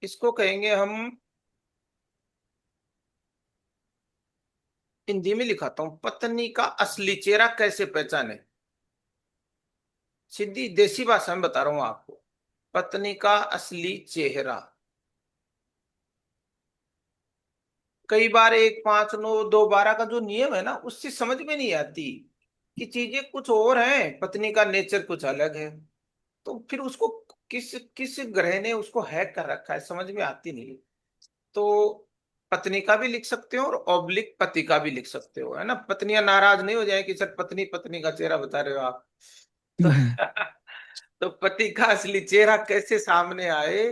इसको कहेंगे हम, हिंदी में लिखाता हूं, पत्नी का असली चेहरा कैसे पहचाने। सीधी देसी भाषा में बता रहा हूं आपको। पत्नी का असली चेहरा। कई बार 1 5 9 2 12 का जो नियम है ना, उससे समझ में नहीं आती कि चीजें कुछ और हैं, पत्नी का नेचर कुछ अलग है। तो फिर उसको किस किस ग्रह ने उसको हैक कर रखा है, समझ में आती नहीं। तो पत्नी का भी लिख सकते हो और ऑब्लिक पति का भी लिख सकते हो, है ना। पत्नियां नाराज नहीं हो जाए कि सर पत्नी पत्नी का चेहरा बता रहे हो आप। तो हम्म। तो पति का असली चेहरा कैसे सामने आए।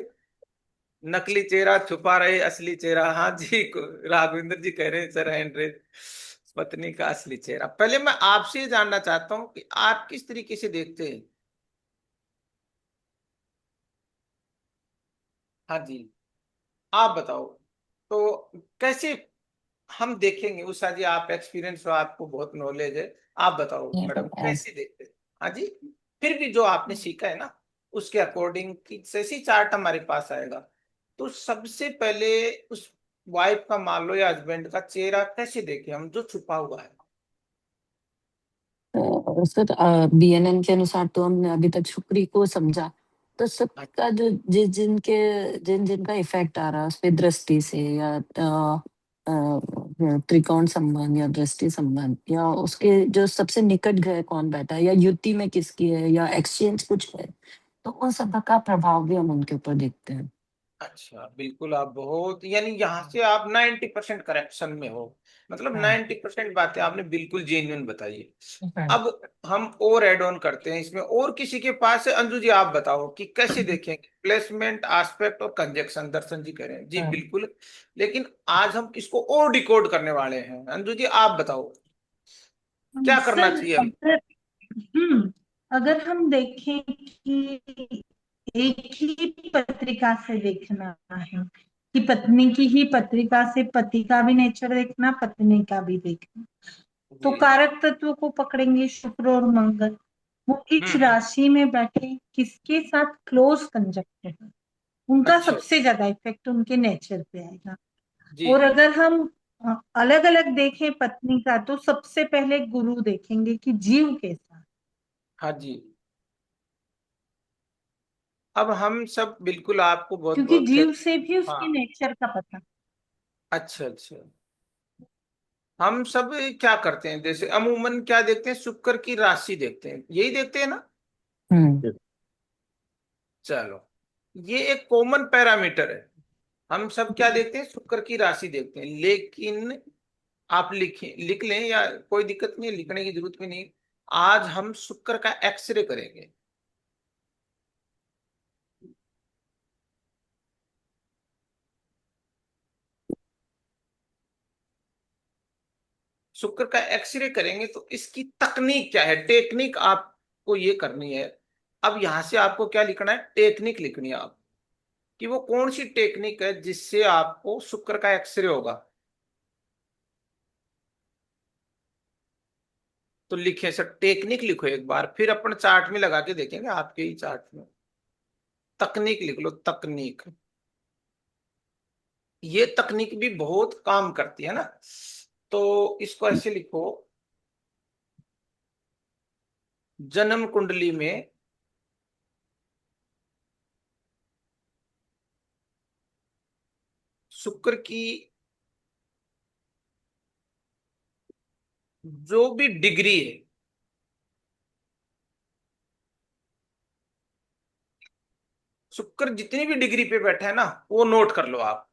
नकली चेहरा छुपा रहे असली चेहरा, हाँ जी, राघवेंद्र जी कह रहे हैं सर हैंड रेस। पत्नी का असली चेहरा, पहले मैं आपसे ये जानना चाहता हूँ कि आप किस तरीके से देखते हैं। हाँ जी, आप बताओ। तो कैसे हम देखेंगे, उषा जी आप एक्सपीरियंस हो, आपको बहुत नॉलेज है। आप बताओ ये तो मैडम है। कैसे देखते हैं। हाँ जी, फिर भी जो आपने सीखा है ना, उसके अकॉर्डिंग कि जैसे चार्ट हमारे पास आएगा, तो सबसे पहले उस वाइफ का मान लो या हस्बैंड का चेहरा कैसे देखें हम, जो छुपा हुआ है। सर, बीएनएन के अनुसार तो हमने अभी तक शुक्री को समझा। तो हाँ सबका जो जिस जिन जिनका इफेक्ट आ रहा है उस पे, दृष्टि से या त्रिकोण संबंध या दृष्टि संबंध, या उसके जो सबसे निकट ग्रह कौन बैठा है, या युति में किसकी है, या एक्सचेंज कुछ है, तो उन सब का प्रभाव भी हम उनके ऊपर देखते हैं। अच्छा, बिल्कुल आप बहुत, यानी यहाँ से आप 90% करेक्शन में हो। मतलब हाँ। 90% बातें आपने बिल्कुल जेन्युइन बताई है। हाँ। अब हम और ऐड ऑन करते हैं इसमें, और किसी के पास है, अंजू जी आप बताओ कि कैसे देखेंगे प्लेसमेंट, एस्पेक्ट और कंजक्शन। दर्शन जी कह रहे हैं जी हाँ। बिल्कुल। लेकिन आज हम इसको और डिकोड करने वाले हैं, अंजू जी आप बताओ क्या करना सर चाहिए हम। अगर अगर हम देखें कि एक ही पत्रिका से देखना है, कि पत्नी की ही पत्रिका से पति का भी नेचर देखना, पत्नी का भी देखना, तो जी। कारक तत्व को पकड़ेंगे शुक्र और मंगल। वो इस हम्म। राशि में बैठे किसके साथ क्लोज कंजक्टेड है, उनका अच्छा। सबसे ज्यादा इफेक्ट उनके नेचर पे आएगा। जी और जी। अगर हम अलग अलग देखें पत्नी का, तो सबसे पहले गुरु देखेंगे कि जीव कैसा। हाँ जी। अब हम सब बिल्कुल आपको बहुत क्योंकि बहुत जीव से भी उसके हाँ। नेचर का पता। अच्छा अच्छा। हम सब क्या करते हैं, जैसे अमूमन क्या देखते हैं, शुक्र की राशि देखते हैं, यही देखते हैं ना। हम्म। चलो, ये एक कॉमन पैरामीटर है। हम सब क्या देखते हैं, शुक्र की राशि देखते हैं। लेकिन आप लिख लें या कोई दिक्कत नहीं है, लिखने की जरूरत भी नहीं। आज हम शुक्र का एक्सरे करेंगे। शुक्र का एक्सरे करेंगे तो इसकी तकनीक क्या है, टेक्निक आपको ये करनी है। अब यहां से आपको क्या लिखना है, टेक्निक लिखनी है आप, कि वो कौन सी टेक्निक है जिससे आपको शुक्र का एक्सरे होगा। तो लिखे सर, टेक्निक लिखो एक बार, फिर अपन चार्ट में लगा के देखेंगे आपके ही चार्ट में। तकनीक लिख लो, तकनीक। ये तकनीक भी बहुत काम करती है ना। तो इसको ऐसे लिखो, जन्म कुंडली में शुक्र की जो भी डिग्री है, शुक्र जितनी भी डिग्री पे बैठा है ना, वो नोट कर लो आप।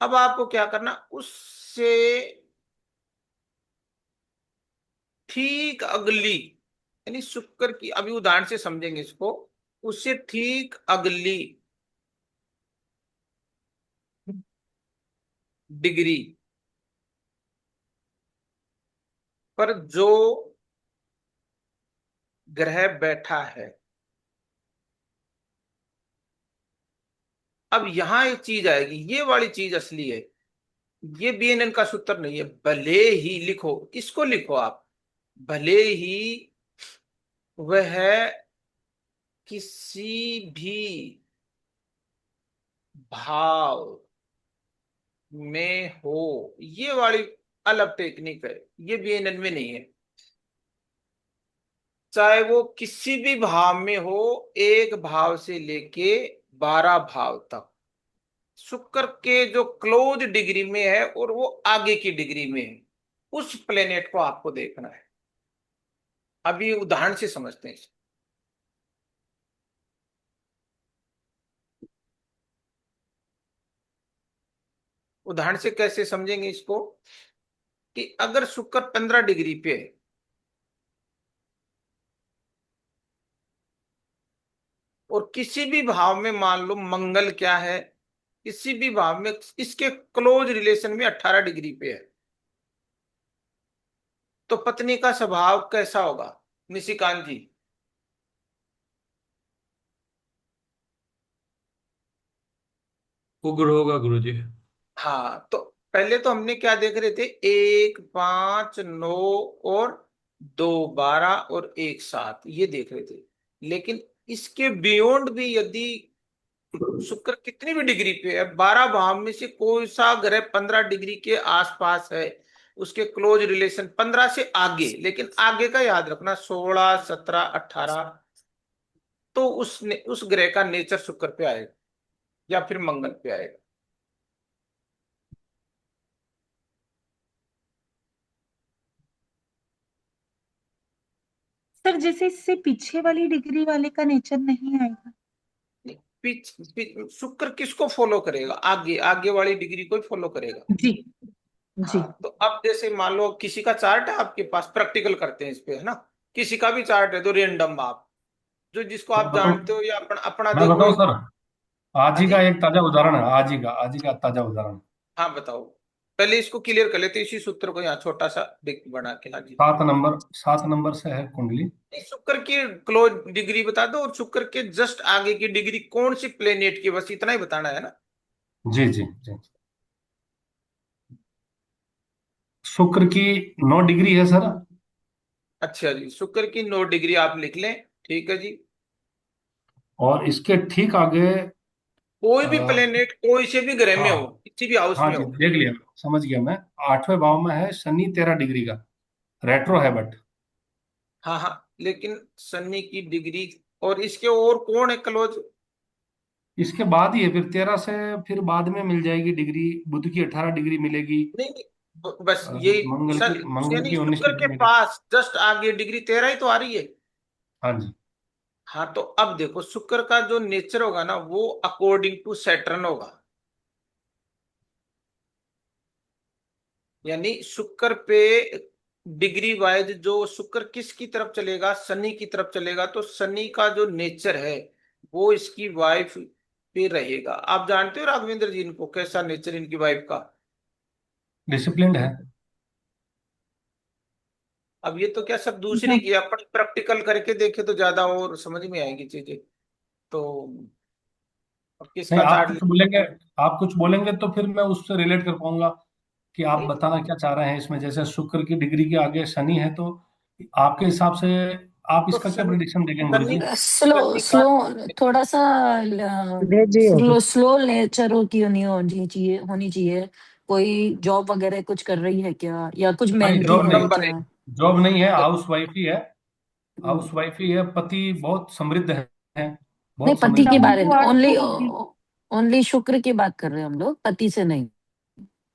अब आपको क्या करना, उससे ठीक अगली, यानी शुक्र की, अभी उदाहरण से समझेंगे इसको, उससे ठीक अगली डिग्री पर जो ग्रह बैठा है। अब यहां एक चीज आएगी, ये वाली चीज असली है। ये बीएनएन का सूत्र नहीं है, भले ही लिखो, इसको लिखो आप, भले ही वह किसी भी भाव में हो, ये वाली अलग टेक्निक है, ये बीएनएन में नहीं है। चाहे वो किसी भी भाव में हो, एक भाव से लेके 12 भाव तक, शुक्र के जो क्लोज डिग्री में है और वो आगे की डिग्री में है, उस प्लेनेट को आपको देखना है। अभी उदाहरण से समझते हैं इसे। उदाहरण से कैसे समझेंगे इसको, कि अगर शुक्र 15 डिग्री पे है, और किसी भी भाव में मान लो मंगल क्या है, किसी भी भाव में इसके क्लोज रिलेशन में 18 डिग्री पे है, तो पत्नी का स्वभाव कैसा होगा निशिकांत जी? उग्र होगा गुरुजी। हाँ, तो पहले तो हमने क्या देख रहे थे, 1, 5, 9 और 2, 12 और 1, 7, ये देख रहे थे। लेकिन इसके बियॉन्ड भी यदि शुक्र कितनी भी डिग्री पे है, 12 भाव में से कोई सा ग्रह 15 डिग्री के आसपास है, उसके क्लोज रिलेशन 15 से आगे, लेकिन आगे का याद रखना 16, 17, 18, तो उस ग्रह का नेचर शुक्र पे आएगा या फिर मंगल पे आएगा। सर जैसे इससे पीछे वाली डिग्री वाले का नेचर नहीं आएगा? शुक्र किसको फॉलो करेगा? आगे आगे वाली डिग्री को फॉलो करेगा। जी। जी। हाँ, तो अब जैसे मान लो किसी का चार्ट है आपके पास, प्रैक्टिकल करते हैं इस पे, है ना? किसी का भी चार्ट है तो रेंडम आप, जो जिसको मैं आप बताऊं जानते हो या अपना अपना मैं देखो बताऊं एक। सर, आज हाँ ही जी। का एक ताजा उदाहरण है, आज ही का ताजा उदाहरण। हाँ बताओ, पहले इसको क्लियर कर लेते हैं, इसी सूत्र को यहाँ छोटा सा देख बना के। हाँ जी। 7 नंबर से है कुंडली। इस शुक्र की क्लोज डिग्री बता दो, और शुक्र के जस्ट आगे की डिग्री कौन सी प्लेनेट की, बस इतना ही बताना है ना? जी जी जी। शुक्र की 9 डिग्री है सर। अच्छा जी, शुक्र की 9 डिग्री आप लिख लें, ठीक है जी। और इसके ठीक आगे कोई भी आ, प्लेनेट कोई से भी ग्रह में हाँ हो, किसी भी हाउस हाँ में जी, हो। देख लिया, समझ गया मैं। 8वें भाव में है शनि, 13 डिग्री का, रेट्रो है बट। हाँ हाँ, लेकिन शनि की डिग्री, और इसके और कौन है क्लोज? इसके बाद ही है फिर 13 से, फिर बाद में मिल जाएगी डिग्री। बुध की 18 डिग्री मिलेगी। नहीं नहीं, बस यही। मंगल की मंगल यानी की उन्नीस शुक्र डिग्री के मिलेगी। पास जस्ट आगे डिग्री 13 ही तो आ रही है। हाँ जी। हाँ, तो अब देखो शुक्र का जो नेचर होगा ना, वो अकॉर्डिंग टू सैटर्न होगा। यानी शुक्र पे डिग्री वाइज जो शुक्र किसकी तरफ चलेगा, शनि की तरफ चलेगा, तो शनि का जो नेचर है वो इसकी वाइफ पे रहेगा। आप जानते हो राघवेंद्र जी इनको, कैसा नेचर इनकी वाइफ का? डिसिप्लिन्ड है। अब ये तो क्या सब दूसरे हाँ। की, अपन प्रैक्टिकल करके देखे तो ज्यादा और समझ में आएंगी चीजें। तो अब नहीं, किसका चार्ट? आप कुछ बोलेंगे तो फिर मैं उससे रिलेट कर पाऊंगा कि आप बताना क्या चाह रहे हैं इसमें। जैसे शुक्र की डिग्री के आगे शनि है, तो आपके हिसाब से आप तो इसका क्या प्रिडिक्शन देंगे गुरु शनि जी? स्लो शनि का स्लो, थोड़ा सा जी स्लो ऑफिस। स्लो नेचर की होनी चाहिए। कोई जॉब वगैरह कुछ कर रही है क्या, या कुछ नहीं, मेहनती जॉब है नहीं। नंबर है। क्या? जॉब नहीं है, हाउस वाइफ ही है। हम्म, हाउस वाइफ ही है। पति बहुत समृद्ध है, नहीं, बहुत पति समृद्ध के है। डाउन बारे टू में अर्थ ओनली, होगी। ओनली शुक्र की बात कर रहे हैं हम लोग, पति से नहीं।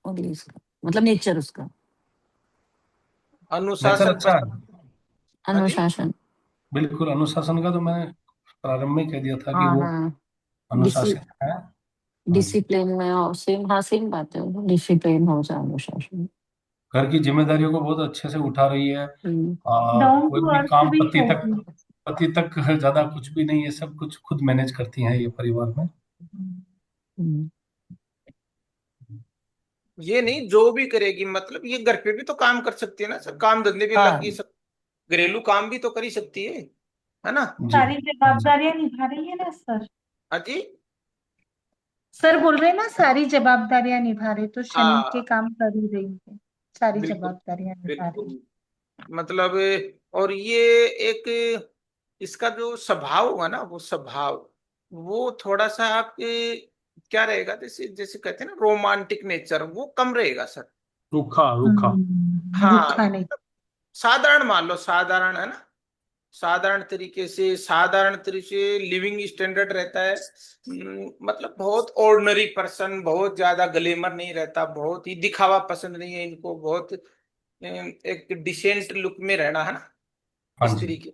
ओनली इसका मतलब नेचर उसका, नेचर अनुशासन अच्छा पसंद। है। हाँ जी। अनुशासन। बिल्कुल अनुशासन का तो मैंने प्रारंभ में कह दिया था कि हाँ वो हाँ, डिसि अनुशासित है। हाँ जी। डिसिप्लिन में, और सेम, हाँ सेम बात है, डिसिप्लिन हो जाए, अनुशासन। घर की जिम्मेदारियों को बहुत अच्छे से उठा रही है। हम्म, डाउन कोई टू भी अर्थ काम भी होगी। पति तक ज्यादा कुछ भी नहीं है, सब कुछ खुद मैनेज करती हैं ये परिवार में। हम्म, ये नहीं, जो भी करेगी मतलब ये घर पे भी तो काम कर सकती है ना सर, काम धंधे भी लगी हाँ। सब, घरेलू काम भी तो कर ही सकती है ना? जी। सारी हाँ जी। जवाबदारियां निभा रही है ना सर? हाँ जी। सर बोल रहे हैं ना, सारी जवाबदारियां निभा रहे, तो शनि के हाँ काम कर ही रही है। सारी बिल्कुल जवाबदारियां निभा रही। बिल्कुल, मतलब, और ये एक इसका जो स्वभाव होगा ना, वो स्वभाव वो थोड़ा सा आपके क्या रहेगा, जैसे जैसे कहते हैं ना रोमांटिक नेचर, वो कम रहेगा सर। रूखा रूखा। हाँ रुखा नहीं। मतलब साधारण मान लो, साधारण है ना, साधारण तरीके से, साधारण तरीके से लिविंग स्टैंडर्ड रहता है। मतलब बहुत ऑर्डिनरी पर्सन, बहुत ज्यादा ग्लैमर नहीं रहता, बहुत ही दिखावा पसंद नहीं है इनको, बहुत एक डिसेंट लुक में रहना है ना, हाँ इस जी। तरीके।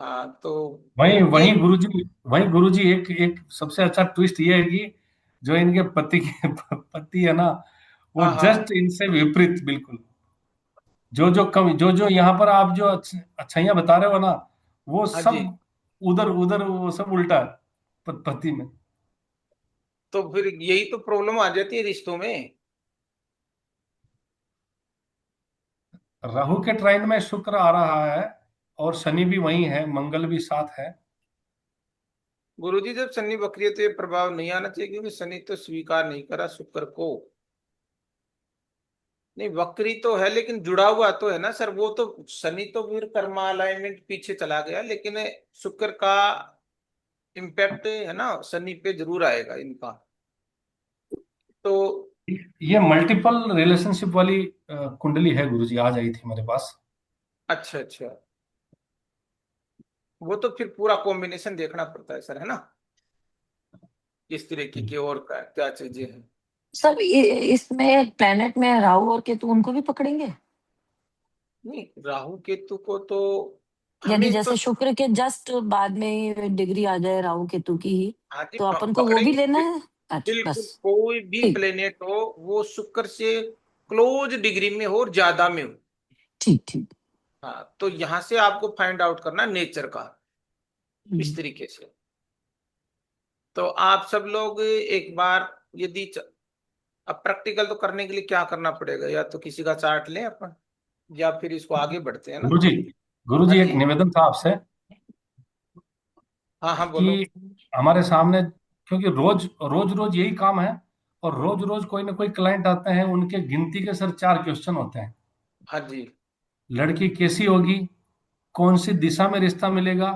हाँ तो वही ये वही गुरुजी, वही गुरुजी, एक एक सबसे अच्छा ट्विस्ट ये है कि जो इनके पति के पति है ना, वो हाँ हाँ जस्ट इनसे विपरीत बिल्कुल। जो जो कम जो जो यहाँ पर आप जो अच्छाइयाँ बता रहे हो ना, वो हाँ सब जी। उधर उधर वो सब उल्टा है पति में। तो फिर यही तो प्रॉब्लम आ जाती है रिश्तों में। राहु के ट्राइन में शुक्र आ रहा है, और शनि भी वही है, मंगल भी साथ है। गुरुजी जब शनि वक्री है तो ये प्रभाव नहीं आना चाहिए, क्योंकि शनि तो स्वीकार नहीं करा शुक्र को। नहीं वक्री तो है लेकिन जुड़ा हुआ तो है ना सर, वो तो शनि तो फिर कर्मा अलाइनमेंट पीछे चला गया, लेकिन शुक्र का इम्पैक्ट है ना शनि पे जरूर आएगा इनका। तो ये मल्टीपल रिलेशनशिप वाली कुंडली है गुरुजी, आज आई थी मेरे पास। अच्छा अच्छा, वो तो फिर पूरा कॉम्बिनेशन देखना पड़ता है सर, है ना, किस तरीके की और क्या चीजें हैं। सर इसमें प्लेनेट में राहु और केतु उनको भी पकड़ेंगे? नहीं राहु केतु को तो यदि हमें तो, जैसे शुक्र के जस्ट बाद में ही डिग्री आ जाए राहु केतु की ही, हाँ जी तो अपन को वो भी लेना पकड़ेंगे। है? अच्छा बिल्कुल बस। कोई भी ठीक प्लेनेट हो, वो शुक्र से क्लोज डिग्री में हो और ज्यादा में हो। ठीक ठीक। हाँ तो यहां से आपको फाइंड आउट करना नेचर का, इस हम्म। तरीके से। तो आप सब लोग एक बार, यदि अब प्रैक्टिकल तो करने के लिए क्या करना पड़ेगा, या तो किसी का चार्ट लें अपन, या फिर इसको आगे बढ़ते हैं ना। गुरुजी, हाँ गुरुजी एक जी। निवेदन था आपसे हाँ हाँ बोलो। कि हमारे सामने, क्योंकि रोज रोज रोज यही काम है, और रोज रोज कोई ना कोई क्लाइंट आते हैं, उनके गिनती के सर 4 क्वेश्चन होते हैं। हाँ जी। लड़की कैसी होगी, कौन सी दिशा में रिश्ता मिलेगा,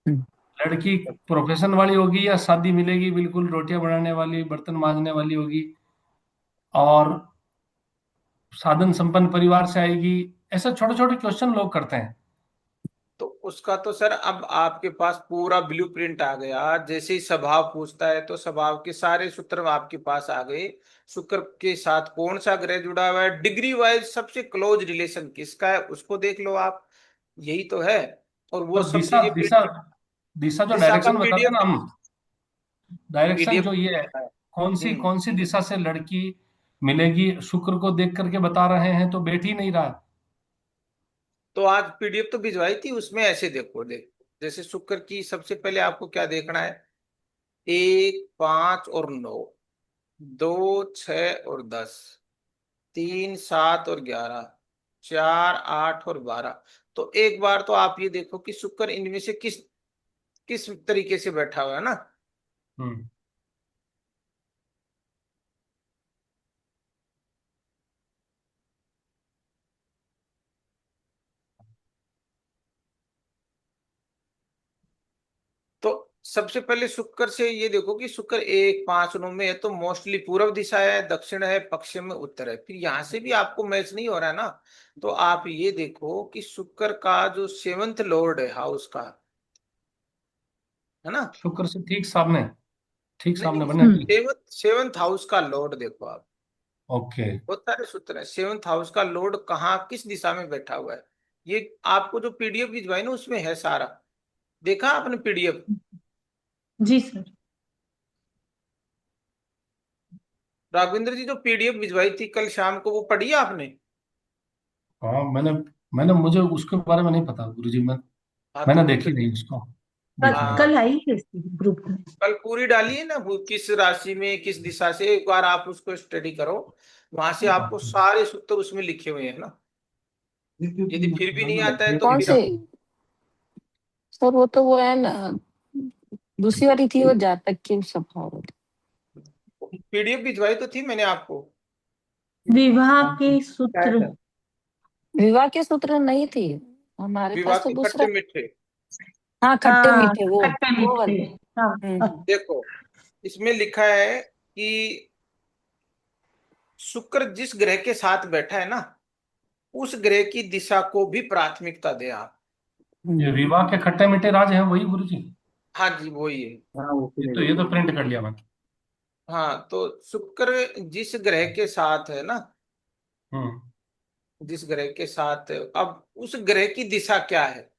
हम्म। लड़की प्रोफेशन वाली होगी या शादी मिलेगी बिल्कुल रोटियां बनाने वाली बर्तन मांजने वाली होगी, और साधन संपन्न परिवार से आएगी। ऐसे छोटे छोटे क्वेश्चन लोग करते हैं। तो उसका तो सर अब आपके पास पूरा ब्लूप्रिंट आ गया, जैसे ही स्वभाव पूछता है तो स्वभाव के सारे सूत्र आपके पास आ गए। शुक्र के साथ कौन सा ग्रह जुड़ा हुआ है, डिग्री वाइज सबसे क्लोज रिलेशन किसका है, उसको देख लो आप, यही तो है। और वो तो सब दिशा चीजें दिशा दिशा जो दिशा का डायरेक्शन बताते हैं पीडीएफ, ना हम, डायरेक्शन पीडीएफ। जो ये है, हम्म। कौन सी दिशा से लड़की मिलेगी, शुक्र को देख करके बता रहे हैं, तो बैठ ही नहीं रहा है। तो आज पीडीएफ तो भिजवाई थी, उसमें ऐसे देखो, देखो जैसे शुक्र की सबसे पहले आपको क्या देखना है, 1 5 और 9, 2 6 और 10, 3 7 और 11, 4 8 और 12। तो एक बार तो आप ये देखो कि शुक्र इनमें से किस किस तरीके से बैठा हुआ है ना। हम्म। तो सबसे पहले शुक्र से ये देखो कि शुक्र 1 5 9 में है, तो मोस्टली पूर्व दिशा है, दक्षिण है, पश्चिम में उत्तर है। फिर यहां से भी आपको मैच नहीं हो रहा है ना, तो आप ये देखो कि शुक्र का जो सेवंथ लॉर्ड है हाउस का, है ना। शुक्र से ठीक नहीं सामने नहीं, बने अभी। सेवंथ सेवंथ हाउस का लॉर्ड देखो आप, ओके। बहुत सारे सूत्र हैं, सेवंथ हाउस का लॉर्ड कहाँ किस दिशा में बैठा हुआ है। ये आपको जो पीडीएफ भिजवाई ना उसमें है सारा, देखा आपने पीडीएफ। जी सर। राघवेंद्र जी जो पीडीएफ भिजवाई थी कल शाम को, वो पढ़ी आपने। हाँ, मैंने मैंने मुझे उसके बारे में नहीं पता गुरुजी। हाँ मैंने तो देखी फिर, नहीं उसको, देखूंगा। कल आई है ग्रुप में। कल पूरी डालिए ना, वो किस राशि में किस दिशा से, एक बार आप उसको स्टडी करो, वहां से आपको सारे सूत्र उसमें लिखे हुए हैं ना। यदि फिर भी नहीं आता है तो कौन फिर से? सर वो तो वो है ना, दूसरी वाली थी वो जातक की स्वभाव वाली। पीडीएफ भिजवाई तो थी मैंने आपको। विवाह के सूत्र। विवाह के सूत्र नहीं थी हमारे विवाह पास, तो के खट्टे दूसरा। मीठे, हाँ खट्टे हाँ, मीठे खट्टे वो वाले। मीठे। हाँ हाँ। देखो, इसमें लिखा है कि शुक्र जिस ग्रह के साथ बैठा है ना, उस ग्रह की दिशा को भी प्राथमिकता दे आप। ये विवाह के खट्टे मीठे राज है वही गुरु जी? हाँ जी, वही है। ये तो प्रिंट कर लिया मैंने। हाँ, तो शुक्र जिस ग्रह के साथ है ना, हम्म। जिस ग्रह के साथ, अब उस ग्रह की दिशा क्या है,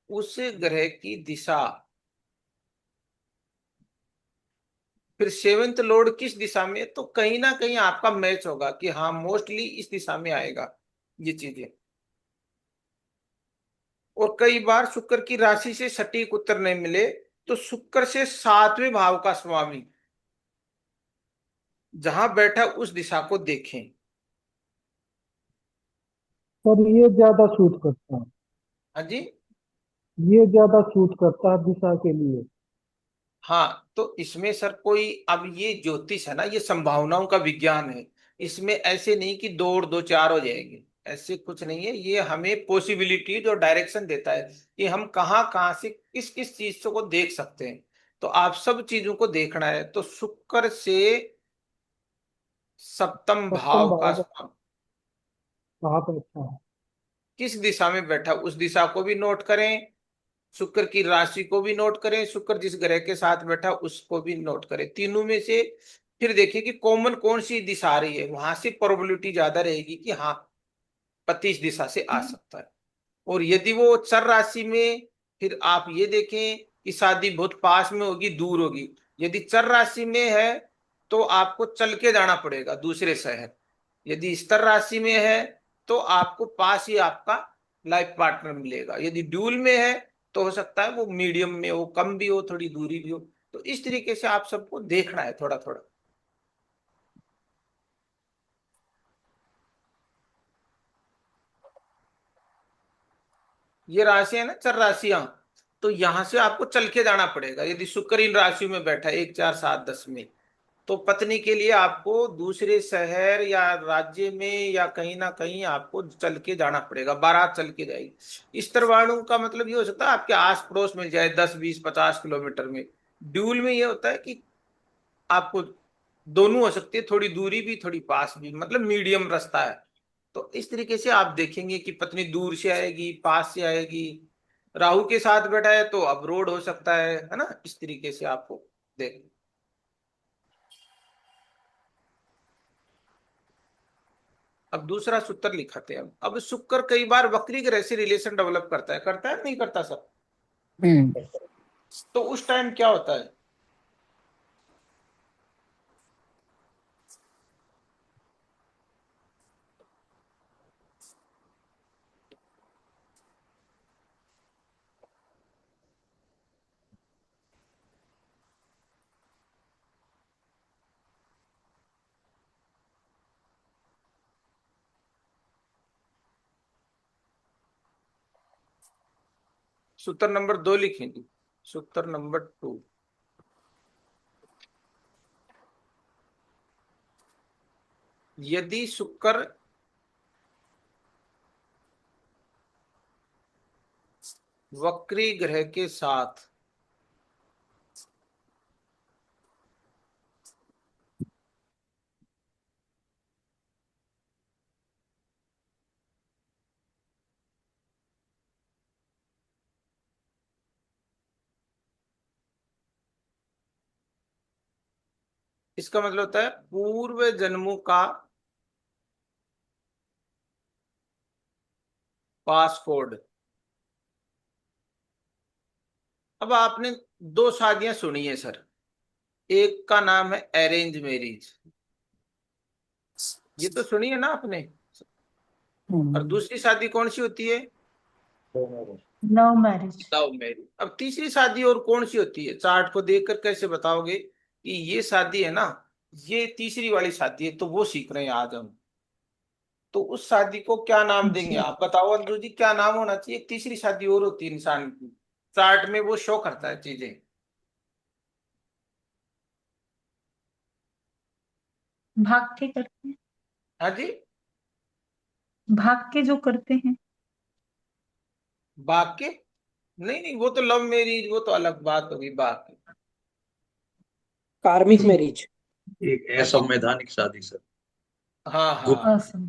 उस ग्रह की दिशा, फिर सेवेंथ लॉर्ड किस दिशा में है, तो कहीं ना कहीं आपका मैच होगा कि हाँ मोस्टली इस दिशा में आएगा ये चीजें। और कई बार शुक्र की राशि से सटीक उत्तर नहीं मिले तो शुक्र से सातवें भाव का स्वामी जहां बैठा उस दिशा को देखें। सर ये ज्यादा सूट करता है, हाँ जी। ये ज्यादा सूट करता है दिशा के लिए। हाँ, तो इसमें सर कोई, अब ये ज्योतिष है ना, ये संभावनाओं का विज्ञान है। इसमें ऐसे नहीं कि दो और दो चार हो जाएंगे, ऐसे कुछ नहीं है। ये हमें पॉसिबिलिटीज और डायरेक्शन देता है कि हम कहाँ कहाँ से किस किस चीज को देख सकते हैं। तो आप सब चीजों को देखना है, तो शुक्र से सप्तम सप्तम भाव का भाव वहां पर अच्छा है। किस दिशा में बैठा उस दिशा को भी नोट करें, शुक्र की राशि को भी नोट करें, शुक्र जिस ग्रह के साथ बैठा उसको भी नोट करें, तीनों में से फिर देखिए कि कॉमन कौन सी दिशा आ रही है, वहां से प्रोबेबिलिटी ज्यादा रहेगी कि हाँ पति इस दिशा से आ सकता है। और यदि वो चर राशि में, फिर आप ये देखें कि शादी बहुत पास में होगी दूर होगी। यदि चर राशि में है तो आपको चल के जाना पड़ेगा दूसरे शहर। यदि स्तर राशि में है तो आपको पास ही आपका लाइफ पार्टनर मिलेगा। यदि ड्यूल में है तो हो सकता है वो मीडियम में हो, कम भी हो, थोड़ी दूरी भी हो। तो इस तरीके से आप सबको देखना है थोड़ा थोड़ा। ये राशि है ना चर राशियां, तो यहां से आपको चल के जाना पड़ेगा। यदि शुक्र इन राशियों में बैठा है 1 4 7 10 में, तो पत्नी के लिए आपको दूसरे शहर या राज्य में या कहीं ना कहीं आपको चल के जाना पड़ेगा, बारात चल के जाएगी। इस तरवाणु का मतलब ये हो सकता है आपके आस पड़ोस मिल जाए 10 20 50 किलोमीटर में। ड्यूल में ये होता है कि आपको दोनों हो सकती है, थोड़ी दूरी भी थोड़ी पास भी, मतलब मीडियम रास्ता है। तो इस तरीके से आप देखेंगे कि पत्नी दूर से आएगी पास से आएगी। राहु के साथ बैठा है तो अब्रोड हो सकता है ना, इस तरीके से आपको देख। अब दूसरा सूत्र लिखाते हैं। अब शुक्र कई बार वक्री ग्रह से रिलेशन डेवलप करता है नहीं करता सर? हम्म। तो उस टाइम क्या होता है? सूत्र नंबर 2 लिखेंगे। सूत्र नंबर 2, यदि शुक्र वक्री ग्रह के साथ इसका मतलब होता है पूर्व जन्मों का पासकोड। अब आपने दो शादियां सुनी है सर, एक का नाम है अरेंज मैरिज, ये तो सुनी है ना आपने। और हम्म। दूसरी शादी कौन सी होती है? Love marriage. Love marriage. अब तीसरी शादी और कौन सी होती है? चार्ट को देखकर कैसे बताओगे कि ये शादी है ना, ये तीसरी वाली शादी है? तो वो सीख रहे हैं आज हम। तो उस शादी को क्या नाम देंगे जी। आप बताओ अंजू जी, क्या नाम होना चाहिए? एक तीसरी शादी और होती है इंसान की, चार्ट में वो शो करता है चीजें। भाग के करते हैं। हाँ जी। भाग के जो करते हैं। भाग के? नहीं नहीं, वो तो लव मैरिज, वो तो अलग बात होगी, बात। कार्मिक जी। मैरिज। एक हाँ जी। असंवैधानिक शादी सर। हाँ गुप्त। हाँ। असम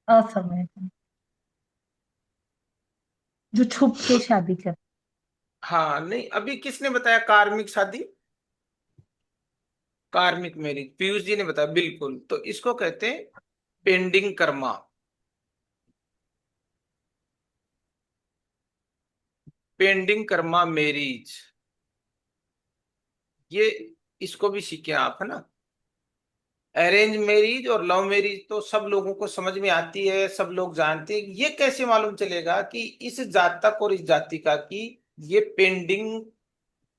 असमय जो छुप के शादी कर। हाँ नहीं, अभी किसने बताया कार्मिक शादी? कार्मिक मैरिज पीयूष जी ने बताया, बिल्कुल। तो इसको कहते हैं pending Karma. Pending Karma marriage, ये इसको भी सीखे आप, है ना। अरेंज मैरिज और लव मैरिज तो सब लोगों को समझ में आती है, सब लोग जानते हैं। ये कैसे मालूम चलेगा कि इस जात तक और इस जाति का की ये पेंडिंग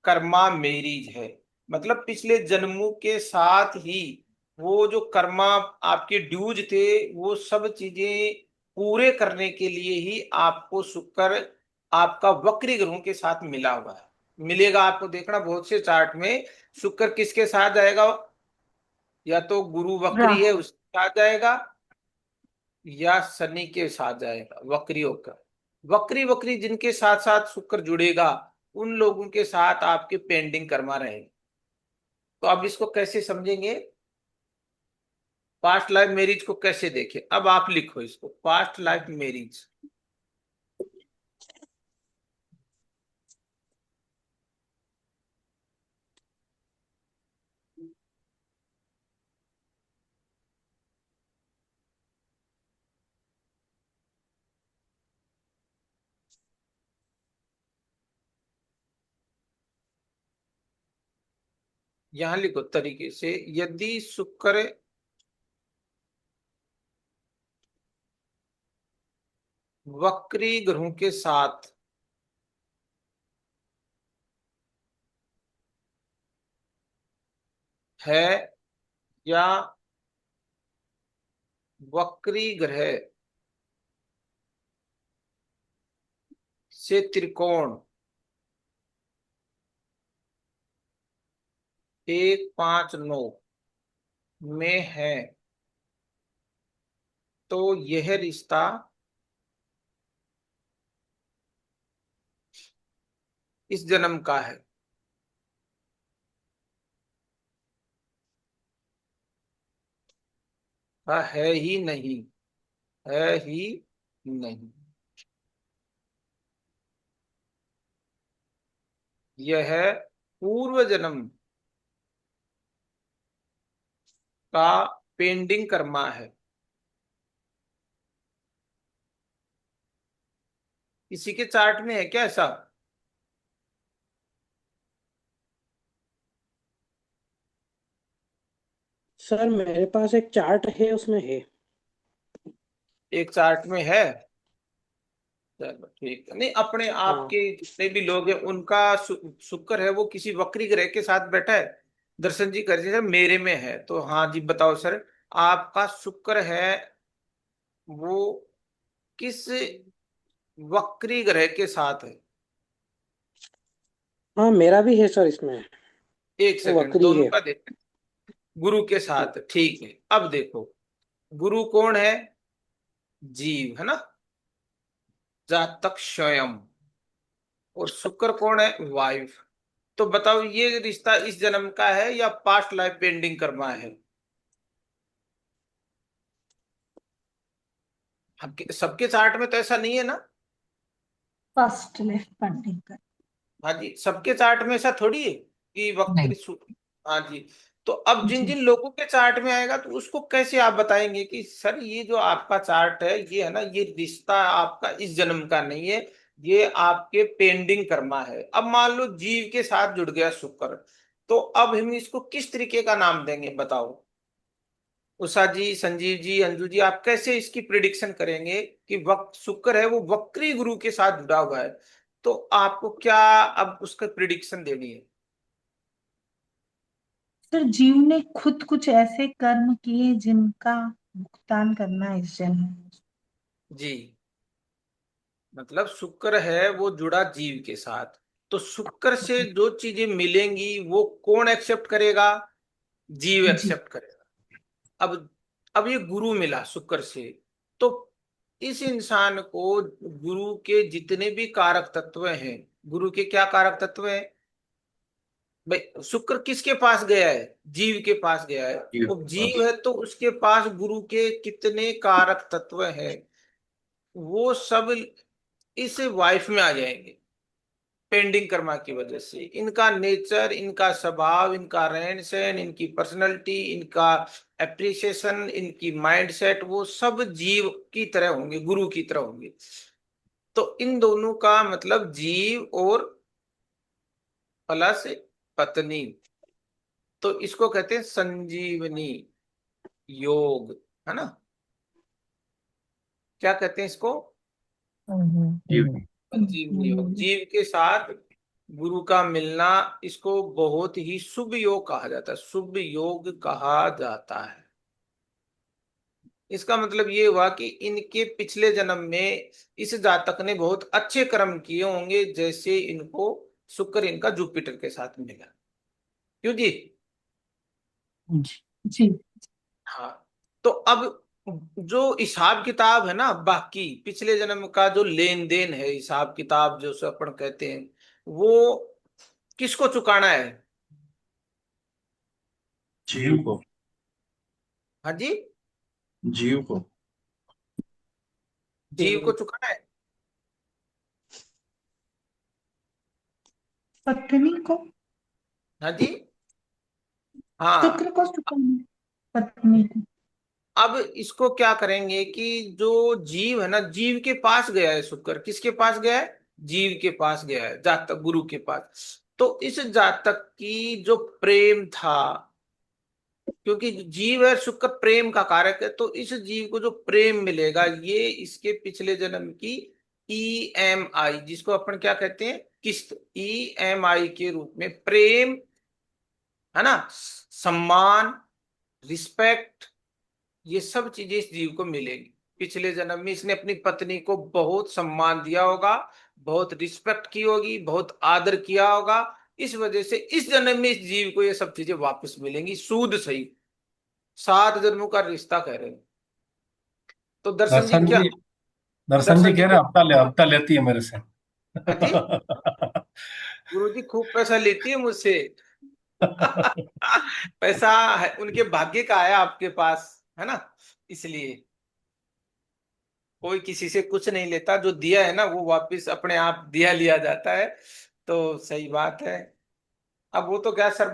कर्मा मैरिज है? मतलब पिछले जन्मों के साथ ही वो जो कर्मा आपके ड्यूज थे, वो सब चीजें पूरे करने के लिए ही आपको शुक्र आपका वक्री ग्रहों के साथ मिला हुआ है। मिलेगा आपको, देखना बहुत से चार्ट में शुक्र किसके साथ जाएगा, या तो गुरु वक्री है राहु। उसके साथ जाएगा, या शनि के साथ जाएगा वक्री होकर। वक्री वक्री जिनके साथ साथ शुक्र जुड़ेगा, उन लोगों के साथ आपके पेंडिंग कर्मा रहेंगे। तो अब इसको कैसे समझेंगे? पास्ट लाइफ मैरिज को कैसे देखें? अब आप लिखो इसको, पास्ट लाइफ मैरिज। यहां लिखो तरीके से, यदि शुक्र वक्री ग्रहों के साथ है, या वक्री ग्रह से त्रिकोण 1 5 9 में है, तो यह रिश्ता इस जन्म का है। है ही नहीं, है ही नहीं। यह पूर्व जन्म का पेंडिंग कर्मा है। किसी के चार्ट में है क्या ऐसा? सर मेरे पास एक चार्ट है, उसमें है। एक चार्ट में है? चलो ठीक है। नहीं, अपने हाँ। आपके जितने भी लोग हैं उनका शुक्र है वो किसी वक्री ग्रह के साथ बैठा है। दर्शन जी कर सर, मेरे में है तो हाँ जी बताओ सर, आपका शुक्र है वो किस वक्री ग्रह के साथ है? हाँ मेरा भी है सर इसमें। एक वो सेकंड, वक्री दोनों है। का देख। गुरु के साथ, ठीक है। अब देखो, गुरु कौन है? जीव, है ना, जातक स्वयं। और शुक्र कौन है? वाइफ। तो बताओ ये रिश्ता इस जन्म का है या पास्ट लाइफ पेंडिंग कर्मा है? सबके चार्ट में तो ऐसा नहीं है ना। फर्स्ट लेफ्ट पंडित कर। हाँ जी, सबके चार्ट में ऐसा थोड़ी है कि नहीं। हाँ जी। तो अब जिन जी जिन लोगों के चार्ट में आएगा तो उसको कैसे आप बताएंगे कि सर ये जो आपका चार्ट है ये है ना, ये रिश्ता आपका इस जन्म का नहीं है, ये आपके पेंडिंग कर्मा है। अब मान लो जीव के साथ जुड़ गया शुक्र, तो अब हम इसको किस तरीके का नाम देंगे बताओ? उषा जी, संजीव जी, अंजू जी, आप कैसे इसकी प्रिडिक्शन करेंगे कि वक्त शुक्र है वो वक्री गुरु के साथ जुड़ा हुआ है? तो आपको क्या अब उसका प्रिडिक्शन देनी है? सर, जीव ने खुद कुछ ऐसे कर्म किए जिनका भुगतान करना है इस जन्म में। जी, मतलब शुक्र है वो जुड़ा जीव के साथ, तो शुक्र से जो चीजें मिलेंगी वो कौन एक्सेप्ट करेगा? जीव जी। एक्सेप्ट करेगा। अब ये गुरु मिला शुक्र से, तो इस इंसान को गुरु के जितने भी कारक तत्व हैं, गुरु के क्या कारक तत्व हैं भाई? शुक्र किसके पास गया है? जीव के पास गया है। वो जीव है तो उसके पास गुरु के कितने कारक तत्व हैं, वो सब इस वाइफ में आ जाएंगे। पेंडिंग कर्मा की वजह से इनका नेचर, इनका स्वभाव, इनका रहन सहन, इनकी पर्सनैलिटी, इनका एप्रिसिएशन, इनकी माइंड सेट, वो सब जीव की तरह होंगे, गुरु की तरह होंगे। तो इन दोनों का मतलब जीव और प्लस पत्नी, तो इसको कहते हैं संजीवनी योग, है ना? क्या कहते हैं इसको? संजीवनी योग। जीव के साथ गुरु का मिलना, इसको बहुत ही शुभ योग कहा जाता है, शुभ योग कहा जाता है। इसका मतलब ये हुआ कि इनके पिछले जन्म में इस जातक ने बहुत अच्छे कर्म किए होंगे, जैसे इनको शुक्र इनका जुपिटर के साथ मिला। क्यों जी? जी। हाँ। तो अब जो हिसाब किताब है ना, बाकी पिछले जन्म का जो लेन देन है, हिसाब किताब जो से अपन कहते हैं, वो किसको चुकाना है? जीव को। हाँ जी, जीव को। जीव को चुकाना है। पत्नी को, हाँ जी, हाँ। शुक्र को चुकाना, पत्नी को। अब इसको क्या करेंगे कि जो जीव है ना, जीव के पास गया है शुक्र, किसके पास गया है? जीव के पास गया है, जातक गुरु के पास। तो इस जातक की जो प्रेम था, क्योंकि जीव है, शुक्र प्रेम का कारक है, तो इस जीव को जो प्रेम मिलेगा, ये इसके पिछले जन्म की EMI, जिसको अपन क्या कहते हैं? किस्त। EMI के रूप में प्रेम, है ना, सम्मान, रिस्पेक्ट, ये सब चीजें इस जीव को मिलेगी। पिछले जन्म में इसने अपनी पत्नी को बहुत सम्मान दिया होगा, बहुत रिस्पेक्ट की होगी, बहुत आदर किया होगा। इस वजह से इस जन्म में इस जीव को ये सब चीजें वापस मिलेंगी, सूद सही। 7 जन्मों का रिश्ता कह रहे हैं। तो दर्शन जी दर्शन क्या? जी, दर्शन जी दर्शन जी कह रहे क्या? हैं हफ्ता लेती है मेरे से। हाँ जी, गुरु जी खूब पैसा लेती है मुझसे। पैसा है, उनके भाग्य का आया आपके पास, है ना? इसलिए कोई किसी से कुछ नहीं लेता, जो दिया है ना वो वापस अपने आप दिया लिया जाता है। तो सही बात है। अब वो तो क्या सर,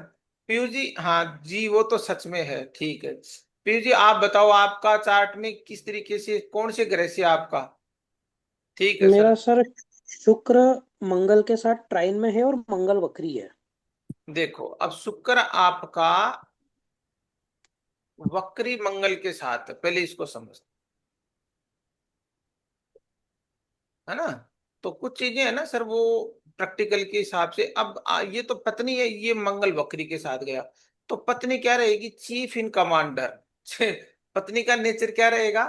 पीयू जी, हाँ जी, वो तो सच में है। ठीक है पीयू जी, आप बताओ आपका चार्ट में किस तरीके से, कौन से ग्रह से आपका? ठीक है मेरा सर। सर शुक्र मंगल के साथ ट्राइन में है और मंगल वक्री है। देखो, अब शुक्र आपका वक्री मंगल के साथ है, पहले इसको समझ, है ना? तो कुछ चीजें है ना सर, वो प्रैक्टिकल के हिसाब से। अब ये तो पत्नी है, ये मंगल वक्री के साथ गया, तो पत्नी क्या रहेगी? चीफ इन कमांडर। पत्नी का नेचर क्या रहेगा?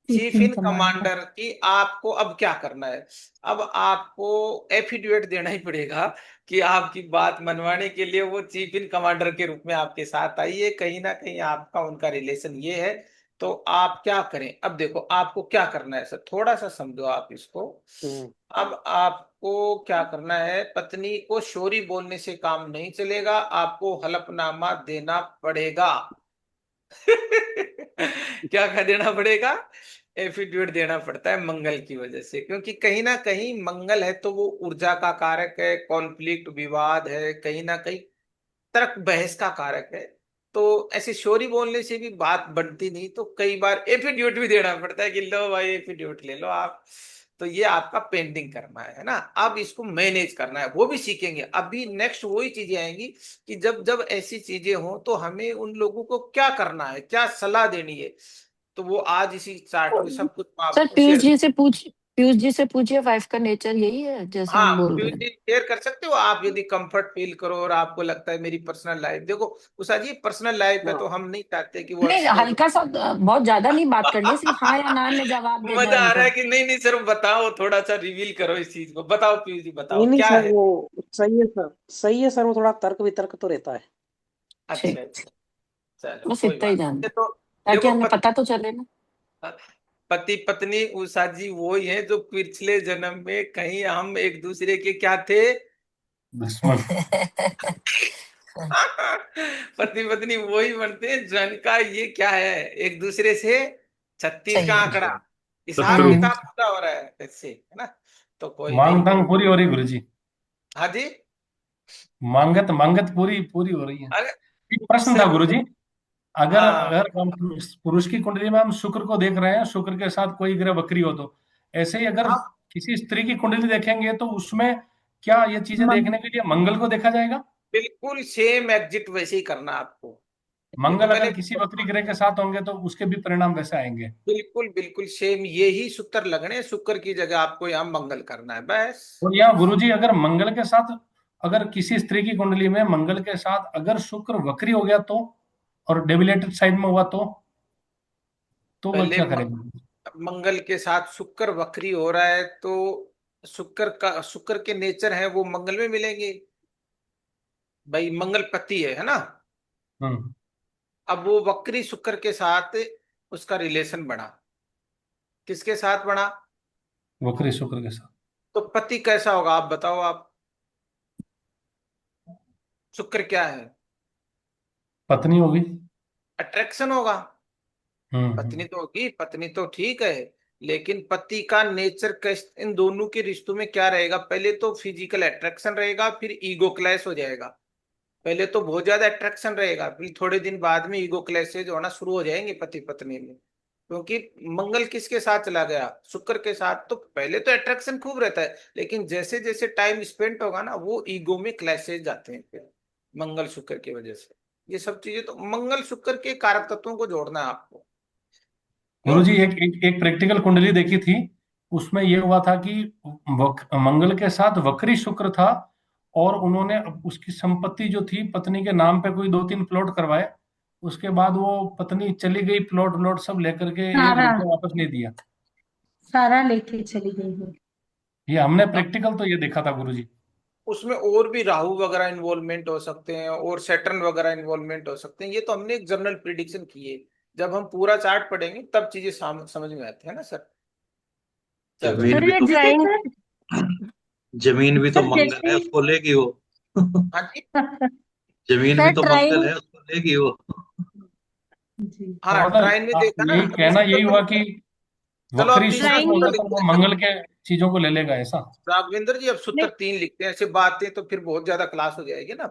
चीफ इन कमांडर। कमांडर। की आपको अब क्या करना है? अब आपको एफिडेविट देना ही पड़ेगा कि आपकी बात मनवाने के लिए वो चीफ इन कमांडर के रूप में आपके साथ आई है। कहीं ना कहीं आपका उनका रिलेशन ये है। तो आप क्या करें? अब देखो आपको क्या करना है सर, थोड़ा सा समझो आप इसको। हम्म। अब आपको क्या करना है? पत्नी को शोरी बोलने से काम नहीं चलेगा, आपको हलफनामा देना पड़ेगा। क्या कह देना पड़ेगा? एफिडेविट देना पड़ता है मंगल की वजह से, क्योंकि कहीं ना कहीं मंगल है तो वो ऊर्जा का कारक है, कॉन्फ्लिक्ट विवाद है, कहीं ना कहीं तर्क बहस का कारक है। तो ऐसे शोरी बोलने से भी बात बनती नहीं, तो कई बार एफिडेविट भी देना पड़ता है कि लो भाई एफिडेविट ले लो आप। तो ये आपका पेंडिंग करना है ना? अब इसको मैनेज करना है, वो भी सीखेंगे। अभी नेक्स्ट वही चीजें आएंगी कि जब जब ऐसी चीजें हो तो हमें उन लोगों को क्या करना है, क्या सलाह देनी है। तो वो आज इसी चार्ट में सब कुछ मैं सर आपको शेयर। पीयूष जी से पूछिए, वाइफ का नेचर यही है जैसे हाँ हम बोल पीयूष रहे हैं? जी शेयर कर सकते हो आप, यदि कंफर्ट फील करो और आपको लगता है मेरी पर्सनल लाइफ, देखो उषा जी पर्सनल लाइफ है तो हाँ, हम नहीं चाहते कि वो नहीं, एक्सपोज हो। हल्का सा, बहुत ज्यादा नहीं बात करनी, सिर्फ हाँ या ना में जवाब देना है मजा आ रहा हमको। है कि नहीं? नहीं सर बताओ, थोड़ा सा रिवील करो इस चीज को, बताओ पीयूष जी, नहीं बताओ नहीं क्या सर, है। वो सही है सर, सही है सर, वो थोड़ा तर्क वितर्क तो रहता है। अच्छा ठीक, अच्छा, चलो बस कोई इतना ही बात नहीं। जानना, तो ताकि देखो हमें पता तो चले ना। पति पत्नी उषा जी वही है जो पिछले जन्म में कहीं हम एक दूसरे के क्या थे। दुश्मन। पति पत्नी वही बनते हैं जिनका ये क्या है, एक दूसरे से 36 का सही है। आंकड़ा, हिसाब शत्रु। किताब पूरा हो रहा है इससे, है ना। तो कोई मांग नहीं। तांग पूरी हो रही गुरुजी। हाँ जी। मांगत मांगत पूरी पूरी हो रही है। अरे एक प्रश्न था सही। गुरुजी, अगर हाँ अगर हम पुरुष की कुंडली में हम शुक्र को देख रहे हैं, शुक्र के साथ कोई ग्रह वक्री हो, तो ऐसे ही अगर हाँ किसी स्त्री की कुंडली देखेंगे तो उसमें क्या ये चीजें म- देखने के लिए मंगल को देखा जाएगा? बिल्कुल सेम एग्जिट वैसे ही करना आपको। ये तो मंगल मैंने अगर किसी वक्री ग्रह के साथ होंगे तो उसके भी परिणाम वैसे आएंगे। बिल्कुल बिल्कुल सेम यही सूत्र लगने, शुक्र की जगह आपको यहाँ मंगल करना है बस। और यहाँ गुरुजी अगर मंगल के साथ, अगर किसी स्त्री की कुंडली में मंगल के साथ अगर शुक्र वक्री हो गया तो, और डेबिलेटेड साइड में हुआ तो वह पहले क्या करेगा? मंगल के साथ शुक्र वक्री हो रहा है तो शुक्र के नेचर है वो मंगल में मिलेंगे। भाई मंगल पति है ना। हम्म। अब वो वक्री शुक्र के साथ उसका रिलेशन बढ़ा, किसके साथ बढ़ा? वक्री शुक्र के साथ तो पति कैसा होगा आप बताओ आप। शुक्र क्या है? पत्नी होगी। अट्रैक्शन होगा। पत्नी हम्म। तो होगी, पत्नी तो ठीक है। लेकिन पति का नेचर कैस, इन दोनों के रिश्तों में क्या रहेगा? पहले तो फिजिकल अट्रैक्शन रहेगा, फिर ईगो क्लैश हो जाएगा। पहले तो बहुत ज्यादा अट्रैक्शन रहेगा, फिर थोड़े दिन बाद में ईगो क्लैशेज होना शुरू हो जाएंगे पति पत्नी में। क्योंकि मंगल किसके साथ चला गया? शुक्र के साथ। तो पहले तो अट्रैक्शन खूब रहता है, लेकिन जैसे जैसे टाइम स्पेंड होगा ना वो ईगो में क्लैशेज जाते हैं फिर, मंगल शुक्र की वजह से। ये सब चीजें तो मंगल शुक्र के कारक तत्वों को जोड़ना है आपको। क्यों? गुरुजी एक प्रैक्टिकल कुंडली देखी थी, उसमें यह हुआ था कि मंगल के साथ वक्री शुक्र था, और उन्होंने उसकी संपत्ति जो थी पत्नी के नाम पे कोई 2-3 प्लॉट करवाए। उसके बाद वो पत्नी चली गई, प्लॉट व्लॉट सब लेकर के, एक सारा रुपया वापस नहीं दिया। सारा लेके चली गई है। ये हमने प्रैक्टिकल तो ये देखा था गुरुजी। उसमें और भी राहु वगैरह इन्वॉल्वमेंट हो सकते हैं और सैटर्न वगैरह इन्वॉल्वमेंट हो सकते हैं। ये तो हमने एक जनरल प्रिडिक्शन की है। जब हम पूरा चार्ट पढ़ेंगे तब चीजें समझ में आती है ना सर। चलो। जमीन सर भी ये तो जैसे सर जमीन भी तो सर मंगल है, जैसे उसको लेगी वो। हाँ जी। जमीन भी सर तो मंगल ट्राइन है, उसको लेगी वो। जी तो हाँ मतलब ट्राइन में देखा ना यही अभी कहना शुक्र यही तो। हुआ कि चलो आप वक्री तीसरा शुक्र ट्राइन सूत्र होगा में लिख तो वो दिया चलो। मंगल के चीजों को ले लेगा, ऐसा? राघवेंद्र जी अब सूत्र नहीं 3 लिखते हैं, ऐसे बातें तो फिर बहुत ज्यादा क्लास हो जाएगी ना।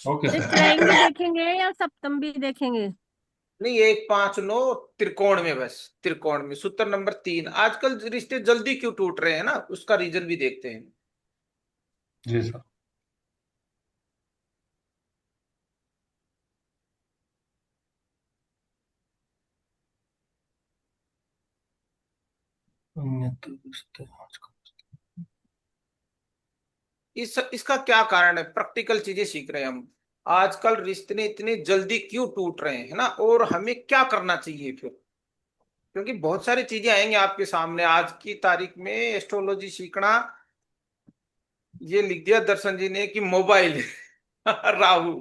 ओके सूत्र ये सर। ट्राइन भी देखेंगे या सप्तम भी देखेंगे? नहीं, 1 5 9 त्रिकोण में, बस त्रिकोण में सूत्र नंबर 3। आजकल रिश्ते जल्दी क्यों टूट रहे हैं ना, उसका रीजन भी देखते हैं। जी सर। इसका क्या कारण है? प्रैक्टिकल चीजें सीख रहे हैं हम। आजकल रिश्ते इतने जल्दी क्यों टूट रहे हैं, है ना, और हमें क्या करना चाहिए फिर? क्योंकि बहुत सारी चीजें आएंगी आपके सामने आज की तारीख में। एस्ट्रोलॉजी सीखना, ये लिख दिया दर्शन जी ने कि मोबाइल राहु।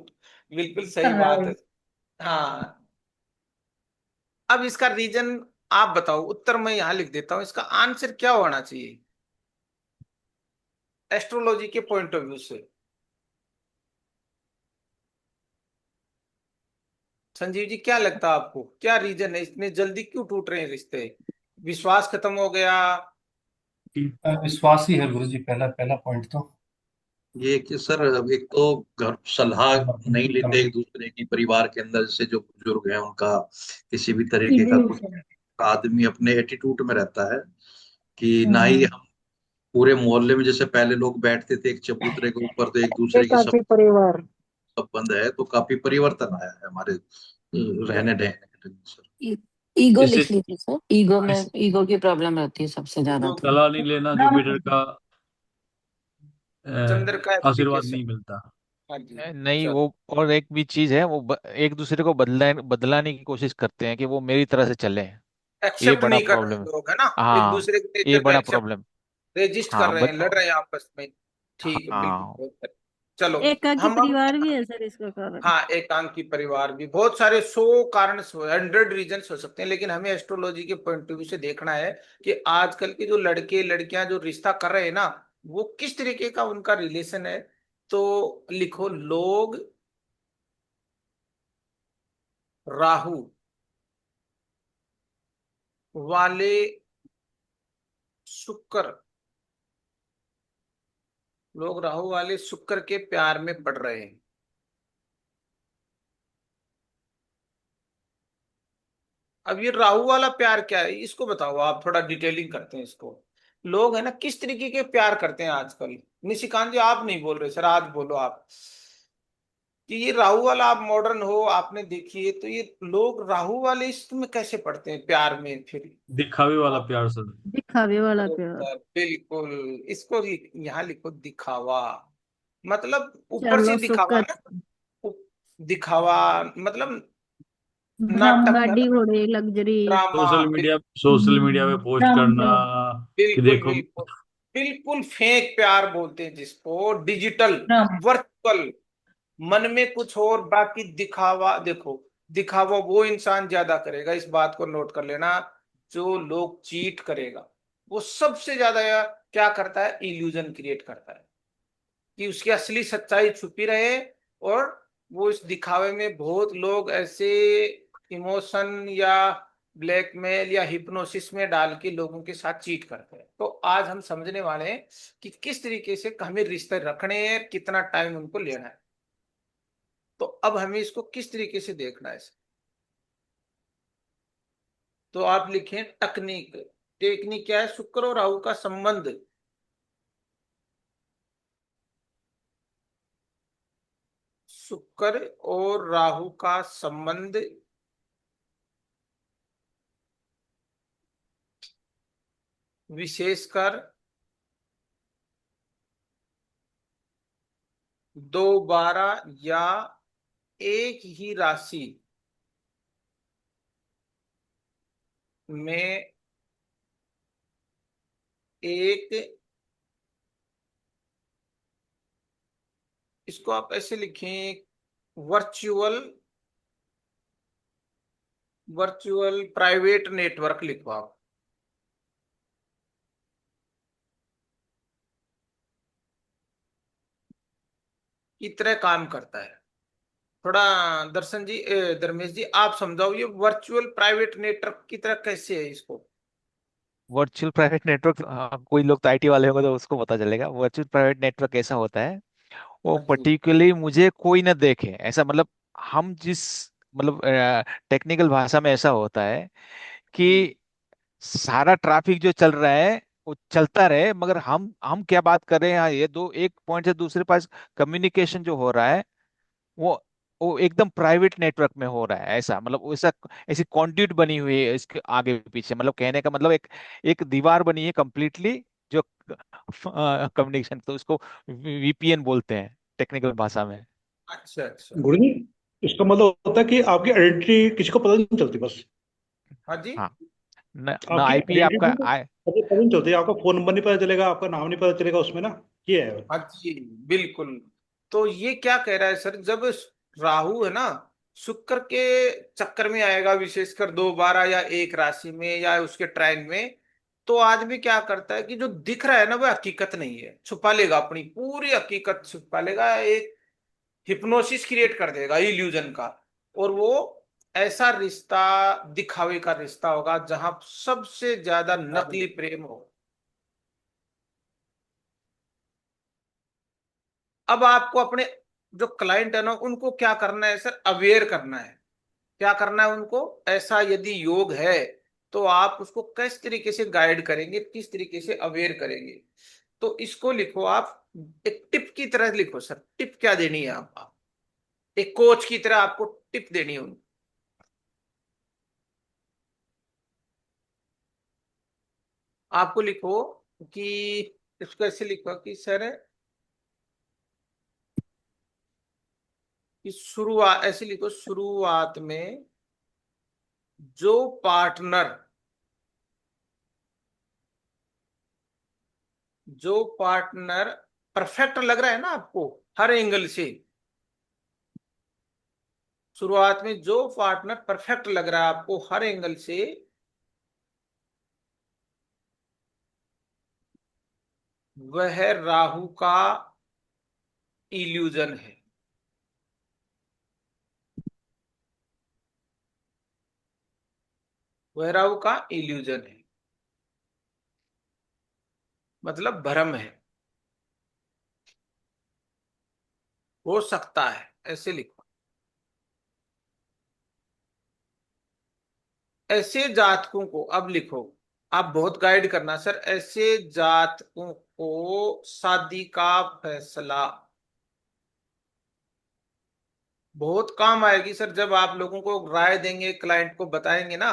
बिल्कुल सही बात है। राइट। हाँ। अब इसका रीजन आप बताओ, उत्तर मैं यहाँ लिख देता हूँ, इसका आंसर क्या होना चाहिए एस्ट्रोलॉजी के पॉइंट ऑफ व्यू से? संजीव जी क्या लगता है आपको, क्या रीजन है इतने जल्दी क्यों टूट रहे हैं रिश्ते? विश्वास खत्म हो गया? विश्वास ही है गुरु जी, पहला पहला पॉइंट तो। ये कि सर, अब एक तो घर सलाह नहीं लेते एक दूसरे की, परिवार के अंदर जैसे जो बुजुर्ग हैं उनका किसी भी तरीके का कुछ, आदमी अपने एटीट्यूड में रहता है कि ना ही हम पूरे मोहल्ले में जैसे पहले लोग बैठते थे एक चबूतरे के ऊपर, तो एक दूसरे की सब काफी परिवार। संबंध है, तो काफी परिवर्तन आया है हमारे रहने रहने के ढंग से। ईगो इससे लिख लीजिए सर, ईगो में ईगो की प्रॉब्लम रहती है सबसे ज्यादा तो। सलाह नहीं लेना, जुपिटर का चंद्र का आशीर्वाद एप्लीकेशन। नहीं मिलता। हाँ जी। नहीं चलो। वो, और एक भी चीज है, वो एक दूसरे को बदलाने की कोशिश करते हैं कि वो मेरी तरह से चले। ये एक्सेप्ट बड़ा नहीं कर रहे प्रॉब्लम है। लोग, है ना, एक हाँ, दूसरे के ये नेचर को बड़ा एक्सेप्ट, प्रॉब्लम। रेजिस्ट कर हाँ रहे हैं, लड़ रहे हैं आपस में। ठीक है, बिल्कुल हाँ। बहुत चलो एकाकी हम अब, परिवार भी है सर इसका कारण। हाँ एकांकी परिवार भी, बहुत सारे 100 कारण, 100 रीजन हो सकते हैं, लेकिन हमें एस्ट्रोलॉजी के पॉइंट ऑफ व्यू से देखना है कि आजकल के जो लड़के लड़कियां जो रिश्ता कर रहे हैं ना, वो किस तरीके का उनका रिलेशन है। तो लिखो, लोग राहु वाले शुक्र, लोग राहु वाले शुक्र के प्यार में पड़ रहे हैं। अब ये राहु वाला प्यार क्या है, इसको बताओ आप, थोड़ा डिटेलिंग करते हैं इसको। लोग है ना किस तरीके के प्यार करते हैं आजकल। निशिकांत जी आप नहीं बोल रहे सर, आज बोलो आप, कि ये राहु वाला, आप मॉडर्न हो, आपने देखिए, तो ये लोग राहु वाले इसमें कैसे पड़ते हैं प्यार में फिर। दिखावे वाला आप, प्यार सर। दिखावे वाला प्यार। सर बिल्कुल, इसको यहाँ लिखो दिखावा, मतलब ऊपर से चलो दिखावा शुक्र। ना, उ- दिखावा मतलब हम नाटक गाड़ी करना, घोड़े लग्जरी। ड्रामा, सोशल मीडिया पे पोस्ट करना ड्रामा। कि बिल्कुल देखो। बिल्कुल बिल्कुल फेक प्यार बोलते हैं जिसको, डिजिटल, ड्रामा। वर्चुअल, मन में कुछ और बाकी दिखावा। देखो, दिखावा वो इंसान ज्यादा करेगा, इस बात को नोट कर लेना, जो लोग चीट करेगा वो सबसे ज्यादा क्या करता है, इल्यूजन क्रिएट करता है कि उसकी असली सच्चाई छुपी रहे। और वो इस दिखावे में बहुत लोग ऐसे इमोशन या ब्लैकमेल या हिप्नोसिस में डाल के लोगों के साथ चीट करते हैं। तो आज हम समझने वाले हैं कि किस तरीके से हमें रिश्ते रखने हैं, कितना टाइम उनको लेना है। तो अब हमें इसको किस तरीके से देखना है। तो आप लिखें तकनीक। टेक्निक क्या है, शुक्र और राहु का संबंध, शुक्र और राहु का संबंध विशेषकर 2 12 या एक ही राशि में एक, इसको आप ऐसे लिखें, वर्चुअल, वर्चुअल प्राइवेट नेटवर्क लिखो आप। की तरह काम करता है। थोड़ा दर्शन जी, धर्मेश जी आप समझाओ, ये वर्चुअल प्राइवेट नेटवर्क की तरह कैसे है इसको। वर्चुअल प्राइवेट नेटवर्क, कोई लोग तो आईटी वाले होंगे तो उसको पता चलेगा। वर्चुअल प्राइवेट नेटवर्क ऐसा होता है, वो हाँ जी। पर्टिकुलरली मुझे कोई ना देखे ऐसा, मतलब हम जिस, मतलब टेक्निकल भाषा में ऐसा होता है जी। कि सारा ट्रैफिक जो चल रहा है वो चलता रहे, मगर हम क्या बात कर रहे हैं, हाँ, ये दो एक पॉइंट से दूसरे पास कम्युनिकेशन जो हो रहा है, वो वो एकदम प्राइवेट नेटवर्क में हो रहा है। ऐसा मतलब वैसा, ऐसी कंड्यूट बनी हुई है इसके आगे पीछे, मतलब कहने का मतलब एक एक दीवार बनी है कंप्लीटली, जो कम्युनिकेशन, तो उसको वीपीएन बोलते हैं टेक्निकल भाषा में। अच्छा अच्छा। गुरु जी, इसका मतलब होता है कि आपकी आइडेंटिटी किसी को पता नहीं चलती बस। हाँ जी। हाँ, न ना आपकी आईपी आपका आइडेंटिटी पता नहीं चलती, आपका फोन नंबर नहीं पता चलेगा, आपका नाम नहीं पता चलेगा उसमें ना। ये है। हाँ जी बिल्कुल। तो ये क्या कह रहा है सर, जब राहु है ना शुक्र के चक्कर में आएगा, विशेषकर 2 12 या एक राशि में या उसके ट्राइन में, तो आदमी क्या करता है कि जो दिख रहा है ना वह हकीकत नहीं है, छुपा लेगा, अपनी पूरी हकीकत छुपा लेगा, एक हिप्नोसिस क्रिएट कर देगा इल्यूजन का। और वो ऐसा रिश्ता, दिखावे का रिश्ता होगा जहां सबसे ज्यादा नकली प्रेम हो। अब आपको अपने जो क्लाइंट है ना उनको क्या करना है सर, अवेयर करना है। क्या करना है उनको, ऐसा यदि योग है तो आप उसको किस तरीके से गाइड करेंगे, किस तरीके से अवेयर करेंगे। तो इसको लिखो आप, एक टिप की तरह लिखो सर, टिप क्या देनी है आप एक कोच की तरह आपको टिप देनी है उनको। आपको लिखो कि, इसको ऐसे लिखो कि सर, कि शुरुआत ऐसे लिखो, शुरुआत में जो पार्टनर, जो पार्टनर परफेक्ट लग रहा है ना आपको, हर एंगल से। शुरुआत में जो पार्टनर परफेक्ट लग रहा है आपको हर एंगल से, वह राहु का इल्यूजन है। वह राहु का इल्यूजन है, मतलब भ्रम है। हो सकता है, ऐसे लिखो। ऐसे जातकों को, अब लिखो, आप बहुत गाइड करना सर, ऐसे जातकों को शादी का फैसला बहुत काम आएगी सर। जब आप लोगों को राय देंगे, क्लाइंट को बताएंगे ना,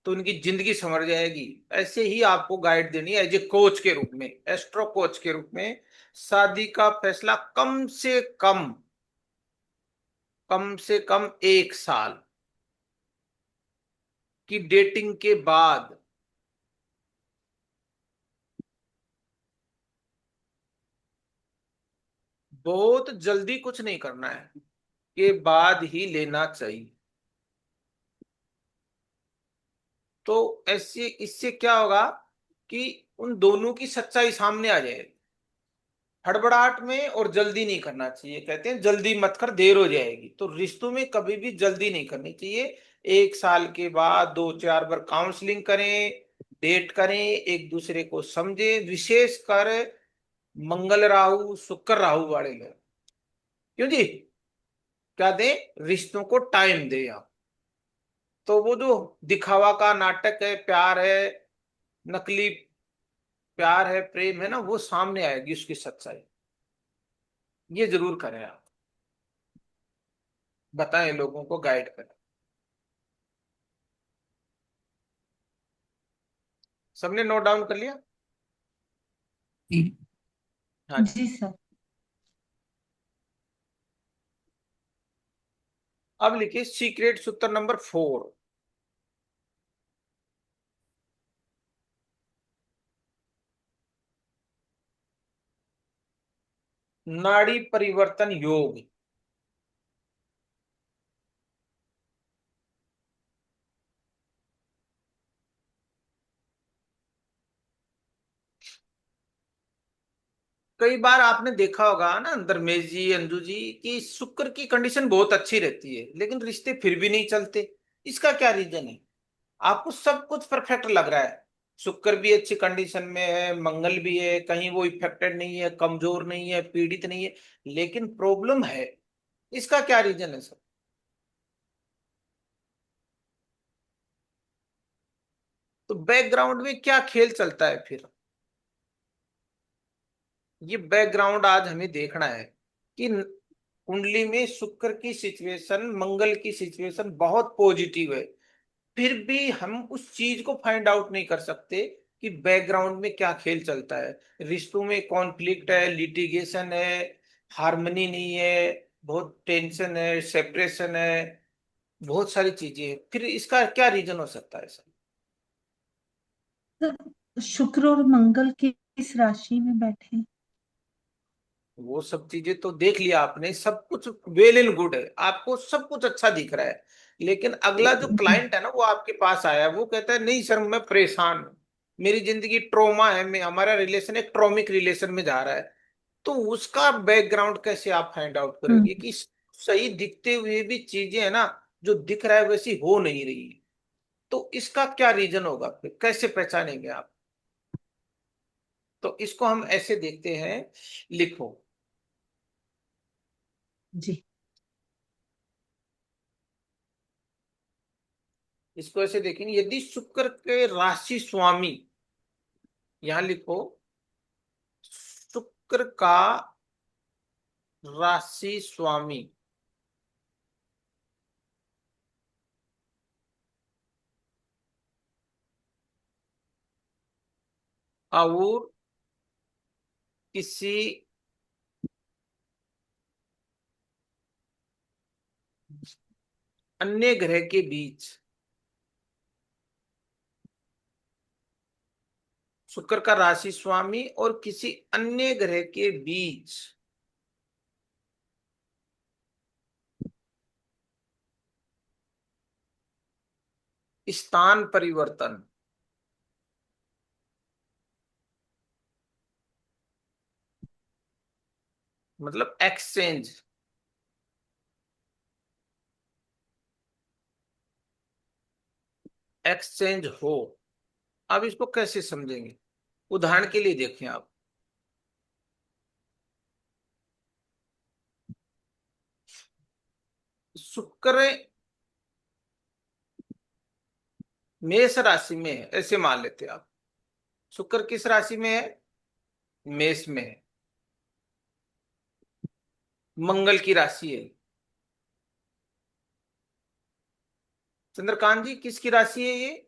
तो उनकी जिंदगी संवर जाएगी। ऐसे ही आपको गाइड देनी है एज ए कोच के रूप में, एस्ट्रो कोच के रूप में। शादी का फैसला कम से कम 1 साल की डेटिंग के बाद, बहुत जल्दी कुछ नहीं करना है, के बाद ही लेना चाहिए। तो ऐसे इससे क्या होगा कि उन दोनों की सच्चाई सामने आ जाएगी। हड़बड़ाहट में और जल्दी नहीं करना चाहिए, कहते हैं जल्दी मत कर देर हो जाएगी। तो रिश्तों में कभी भी जल्दी नहीं करनी चाहिए। 1 साल के बाद 2-4 बार काउंसलिंग करें, डेट करें, एक दूसरे को समझे, विशेष कर मंगल राहु शुक्र राहु वाले लोग। क्यों जी? क्या दें? रिश्तों को टाइम दे आप। तो वो जो दिखावा का नाटक है, प्यार है, नकली प्यार है, प्रेम है ना, वो सामने आएगी उसकी सच्चाई। ये जरूर करें आप, बताएं, लोगों को गाइड करें। सबने नोट डाउन कर लिया? हाँ जी। जी सर। अब लिखिए सीक्रेट सूत्र नंबर 4। नाड़ी परिवर्तन योग। कई बार आपने देखा होगा ना धर्मेश जी, अंजू जी, कि शुक्र की कंडीशन बहुत अच्छी रहती है लेकिन रिश्ते फिर भी नहीं चलते। इसका क्या रीजन है? आपको सब कुछ परफेक्ट लग रहा है, शुक्र भी अच्छी कंडीशन में है, मंगल भी है, कहीं वो इफेक्टेड नहीं है, कमजोर नहीं है, पीड़ित नहीं है, लेकिन प्रॉब्लम है। इसका क्या रीजन है सर? तो बैकग्राउंड में क्या खेल चलता है फिर? ये बैकग्राउंड आज हमें देखना है कि कुंडली में शुक्र की सिचुएशन, मंगल की सिचुएशन बहुत पॉजिटिव है, फिर भी हम उस चीज को फाइंड आउट नहीं कर सकते कि बैकग्राउंड में क्या खेल चलता है। रिश्तों में कॉन्फ्लिक्ट है, लिटिगेशन है, हार्मनी नहीं है, बहुत टेंशन है, सेपरेशन है, बहुत सारी चीजें हैं। फिर इसका क्या रीजन हो सकता है सर? सर, शुक्र और मंगल किस राशि में बैठे हैं? वो सब चीजें तो देख लिया आपने, सब कुछ वेल एंड गुड है, आपको सब कुछ अच्छा दिख रहा है। लेकिन अगला जो क्लाइंट है ना, वो आपके पास आया, वो कहता है नहीं सर मैं परेशान हूँ, मेरी जिंदगी ट्रोमा है, मैं, हमारा रिलेशन एक ट्रॉमिक रिलेशन में जा रहा है। तो उसका बैकग्राउंड कैसे आप फाइंड आउट करोगे कि सही दिखते हुए भी चीजें है ना, जो दिख रहा है वैसी हो नहीं रही है? तो इसका क्या रीजन होगा, फिर कैसे पहचानेंगे आप? तो इसको हम ऐसे देखते हैं, लिखो। जी। इसको ऐसे देखेंगे, यदि शुक्र के राशि स्वामी, यहां लिखो, शुक्र का राशि स्वामी और किसी अन्य ग्रह के बीच, शुक्र का राशि स्वामी और किसी अन्य ग्रह के बीच स्थान परिवर्तन, मतलब एक्सचेंज। एक्सचेंज हो, अब इसको कैसे समझेंगे? उदाहरण के लिए देखें आप, शुक्र मेष राशि में है, ऐसे मान लेते हैं आप। शुक्र किस राशि में है? मेष में है। मंगल की राशि है। चंद्रकांत जी, किसकी राशि है ये?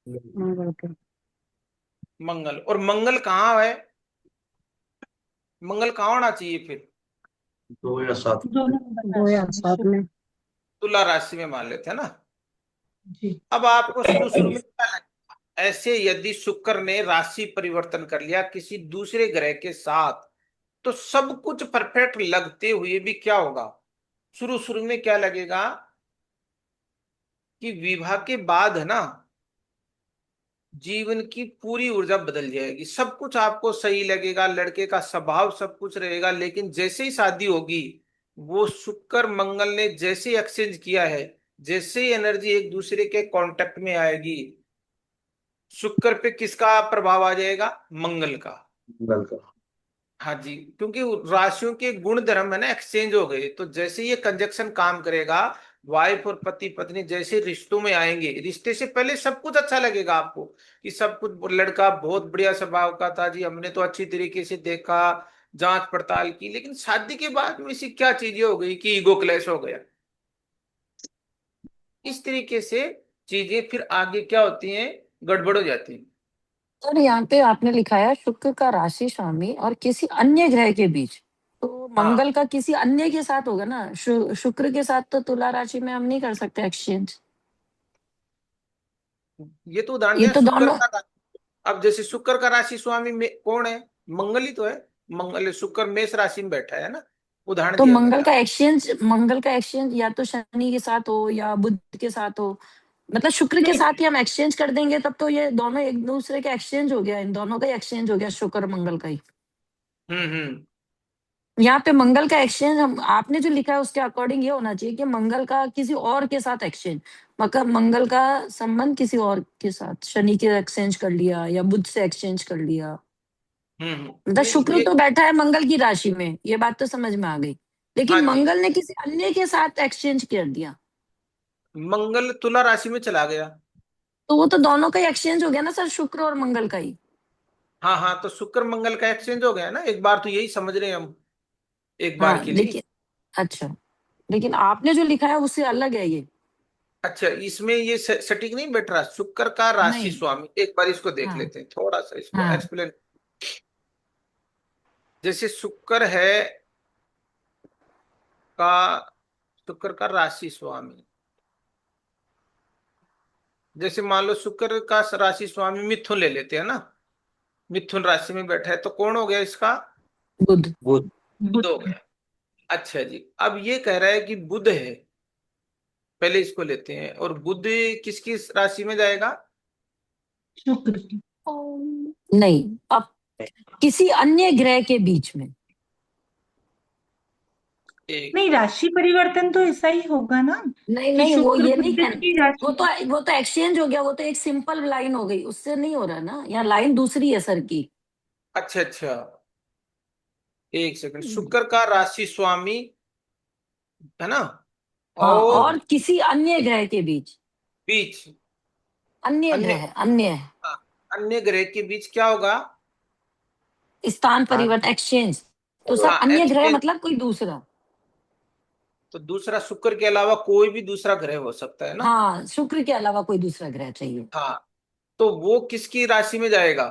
मंगल के। मंगल। और मंगल कहाँ है? मंगल कहाँ होना चाहिए फिर? 2 या 7। दोनों 2 या 7 में। तुला राशि में मान लेते हैं ना। जी। अब आपको शुरू शुरू में क्या लगेगा? ऐसे यदि शुक्र ने राशि परिवर्तन कर लिया किसी दूसरे ग्रह के साथ, तो सब कुछ परफेक्ट लगते हुए भी क्या होगा? शुरू शुरू में क्या लगेगा कि विवाह के बाद है ना, जीवन की पूरी ऊर्जा बदल जाएगी, सब कुछ आपको सही लगेगा, लड़के का स्वभाव सब कुछ रहेगा। लेकिन जैसे ही शादी होगी, वो शुक्र मंगल ने जैसे ही एक्सचेंज किया है, जैसे ही एनर्जी एक दूसरे के कांटेक्ट में आएगी, शुक्र पे किसका प्रभाव आ जाएगा? मंगल का। मंगल का। हाँ जी, क्योंकि राशियों के गुण धर्म है ना एक्सचेंज हो गए, तो जैसे ये कंजक्शन काम करेगा, वाइफ और पति पत्नी जैसे रिश्तों में आएंगे, रिश्ते से पहले सब कुछ अच्छा लगेगा आपको कि सब कुछ, लड़का बहुत बढ़िया स्वभाव का था जी, हमने तो अच्छी तरीके से देखा, जांच पड़ताल की। लेकिन शादी के बाद में ऐसी क्या चीजें हो गई कि ईगो क्लैश हो गया। इस तरीके से चीजें फिर आगे क्या होती हैं, गड़बड़ हो जाती हैं। सर यहाँ पे आपने लिखा है शुक्र का राशि स्वामी और किसी अन्य ग्रह के बीच, तो हाँ, मंगल का किसी अन्य के साथ होगा ना। शुक्र के साथ तो तुला राशि में हम नहीं कर सकते एक्सचेंज। ये तो उदाहरण ये दिया तो शुक्र दोनों। का। अब जैसे शुक्र का राशि स्वामी में कौन है? मंगल ही तो है। मंगल, शुक्र मेष राशि में बैठा है ना, उदाहरण तो दिया मैंने आप। मंगल का एक्सचेंज या तो शनि के साथ हो या बुध के साथ हो, मतलब शुक्र के नहीं, साथ ही हम एक्सचेंज कर देंगे, तब तो ये दोनों एक दूसरे का एक्सचेंज हो गया, इन दोनों का ही एक्सचेंज हो गया, शुक्र मंगल का ही। हम्म। यहाँ पे मंगल का एक्सचेंज हम, आपने जो लिखा है उसके अकॉर्डिंग ये होना चाहिए कि मंगल का किसी और के साथ एक्सचेंज, मतलब मंगल का संबंध किसी और के साथ, शनि के एक्सचेंज कर लिया या बुध से एक्सचेंज कर लिया। मतलब शुक्र ये तो बैठा है मंगल की राशि में, ये बात तो समझ में आ गई, हाँ लेकिन जी, मंगल ने किसी अन्य के साथ एक्सचेंज कर दिया, मंगल तुला राशि में चला गया। तो वो तो दोनों का ही एक्सचेंज हो गया ना सर, शुक्र और मंगल का ही। हाँ हाँ, तो शुक्र मंगल का एक्सचेंज हो गया ना एक बार, तो यही समझ रहे हैं हम, एक बार हाँ के लिए। लेकिन, अच्छा, लेकिन आपने जो लिखा है उससे अलग है ये। अच्छा, इसमें ये सटीक नहीं बैठ रहा, शुक्र का राशि नहीं। स्वामी। एक बार इसको देख हाँ। लेते हैं, थोड़ा सा इसको हाँ। एक्सप्लेन। जैसे शुक्र है का, शुक्र का राशि स्वामी, जैसे मान लो शुक्र का राशि स्वामी मिथुन ले लेते हैं ना, मिथुन राशि में बैठा है, तो कौन हो गया इसका? बुध। बुध। बुध हो गया। अच्छा जी, अब ये कह रहा है कि बुध है, पहले इसको लेते हैं, और बुध किसकी राशि में जाएगा? शुक्र की। नहीं, अब किसी अन्य ग्रह के बीच में। एक नहीं, राशि परिवर्तन तो ऐसा ही होगा ना नहीं कि नहीं, वो शुक्र ये नहीं बुध कहना, की राशि। वो तो एक्सचेंज हो गया, वो तो एक सिंपल लाइन हो गई, उससे नहीं हो रहा ना, यहाँ लाइन दूसरी है सर की। अच्छा अच्छा, एक सेकंड, शुक्र का राशि स्वामी है ना, हाँ, और और किसी अन्य ग्रह के बीच, बीच अन्य अन्य, ग्रह, अन्य हाँ, अन्य ग्रह के बीच क्या होगा? स्थान हाँ। परिवर्तन एक्सचेंज। तो सर हाँ, अन्य ग्रह एक्सचेंज। मतलब कोई दूसरा। तो दूसरा शुक्र के अलावा कोई भी दूसरा ग्रह हो सकता है ना। हाँ, शुक्र के अलावा कोई दूसरा ग्रह चाहिए। हाँ, तो वो किसकी राशि में जाएगा?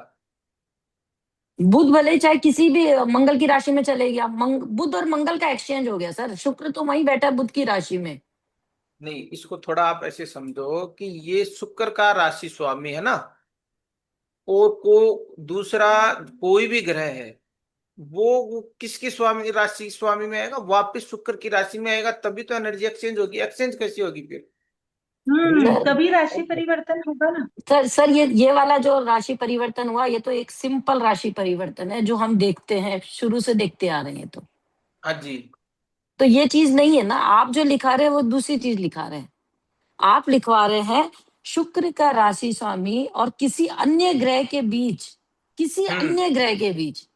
बुध भले ही चाहे किसी भी मंगल की राशि में चले गया, बुध और मंगल का एक्सचेंज हो गया सर, शुक्र तो वहीं बैठा है बुध की राशि में। नहीं, इसको थोड़ा आप ऐसे समझो कि ये शुक्र का राशि स्वामी है ना, और को दूसरा कोई भी ग्रह है, वो किसकी स्वामी, राशि स्वामी में आएगा? वापस शुक्र की राशि में आएगा, तभी तो एनर्जी एक्सचेंज होगी। एक्सचेंज कैसी होगी फिर? सर तभी राशि परिवर्तन होगा ना। सर ये वाला जो राशि परिवर्तन हुआ, ये तो एक सिंपल राशि परिवर्तन है जो हम देखते हैं, शुरू से देखते आ रहे हैं। हाँ जी। तो ये चीज नहीं है ना, आप जो लिखा रहे हैं वो दूसरी चीज लिखा रहे हैं। आप लिखवा रहे हैं शुक्र का राशि स्वामी और किसी अन्य ग्रह के बीच, किसी अन्य ग्रह के बीच,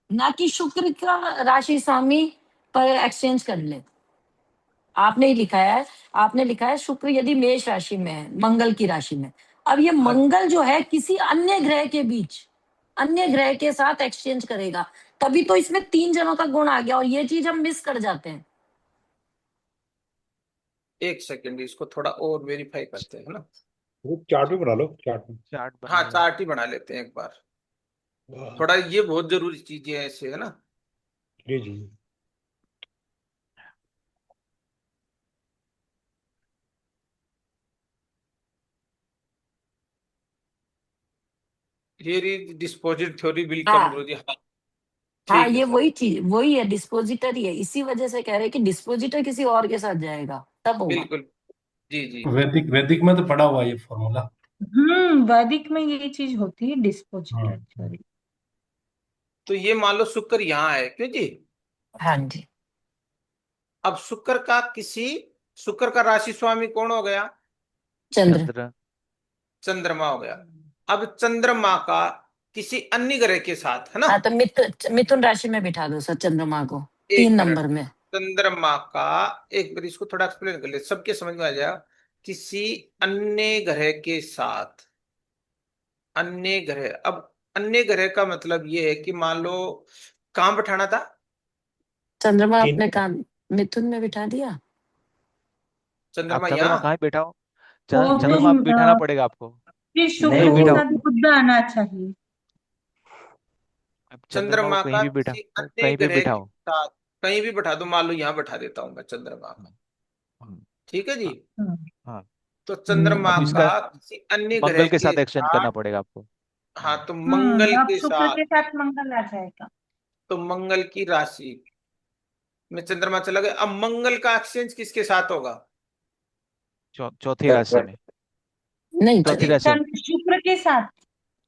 ना कि शुक्र का राशि स्वामी पर एक्सचेंज कर ले। आपने ही लिखा है, आपने लिखा है शुक्र यदि मेष राशि में है, मंगल की राशि में। अब ये हाँ मंगल जो है किसी अन्य ग्रह के बीच, अन्य ग्रह के साथ एक्सचेंज करेगा, तभी तो इसमें 3 जनों का गुण आ गया, और ये चीज हम मिस कर जाते हैं। एक सेकंड, इसको थोड़ा और वेरीफाई करते हैं ना। वो चार्ट भी बना लो, चार्ट में। चार्ट हाँ, बना लो। चार्ट ही बना लेते हैं एक बार। थोड़ा ये बहुत जरूरी चीजें हैं ऐसे, है ना। जी जी। हियर इज डिस्पोजिट थ्योरी विल कम, हाँ गुरुजी। हाँ, हाँ, ठीक है ये सर। वही चीज, वही है, डिस्पोजिटर ही है। इसी वजह से कह रहे हैं कि डिस्पोजिटर किसी और के साथ जाएगा तब होगा। बिल्कुल। जी जी। वैदिक वैदिक में तो पड़ा हुआ है ये फॉर्मूला। वैदिक में ये चीज होती है, डिस्पोजिटर हम्म। थ्योरी। तो ये मान लो शुक्र यहाँ है, क्यों जी। हाँ जी। अब शुक्र का राशि स्वामी कौन हो गया। चंद्र। चंद्र। चंद्रमा हो गया। अब चंद्रमा का किसी अन्य ग्रह के साथ, है ना। हाँ, तो मिथुन राशि में बिठा दो सर चंद्रमा को, एक 3 मिनट। नंबर में। चंद्रमा का, एक बार इसको थोड़ा एक्सप्लेन कर ले, सबके समझ में आ जाएगा। किसी अन्य ग्रह के साथ, अन्य ग्रह। अब अन्य ग्रह का मतलब ये है कि मान लो कहाँ बैठाना था। चंद्रमा तीन। अपने काम मिथुन में बिठा दिया। आप चंद्रमा चंद्रमा यहाँ। कहाँ बैठा हो? वो तो चंद्रमा बिठाना पड़ेगा आपको। फिर कहीं शुक्र भी के बिठाओ। साथ बुध आना चाहिए। अब चंद्रमा को चंद्रमा कहीं का भी बिठा, किसी अन्य कहीं भी ग्रह के बिठाओ। साथ कहीं भी बैठा दो, मान लो यहाँ बैठा देता हूँ मैं चंद्रमा हम्म, का। हम्म, ठीक है जी। हाँ। हम्म हाँ। तो चंद्रमा अब का इसका किसी अन्य ग्रह मंगल के के साथ एक्सचेंज करना साथ, पड़ेगा आपको। हाँ, तो मंगल अब के शुक्र साथ, के साथ मंगल आ जाएगा। तो मंगल की राशि में चंद्रमा चला गया। अब मंगल का एक्सचेंज किसके साथ होगा। चौथी राशि में। नहीं, चौथी राशि में। शुक्र के साथ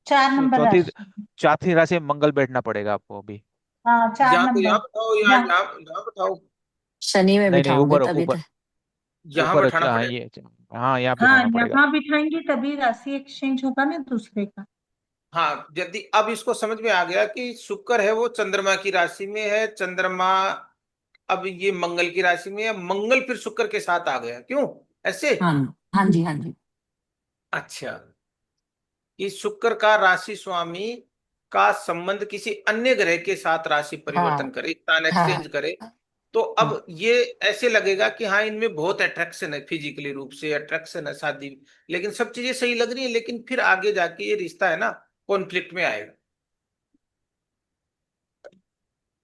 4 नंबर चौथी राशि। चौथी राशि में मंगल बैठना पड़ेगा आपको अभी। हाँ, 4 यहाँ तो यहाँ नंबर। बताओ, यहाँ यहाँ यहाँ यहाँ बताओ। शनि में नहीं नहीं, बिठाओगे ऊपर तभी तो। ऊपर यहाँ ऊपर। बैठाना हाँ पड़ेगा। ये। हाँ यहाँ हाँ, बिठाना पड़ेगा। यहाँ बिठाएंगे तभी राशि एक्सचेंज होगा ना दूसरे का। हाँ, यदि अब इसको समझ में आ गया कि शुक्र है वो चंद्रमा की राशि में है, चंद्रमा अब ये मंगल की राशि में है, मंगल फिर शुक्र के साथ आ गया, क्यों ऐसे। हाँ हाँ जी, हाँ जी। अच्छा, कि शुक्र का राशि स्वामी का संबंध किसी अन्य ग्रह के साथ राशि परिवर्तन हाँ करे, स्थान हाँ एक्सचेंज करे, तो हाँ अब ये ऐसे लगेगा कि हाँ इनमें बहुत अट्रैक्शन है, फिजिकली रूप से अट्रैक्शन है, शादी। लेकिन सब चीजें सही लग रही है, लेकिन फिर आगे जाके ये रिश्ता है ना कॉन्फ्लिक्ट में आएगा।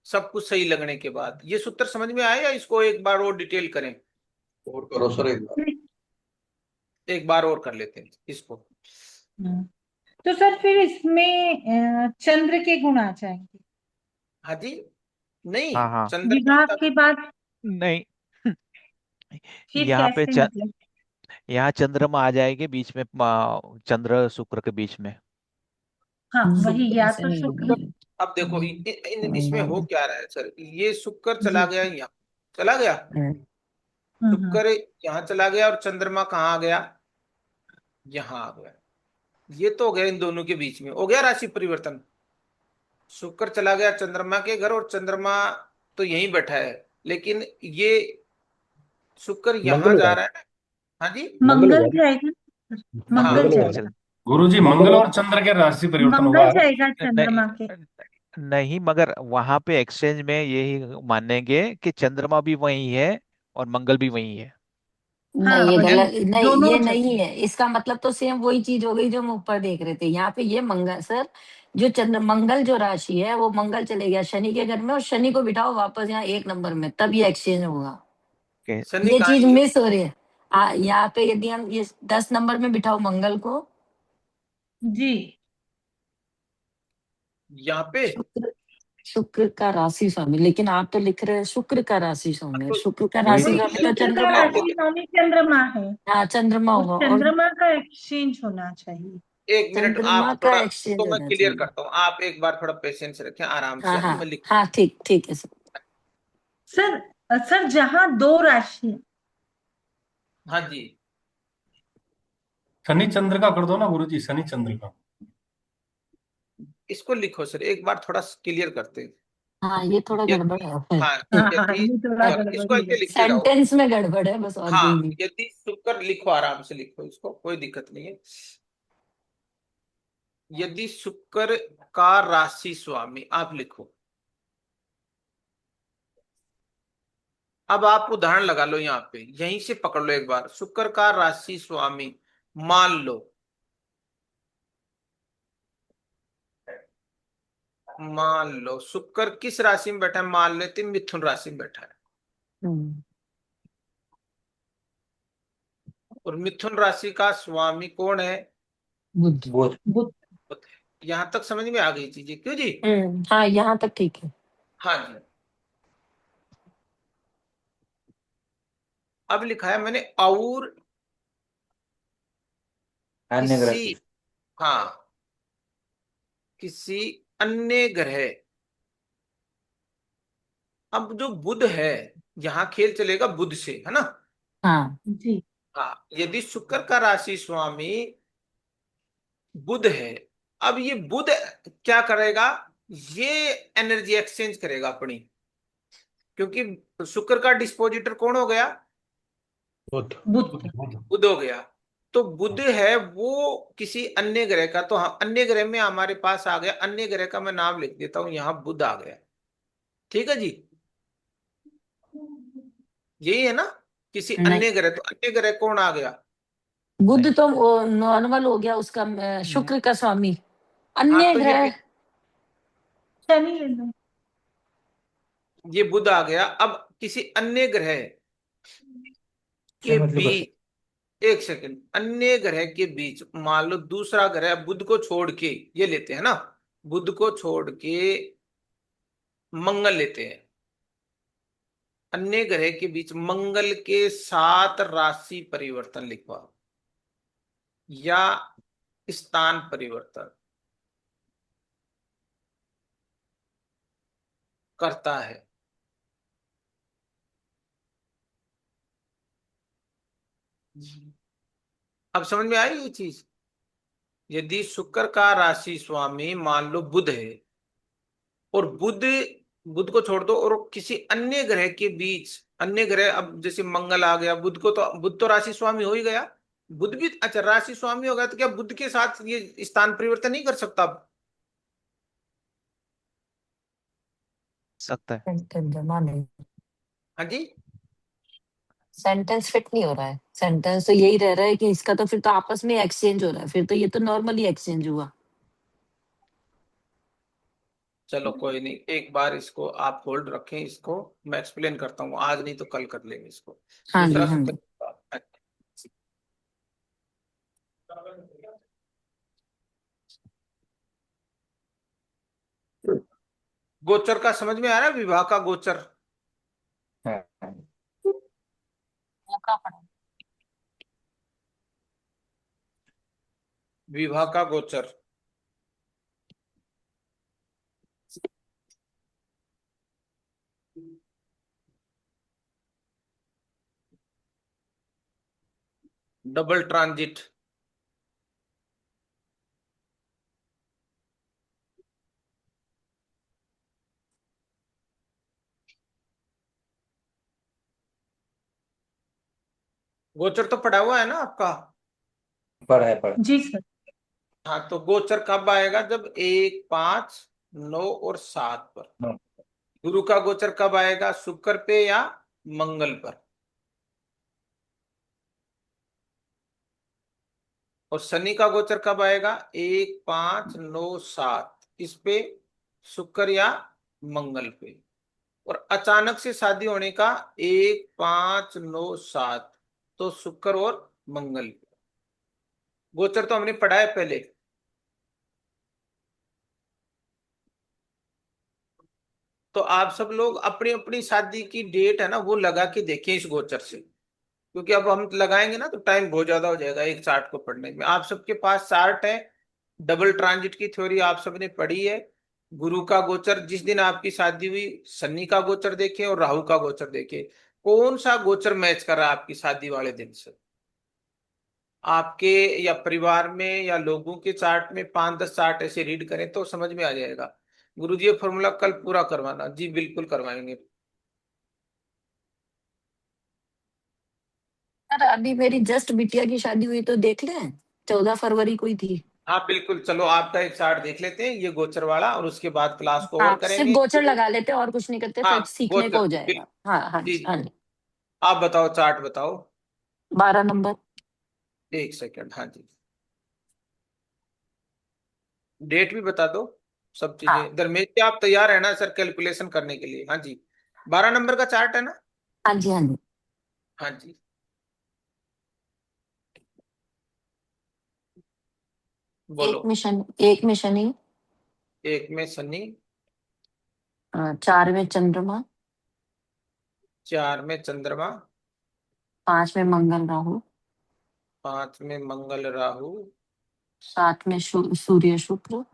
सब कुछ सही लगने के बाद ये सूत्र समझ में आया, या इसको एक बार और डिटेल करें। और करो सर एक बार। एक बार और कर लेते हैं इसको। हम्म। तो सर फिर इसमें चंद्र के गुण आ जाएंगे। हाँ जी। नहीं, हाँ हाँ। चंद्रमा विवाह का। के बाद नहीं। फिर यहाँ पे कैसे, मतलब। यहाँ चंद्रमा आ जाएंगे बीच में, चंद्र शुक्र के बीच में। हाँ, वही, या ऐसे तो शुक्र। नहीं। अब देखो इसमें हो क्या रहा है सर, ये शुक्र चला जी। गया यहाँ, चला गया हम्म। शुक्र, यहाँ चला गया, और चंद्रमा कहाँ आ गया, यहाँ आ गया। ये तो हो गया इन दोनों के बीच में, हो गया राशि परिवर्तन। शुक्र चला गया चंद्रमा के घर, और चंद्रमा तो यहीं बैठा है, लेकिन ये शुक्र मंगल यहाँ हुआ जा है। रहा है। हाँ जी। मंगल मंगल हुआ ना। जाएगा। हाँ, मंगल मंगल हुआ है ना। जाएगा। गुरुजी मंगल मंगल और और चंद्र के राशि परिवर्तन हुआ मंगल है। जाएगा नहीं चंद्रमा के। नहीं, मगर वहां पे एक्सचेंज में यही मानेंगे कि चंद्रमा भी वही है और मंगल भी वही है। हाँ, नहीं, ये वही, गलत, नहीं दोनों ये नहीं जगह। है। इसका मतलब तो सेम वही चीज हो गई जो हम ऊपर देख रहे थे। यहाँ पे ये मंगल सर, जो चंद्र मंगल जो राशि है वो मंगल चले गया शनि के घर में, और शनि को बिठाओ वापस यहाँ 1 नंबर में, तब ये एक्सचेंज होगा। कि शनि ये कहाँ चीज है ये। मिस हो रही है। यहाँ पे यदि हम ये 10 नंबर में बिठाओ मंगल को, जी। यहाँ पे। शुक्र शुक्र का राशि स्वामी, लेकिन आप तो लिख रहे हैं शुक्र का राशि स्वामी। तो शुक्र का वही राशि तो स्वामी तो शुक्र का चंद्रमा राशि होगा। स्वामी चंद्रमा है, हाँ, चंद्रमा और होगा। और चंद्रमा का एक्सचेंज होना चाहिए। एक मिनट, चंद्रमा आप का थोड़ा एक्सचेंज उसको मैं होना क्लियर चाहिए। करता हूँ, आप एक बार थोड़ा पेशेंस रखें, आराम हाँ से हाँ मैं लिख। हाँ, ठीक ठीक है सर। सर सर जहाँ दो राशि, हाँ जी, शनि चंद्र का कर दो ना गुरुजी, शनि चंद्र का। इसको लिखो सर, एक बार थोड़ा क्लियर करते हैं। हाँ, ये थोड़ा गड़बड़ यदि, है फिर। हाँ, हाँ यदि ये थोड़ा इसको गड़बड़ी ऐसे है। लिखते जाओ। सेंटेंस में गड़बड़ है बस, और हाँ, कोई नहीं। यदि शुक्र, लिखो आराम से लिखो, इसको कोई दिक्कत नहीं है। यदि शुक्र का राशि स्वामी, आप लिखो। अब आप उदाहरण लगा लो, यहाँ पे यहीं से पकड़ लो एक बार, शुक्र का राशि स्वामी, मान लो, मान लो शुक्र किस राशि में बैठा है, मान लेते हैं मिथुन राशि में बैठा है। हम्म, और मिथुन राशि का स्वामी कौन है? बुध। बुध। बुध। यहां तक समझ में आ गई चीजें, क्यों जी? हाँ, यहाँ तक ठीक है। हाँ जी। अब लिखा है मैंने, और अन्य ग्रह किसी, हाँ, किसी अन्य ग्रह। अब जो बुध है, यहाँ खेल चलेगा बुध से, है ना? हाँ, जी। हाँ, यदि शुक्र का राशि स्वामी बुध है, अब ये बुध क्या करेगा, ये एनर्जी एक्सचेंज करेगा अपनी, क्योंकि शुक्र का डिस्पोजिटर कौन हो गया? बुध। बुध। बुध हो गया। तो बुध है वो किसी अन्य ग्रह का, तो हम अन्य ग्रह में हमारे पास आ गया, अन्य ग्रह का मैं नाम लिख देता हूं, यहां बुध आ गया। ठीक है जी, यही है ना? किसी नहीं, अन्य ग्रह, तो अन्य ग्रह कौन आ गया? बुध तो नॉर्मल हो गया उसका, शुक्र का स्वामी। हाँ, अन्य तो ग्रह। शनि ले लो। ये बुध आ गया। अब किसी अन्य ग्रह के बीच, एक सेकंड, अन्य ग्रह के बीच मान लो दूसरा ग्रह बुध को छोड़ के, ये लेते हैं ना, बुध को छोड़ के मंगल लेते हैं, अन्य ग्रह के बीच मंगल के साथ राशि परिवर्तन लिखवा, या स्थान परिवर्तन करता है। अब समझ में आई ये चीज? यदि शुक्र का राशि स्वामी मान लो बुध है, और बुध, बुध को छोड़ दो, और किसी अन्य ग्रह के बीच, अन्य ग्रह, अब जैसे मंगल आ गया, बुध को तो, बुध तो राशि स्वामी हो ही गया, बुध भी अच्छा राशि स्वामी हो गया, तो क्या बुध के साथ ये स्थान परिवर्तन नहीं कर सकता अब? सकता है। सेंटेंस जमा नहीं, हाँ जी। सेंटेंस फिट नहीं हो रहा है। सेंटेंस तो यही रह रहा है कि इसका तो फिर तो आपस में एक्सचेंज हो रहा है, फिर तो ये तो नॉर्मली एक्सचेंज हुआ। चलो कोई नहीं, एक बार इसको आप होल्ड रखें, इसको मैं एक्सप्लेन करता हूँ, आज नहीं तो कल कर लेंगे इसको। हाँ जी, दूसरा हाँ शुक्र, जी। गोचर का समझ में आ रहा है, विवाह का गोचर? मौका पड़ा। विवाह का गोचर, डबल ट्रांजिट, गोचर तो पढ़ा हुआ है ना आपका? पढ़ा है, पढ़ा। जी सर। हाँ, तो गोचर कब आएगा? जब 1, 5, 9 और 7 पर। हाँ। गुरु का गोचर कब आएगा? शुक्र पे या मंगल पर। और शनि का गोचर कब आएगा? 1, 5, 9, 7, इस पे, शुक्र या मंगल पे। और अचानक से शादी होने का 1, 5, 9, 7, तो शुक्र और मंगल पे। गोचर तो हमने पढ़ा है पहले। तो आप सब लोग अपनी अपनी शादी की डेट है ना वो लगा के देखें इस गोचर से, क्योंकि अब हम लगाएंगे ना तो टाइम बहुत ज्यादा हो जाएगा एक चार्ट को पढ़ने में। आप सबके पास चार्ट है, डबल ट्रांजिट की थ्योरी आप सबने पढ़ी है। गुरु का गोचर जिस दिन आपकी शादी हुई, शनि का गोचर देखे और राहु का गोचर देखे, कौन सा गोचर मैच कर रहा है आपकी शादी वाले दिन से। आपके या परिवार में या लोगों के चार्ट में 5-10 चार्ट ऐसे रीड करें तो समझ में आ जाएगा। गुरुजी ये फॉर्मूला कल पूरा करवाना। जी बिल्कुल करवाएंगे। सर अभी मेरी जस्ट बिटिया की शादी हुई तो देख लें, 14 फरवरी को ही थी। हाँ बिल्कुल, चलो आपका एक चार्ट देख लेते हैं ये गोचर वाला, और उसके बाद क्लास को हाँ और सिर्फ करेंगे। गोचर लगा लेते और कुछ नहीं करते, हाँ फिर सीखने को गोचर हो जाएगा। हाँ हाँ जी जी, हाँ जी। जी। आप बताओ चार्ट बताओ। 12 नंबर। एक सेकंड, हाँ जी। डेट भी बता दो, सब हाँ चीजें धर्मेश जी आप तैयार है ना सर कैलकुलेशन करने के लिए। हाँ जी, 12 नंबर का चार्ट है ना। हाँ जी, हाँ जी। हाँ जी बोलो। एक में शनि, एक में शनि, 4 में चंद्रमा, 4 में चंद्रमा, 5 में मंगल राहु, 5 में मंगल राहु, 7 में सूर्य शुक्र,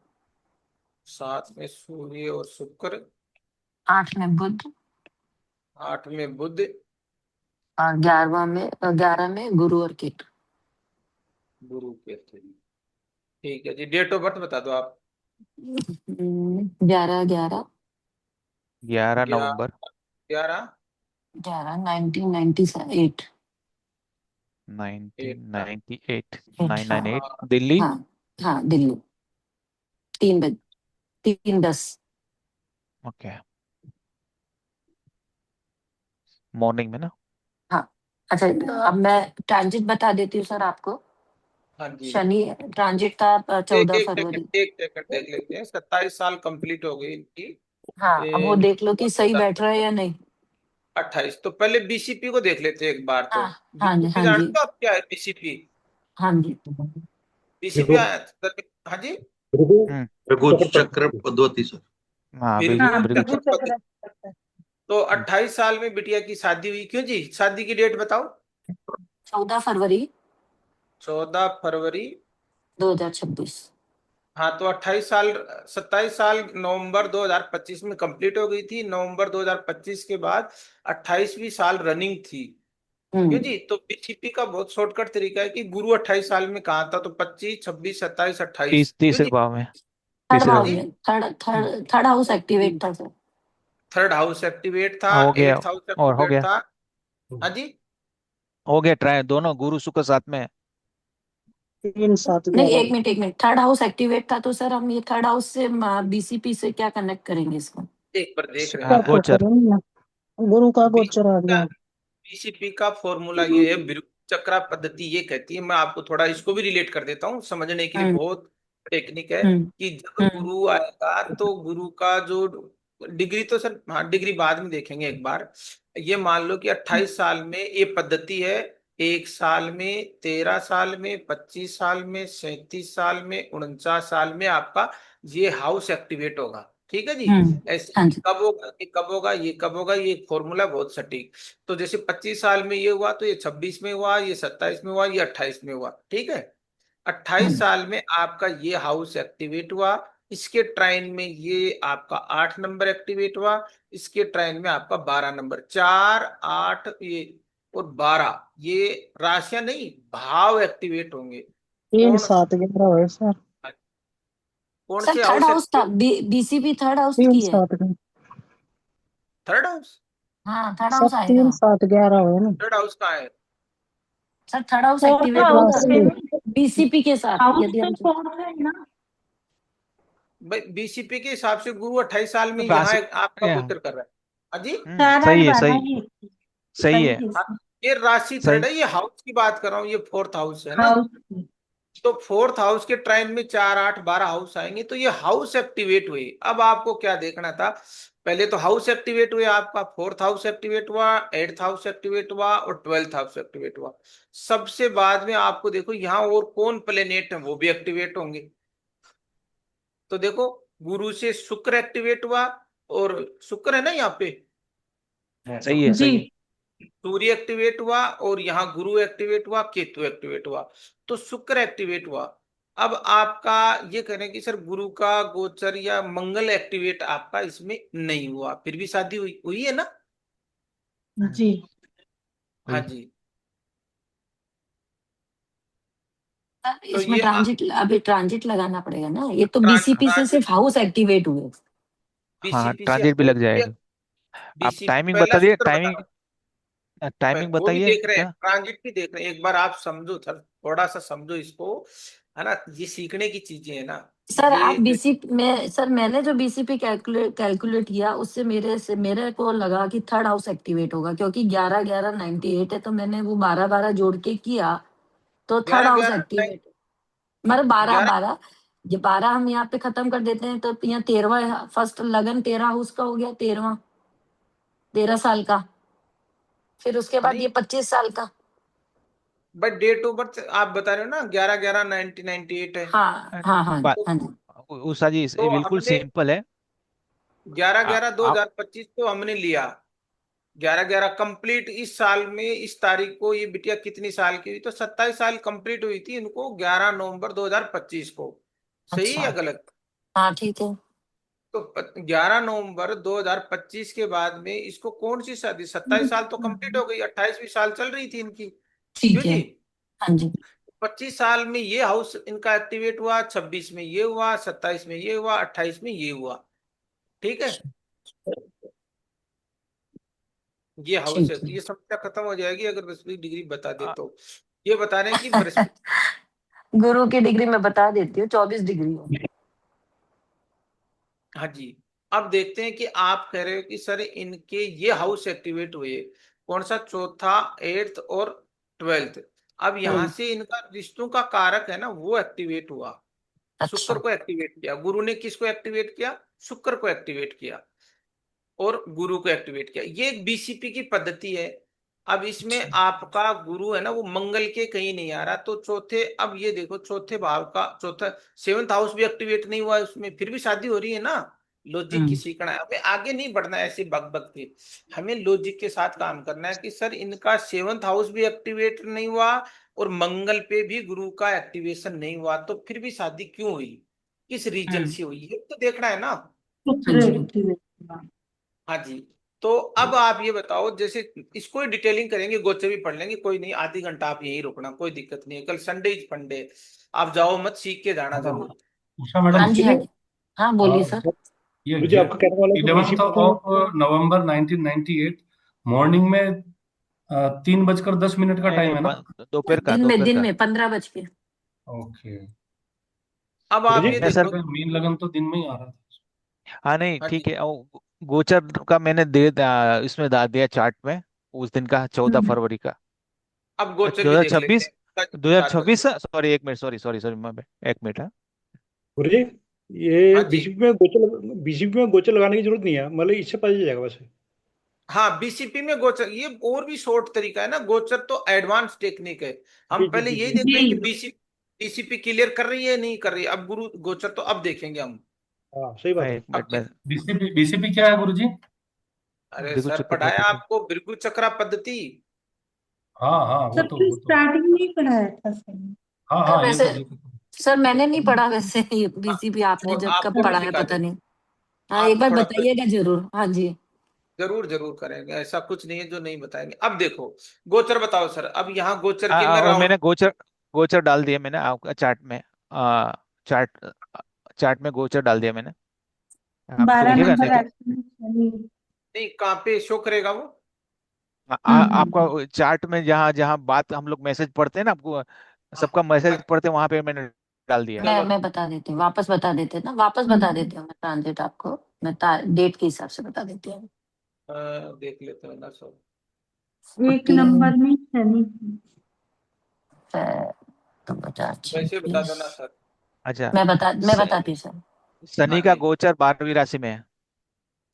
7 में सूर्य और शुक्र, 8 में बुध, 8 में बुध, और 11 में गुरु और केतु। गुरु केतु। ठीक है जी, डेट ऑफ बर्थ बता दो आप। 11/11, 11 नवंबर 11 1998। 1998 8, हाँ 998 हाँ दिल्ली। हाँ हाँ, दिल्ली, 3:10। ओके, मॉर्निंग में ना। हाँ अच्छा, अब मैं ट्रांजिट बता देती हूँ सर आपको। हाँ जी। शनि ट्रांजिट था एक 14 एक फरवरी सेकंड, एक सेकंड देख लेते हैं। 27 साल कंप्लीट हो गई इनकी। हाँ, अब वो देख लो कि सही बैठ रहा है या नहीं। 28। तो पहले बीसीपी को देख लेते हैं एक बार। तो हाँ हाँ जी, बीसीपी हाँ जी, जानते हो आप क्या है बीसीपी। हाँ जी। बीसीपी आया हाँ जी। हम्म। भृगु चक्र पद्धति सर। हाँ बिल्कुल हाँ, बिल्कुल चक्र बिल्कुल। भृगु पद्धति। चक्र। तो 28 साल में बिटिया की शादी हुई। क्यों जी, शादी की डेट बताओ। 14 फरवरी 14 फरवरी। 2026। हाँ तो 28 साल, 27 साल नवंबर 2025 में कंप्लीट हो गई थी। नवंबर 2025 के बाद 28वीं साल रनिंग थी। क्यों हम्म, जी, तो बीसीपी का बहुत शॉर्टकट तरीका है कि गुरु 28 साल में कहा था, तो 25, 26, 27, 28। क्यों तीसरे जी। भाव में। थर्ड तीसरे हाँ हाउस भाव जी, में में, थर्ड हाउस एक्टिवेट था सर। थर्ड हाउस एक्टिवेट था, हो गया। 8th हाउस और हो एक्टिवेट गया। था। हाँ जी। हो गया, ट्राई दोनों गुरु शुक्र साथ में है। नहीं, 3-7-11। एक मिनट, थर्ड हाउस एक्टिवेट था तो सर हम ये थर्ड हाउस से बीसीपी से क्या कनेक्ट करेंगे इसको। एक बार देख रहे क्या हैं हाँ, ना। तो गोचर। करेंगे ना, गुरु का गोचर आ गया। बीसीपी का फॉर्मूला ये है, बिरु चक्रा पद्धति ये कहती है। मैं आपको थोड़ा इसको भी रिलेट कर देता हूँ समझने के लिए, हम्म बहुत टेक्निक है। हम्म कि जब हम्म गुरु आएगा तो गुरु का जो डिग्री, तो सर हाँ डिग्री बाद में देखेंगे एक बार। ये मान लो कि 28 साल में ये पद्धति है। 1 साल में, 13 साल में, 25 साल में, 37 साल में, 49 साल में आपका ये हाउस एक्टिवेट होगा। ठीक है जी। ऐसे हाँ जी। कब होगा, ये कब होगा, ये कब होगा, ये फॉर्मूला बहुत सटीक। तो जैसे 25 साल में ये हुआ तो ये 26 में हुआ, ये 27 में हुआ, ये 28 में हुआ। ठीक है। 28 हम्म साल में आपका ये हाउस एक्टिवेट हुआ। इसके ट्राइन में ये आपका 8 नंबर एक्टिवेट हुआ। इसके ट्राइन में आपका 12 नंबर, 4, 8 ये और 12, ये राशियां नहीं भाव एक्टिवेट होंगे। तीन कौन सात ग्यारह है सर। कौन सर से थर्ड हाउस हाउस था, एक्टिवेट। बीसीपी थर्ड हाउस तीन की है। सात का थर्ड हाउस। हाँ थर्ड सर, हाउस आएगा। 3-7-11 है ना। थर्ड हाउस कहाँ है। Sir third house fourth activate house होगा राशि। है ना, बीसीपी के साथ हाउस यदि तो हम। फोर्थ है ना। भाई बीसीपी के हिसाब से गुरु 28 साल में यहाँ राशि। आपका गोचर कर रहा है। हाँ जी। 4, 8, सही है, 12 सही। ही सही सही है। है हाँ, इसमें। ये राशि थर्ड सही। है, ये हाउस की बात कर रहा हूँ, ये फोर्थ हाउस है ना। हाउस तो फोर्थ हाउस के ट्राइन में 4, 8, 12 हाउस आएंगे, तो ये हाउस एक्टिवेट हुए। अब आपको क्या देखना था, पहले तो हाउस एक्टिवेट हुए आपका, फोर्थ हाउस एक्टिवेट हुआ, 8th हाउस एक्टिवेट हुआ और 12th हाउस एक्टिवेट हुआ। सबसे बाद में आपको देखो यहाँ और कौन प्लेनेट है वो भी एक्टिवेट होंगे। तो देखो, गुरु से शुक्र एक्टिवेट हुआ, और शुक्र है ना यहाँ पे, सही है, जी सही है। सूर्य एक्टिवेट हुआ और यहाँ गुरु एक्टिवेट हुआ, केतु एक्टिवेट हुआ, तो शुक्र एक्टिवेट हुआ। अब आपका ये करें कि सर गुरु का गोचर या मंगल एक्टिवेट आपका इसमें नहीं हुआ, फिर भी शादी हुई हुई है ना? जी हाँ वही। जी। सर तो इसमें ये ट्रांजिट, अभी ट्रांजिट लगाना पड़ेगा ना, ये तो बीसीपी से ट्रांजिट, सिर्फ हाउस एक्टिवेट हुए। हाँ, बीसीपी से ट्रांजिट भी लग जाएगा। आप बीसीपी टाइमिंग पहला बता दिए, सूत्र टाइमिंग, बताओ। टाइमिंग वो भी बताइए देख रहे हैं, क्या। ट्रांजिट भी देख रहे हैं, एक बार आप समझो सर, थोड़ा सा समझो इसको, है ना, ये सीखने की चीजें है ना। सर आप ये बीसीपी में, सर मैंने जो बीसीपी कैलकुलेट किया उससे मेरे को लगा कि थर्ड हाउस एक्टिवेट होगा, क्योंकि 11 11 98 है, तो मैंने वो 12 12 जोड़ के किया, तो थर्ड ग्यारह हाउस ग्यारह एक्टिवेट, मतलब बारह 11, बारह ये 12 हम यहाँ पे खत्म कर देते हैं, तो यहाँ 13वां, फर्स्ट लगन 13 हाउस का हो गया, 13वां, 13 साल का, फिर उसके बाद नहीं, ये 25 साल का। बट डेट ऑफ बर्थ आप बता रहे हो ना, 11 11 1998 है। हाँ हाँ हाँ तो, हाँ जी। उषा जी, ये तो बिल्कुल हमने सिंपल है। ग्यारह ग्यारह दो आप हजार पच्चीस को हमने लिया, 11 11 कंप्लीट इस साल में, इस तारीख को ये बिटिया कितनी साल की हुई, तो 27 साल कंप्लीट हुई थी इनको 11 नवंबर 2025 को। सही है अच्छा, या गलत? हाँ ठीक है। तो 11 नवंबर 2025 के बाद में इसको कौन सी शादी, 27 साल तो कंप्लीट हो गई, 28वीं साल चल रही थी इनकी, क्यों ठीक है। जी? हाँ जी। 25 साल में ये हाउस इनका एक्टिवेट हुआ, 26 में ये हुआ, 27 में ये हुआ, 28 में ये हुआ। ठीक है, ये हाउस है, ठीक है। ये समस्या खत्म हो जाएगी अगर 10वीं डिग्री बता दे आ, तो। ये बता रहे हैं कि बृहस्पति, गुरु की डिग्री मैं बता देती हूँ, 24 डिग्री होगी। हाँ जी। अब देखते हैं कि आप कह रहे हो कि सर इनके ये हाउस एक्टिवेट हुए, कौन सा, चौथा, एट्थ और ट्वेल्थ। अब यहां हम्म। से इनका रिश्तों का कारक है ना वो एक्टिवेट हुआ, शुक्र अच्छा। को एक्टिवेट किया, गुरु ने किसको एक्टिवेट किया, शुक्र को एक्टिवेट किया और गुरु को एक्टिवेट किया। ये एक बीसीपी की पद्धति है। अब इसमें अच्छा। आपका गुरु है ना वो मंगल के कहीं नहीं आ रहा, तो चौथे, अब ये देखो चौथे भाव का चौथा, सेवंथ हाउस भी एक्टिवेट नहीं हुआ उसमें, फिर भी शादी हो रही है ना। लॉजिक की हम्म। सीखना है, हमें आगे नहीं बढ़ना है ऐसे बक बक के, हमें लॉजिक के साथ काम करना है कि सर इनका सेवंथ हाउस भी एक्टिवेट नहीं हुआ और मंगल पे भी गुरु का एक्टिवेशन नहीं हुआ, तो फिर भी शादी क्यों हुई, किस रीजन हम्म। से हुई, ये तो देखना है ना। हाँ शुक्र जी। एक्टिवेट। हाँ जी। तो अब आप ये बताओ, जैसे इसको ही डिटेलिंग करेंगे, गोचे भी पढ़ लेंगे, कोई नहीं, आधी घंटा आप यहीं रुकना, कोई दिक्कत नहीं है, कल संडे इज फंडे, आप जाओ मत, सीख के जाना जरूर। उषा हाँ मैडम, जी। हाँ जी। हाँ बोलिए सर। ये गुरु जी आपका कहने वाला है कि 11th बीसीपी को, ऑफ नवंबर 1998 मॉर्निंग में 3:10 का नहीं टाइम नहीं, है ना? दोपहर का, दोपहर दिन का। में 15 बज के। ओके। अब गुरु आप जी ये मैं देखो, सर मीन लगन तो दिन में ही आ रहा था। हाँ नहीं, हाँ ठीक जी, है। गोचर का मैंने इसमें डाल दिया चार्ट में, उस दिन का, 14 फरवरी का। अब गोचर दो भी हजार देख लेते छब्बीस हैं, 2026 सॉरी, एक मिनट, सॉरी सॉरी सॉरी, एक मिनट। हाँ। गुरु जी ये हाँ जी। बीसीपी में गोचर लगाने की जरूरत नहीं है, मतलब इससे पता चल जाएगा वैसे। हाँ, बीसीपी में गोचर ये और भी शॉर्ट तरीका है ना, गोचर तो एडवांस टेक्निक है। हम जी जी पहले जी यही जी। देख रहे हैं कि जी बीसीपी क्लियर कर रही है नहीं कर रही है, अब गुरु गोचर तो अब देखेंगे हम। हाँ सही बात है। एक मिनट में। बीसीपी क्या है गुरुजी? अरे बिल्कुल सर चक्कर पढ़ाया पद्धति। आपको भृगु चक्रा पद्धति। हाँ हाँ, वो तो सबसे वो तो स्टार्टिंग में ही पढ़ाया था सर। हाँ सर हाँ, ये वैसे, तो ये तो सर मैंने नहीं पढ़ा वैसे, ये हाँ, बीसीपी आपने जब कब आपको मैं पढ़ाया सिखा पता देता नहीं। हूँ, हाँ एक आप बार थोड़ा बताइएगा जरूर। हाँ जी। जरूर जरूर करेंगे, ऐसा कुछ नहीं है जो नहीं बताएंगे। अब देखो गोचर बताओ सर, अब यहाँ गोचर की मैं और राउंड, मैंने गोचर गोचर डाल दिया मैंने आपका चार्ट में। चार्ट चार्ट में गोचर डाल दिया मैंने। आप 12 देखिएगा नहीं नंबर तो। एक्शन शनि। नहीं कहाँ पे शो करेगा वो? आपका चार्ट में जहाँ जहाँ बात हम लोग मैसेज पढ़ते हैं ना, आपको सबका मैसेज अच्छा, पढ़ते हैं, वहां पे मैंने डाल दिया है। चलो मैं बता देती हूँ, वापस बता देते हैं ना, वापस बता देती हूँ मैं ट्रांजिट आपको, मैं डेट के हिसाब से बता देती हूँ। देख लेते हैं ना सर। 14 1 नंबर में शनि। फेब 2026। वैसे बता दो ना सर। अच्छा। मैं स- बताती हूँ सर। हाँ शनि का जी, गोचर 12वीं राशि में है।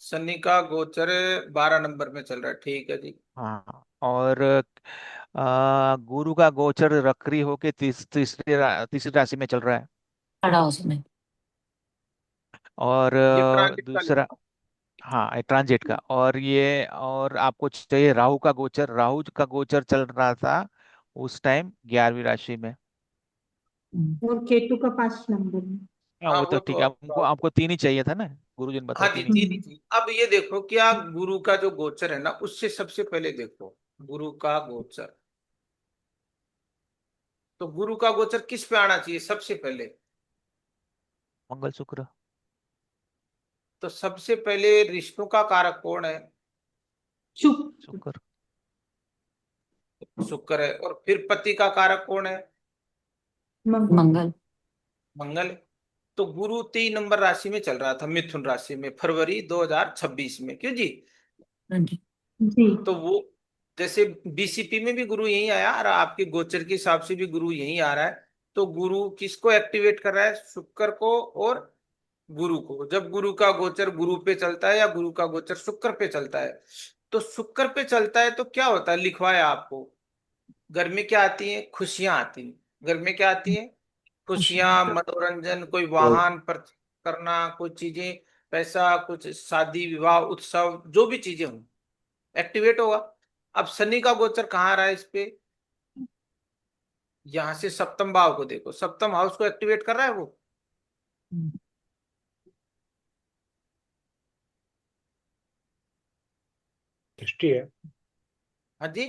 शनि का गोचर 12 नंबर में चल रहा है, ठीक है जी। हाँ, और गुरु का गोचर वक्री होके तीसरी राशि में चल रहा है। पढ़ा उसमें। और ये ट्रांजिट का दूसरा, लिखा। हाँ ट्रांजिट का। और ये, और आपको चाहिए राहु का गोचर। राहु का गोचर चल रहा था उस टाइम 11वीं राशि में। और केतु का 5 नंबर में। हाँ हाँ वो वो तो तो ठीक है, हमको आपको तीन ही चाहिए था ना, गुरुजी ने बताया हाँ जी तीन ही। तीन ही थी। अब ये देखो क्या गुरु का जो गोचर है ना, उससे सबसे पहले देखो गुरु का गोचर। तो गुरु का गोचर किस पे आना चाहिए सबसे पहले? मंगल शुक्र। तो सबसे पहले रिश्तों का कारक कौन है? शुक्र। शुक्र। शुक्र है। और फिर पति का कारक कौन है? मंगल। मंगल। मंगल है। तो गुरु 3 नंबर राशि में चल रहा था, मिथुन राशि में, फरवरी 2026 में, क्यों जी? हाँ जी। जी। तो वो जैसे बीसीपी में भी गुरु यही आया और आपके गोचर के हिसाब से भी गुरु यही आ रहा है। तो गुरु किसको एक्टिवेट कर रहा है? शुक्र को और गुरु को। जब गुरु का गोचर गुरु पे चलता है या गुरु का गोचर शुक्र पे चलता है, तो शुक्र पे चलता है तो क्या होता है, लिखवाया आपको। घर में क्या आती है? खुशियां आती हैं। घर में क्या आती है? खुशियां, मनोरंजन, कोई वाहन पर करना, कुछ चीजें, पैसा, कुछ शादी विवाह उत्सव, जो भी चीजें हों, एक्टिवेट होगा। अब शनि का गोचर कहाँ आ रहा है इस पे? यहां से सप्तम भाव को देखो, सप्तम हाउस को एक्टिवेट कर रहा है वो। दृष्टि है। हाँ जी।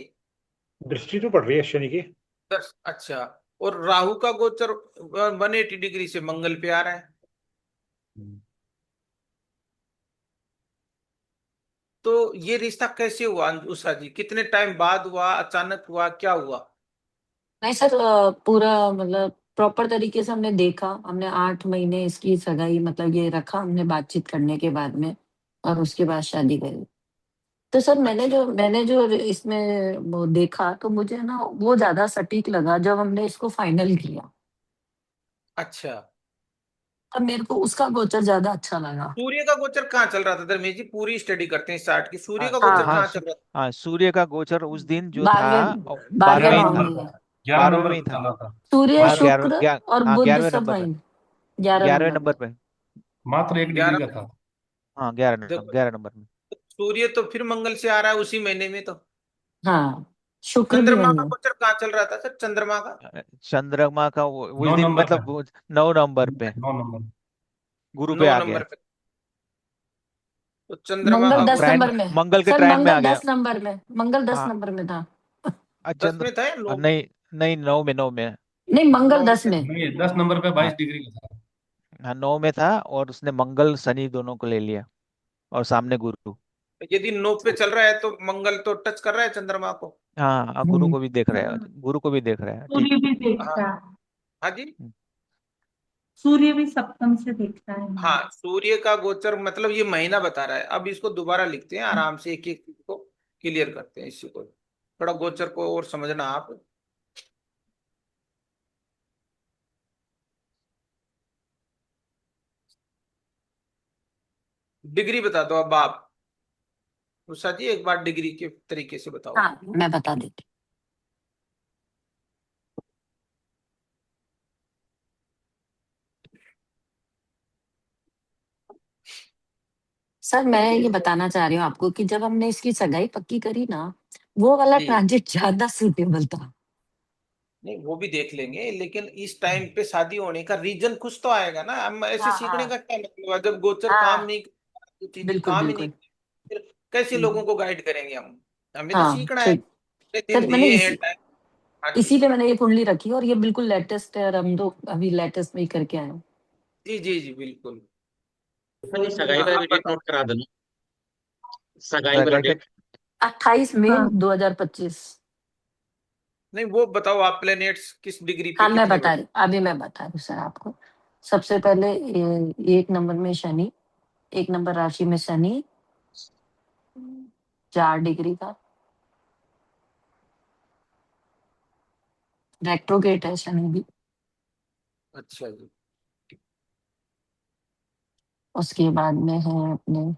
दृष्टि तो पड़ रही है शनि की। अच्छा। और राहु का गोचर 180 डिग्री से मंगल पे आ रहा है। तो ये रिश्ता कैसे हुआ उषा जी? कितने टाइम बाद हुआ, अचानक हुआ, क्या हुआ? नहीं सर, पूरा मतलब प्रॉपर तरीके से हमने देखा। हमने 8 महीने इसकी सगाई मतलब ये रखा हमने बातचीत करने के बाद में, और उसके बाद शादी करी। तो सर अच्छा। मैंने जो इसमें वो देखा तो मुझे ना वो ज्यादा सटीक लगा जब हमने इसको फाइनल किया। अच्छा। तब मेरे को उसका गोचर ज्यादा अच्छा लगा। सूर्य का गोचर कहाँ चल रहा था धर्मेश जी? पूरी स्टडी करते हैं इस चार्ट की। सूर्य हाँ का हाँ गोचर हाँ कहाँ चल रहा था? हाँ, सूर्य का गोचर उस दिन जो था, 12वें ग्यारह 12वें ही भाव था। नंबर में पे है। था, 11 12वें में नंबर ही पे था। चला था। सूर्य हाँ मात्र शुक्र और हाँ बुध 11वें सब नंबर पे। वहीं 11 11वें नंबर नंबर में। पे। मात्र 1 डिग्री 11। का था। हाँ 11 नंबर, देखो 11 नंबर में। सूर्य तो फिर मंगल से आ रहा है उसी महीने में। तो हाँ, शुक्र भी चंद्रमा वहीं का है। गोचर कहाँ चल रहा था सर, चंद्रमा का? चंद्रमा का उस नौ दिन नंबर पे। मतलब 9 नंबर पे 9 नंबर। गुरु पे 9 आ गया। नंबर पे। तो चंद्रमा मंगल का दस गोचर ट्रायन, नंबर में। मंगल के सर ट्रायन में मंगल आ गया। 10 नंबर में, मंगल दस हाँ नंबर में था। 10 चंद्र, में था या 9 में? नहीं नहीं 9 में। नहीं, मंगल 9 में 10 था। में। नहीं, 10 नंबर पे हाँ 22 डिग्री का था। हाँ 9 में था, और उसने मंगल शनि दोनों को ले लिया, और सामने गुरु। यदि 9 पे चल रहा है तो मंगल तो टच कर रहा है चंद्रमा को। हाँ गुरु हम्म। को भी देख रहा है, गुरु को भी देख रहा है, ठीक। सूर्य भी हाँ। देखता है। हाँ जी। सूर्य भी सप्तम से देखता है। हाँ सूर्य का गोचर मतलब ये महीना बता रहा है। अब इसको दोबारा लिखते हैं आराम से, एक एक चीज को क्लियर करते हैं इसी को। थोड़ा गोचर को और समझना आप। डिग्री बता दो अब आप। उषा जी एक बार डिग्री के तरीके से बताओ। हाँ, मैं बता देती सर। मैं ये बताना चाह रही हूँ आपको कि जब हमने इसकी सगाई पक्की करी ना, वो वाला जी। ट्रांजिट ज्यादा सूटेबल था। नहीं वो भी देख लेंगे, लेकिन इस टाइम पे शादी होने का रीजन कुछ तो आएगा ना। हम ऐसे हाँ सीखने हाँ का क्या मतलब है जब गोचर काम हाँ, नहीं तो चीजें बिल्कुल काम ही नहीं, बिल्कुल। फिर कैसे लोगों को गाइड करेंगे हम? हमें तो हाँ सीखना है। ठीक। इतने दिन सर मैंने दिए हैं इसी टाइम। हाँ जी। इसी पे मैंने ये कुंडली रखी है, और ये बिल्कुल लेटेस्ट है, और हम तो अभी लेटेस्ट में ही करके आए हैं। जी जी जी बिल्कुल। हाँ जी, सगाई हाँ का आप भी डेट बताओ। नोट करा देना। सगाई वाला सगाई का। डेट। 28 मई हाँ 2025। नहीं वो बताओ आप प्लेनेट्स किस डिग्री पे हाँ, मैं कितने बता बैठे? रही अभी मैं बता रही हूँ सर आपको। सबसे पहले 1 नंबर में शनि, 1 नंबर राशि में शनि, 4 डिग्री का रेट्रोगेट है शनि भी। अच्छा जी। उसके बाद में है अपने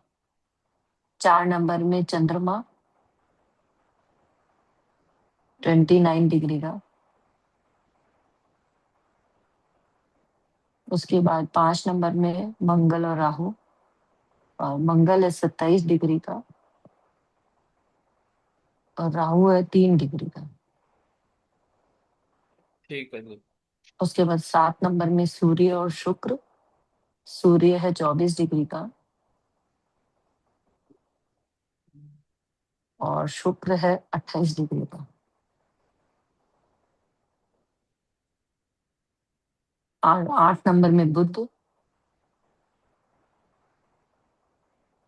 4 नंबर में चंद्रमा, 29 डिग्री का। उसके बाद 5 नंबर में मंगल और राहु, और मंगल है 27 डिग्री का और राहु है 3 डिग्री का। ठीक है जी। उसके बाद 7 नंबर में सूर्य और शुक्र। सूर्य है 24 डिग्री का और शुक्र है 28 डिग्री का। 8 नंबर में बुध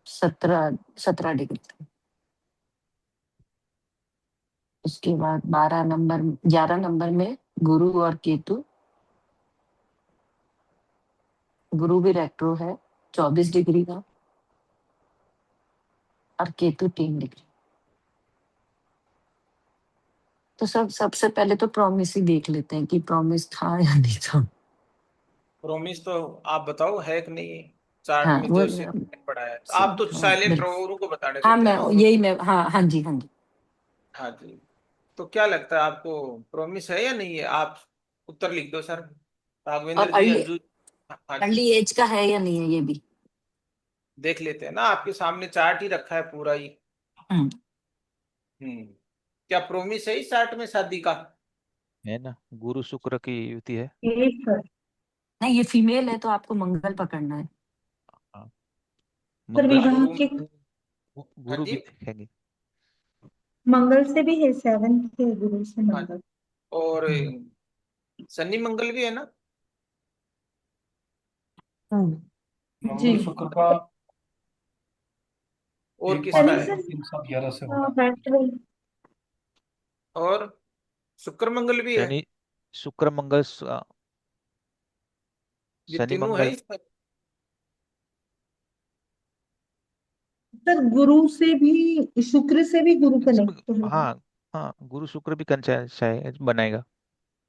17 डिग्री का। उसके बाद 11 नंबर में गुरु और केतु। गुरु भी रेट्रो है 24 डिग्री का और केतु 3 डिग्री। तो सबसे पहले तो प्रॉमिस ही देख लेते हैं कि प्रॉमिस था या नहीं था। प्रोमिस तो आप बताओ है कि नहीं, चार्ट हाँ में वो जैसे पड़ा है। आप तो हाँ, साइलेंट बिल्कुल। रहो, औरों को बताने हाँ देते हैं मैं ना। हाँ हाँ जी हाँ जी। हाँ जी। तो क्या लगता है आपको, प्रॉमिस है या नहीं है? आप उत्तर लिख दो सर। और राघवेंद्र जी, अंजू। हाँ जी। अर्ली एज का है या नहीं है ये भी। देख लेते हैं ना, आपके सामने चार्ट ही रखा है पूरा ही। हम्म। हम्म। क्या प्रोमिस है इस चार्ट में शादी का? है ना, गुरु शुक्र की युति है। एक सर। नहीं ये फीमेल है तो आपको मंगल पकड़ना है। हाँ, सर मंगल विवाह गुरु। के हाँ गुरु भी जी। देखेंगे। मंगल से भी है, 7 है गुरु से हाँ। मंगल। और हम्म। शनि मंगल भी है ना? जी। मंगल शुक्र का और 1 5 किसका शनि है? सर 3 7 11 से हो रहा है। बैठ रही। और शुक्र मंगल भी है? शनि शुक्र मंगल ये शनि तीनों है मंगल इसमें? सर गुरु से भी, शुक्र से भी गुरु कनेक्ट है। हाँ हाँ, गुरु शुक्र भी कंचाय बनाएगा।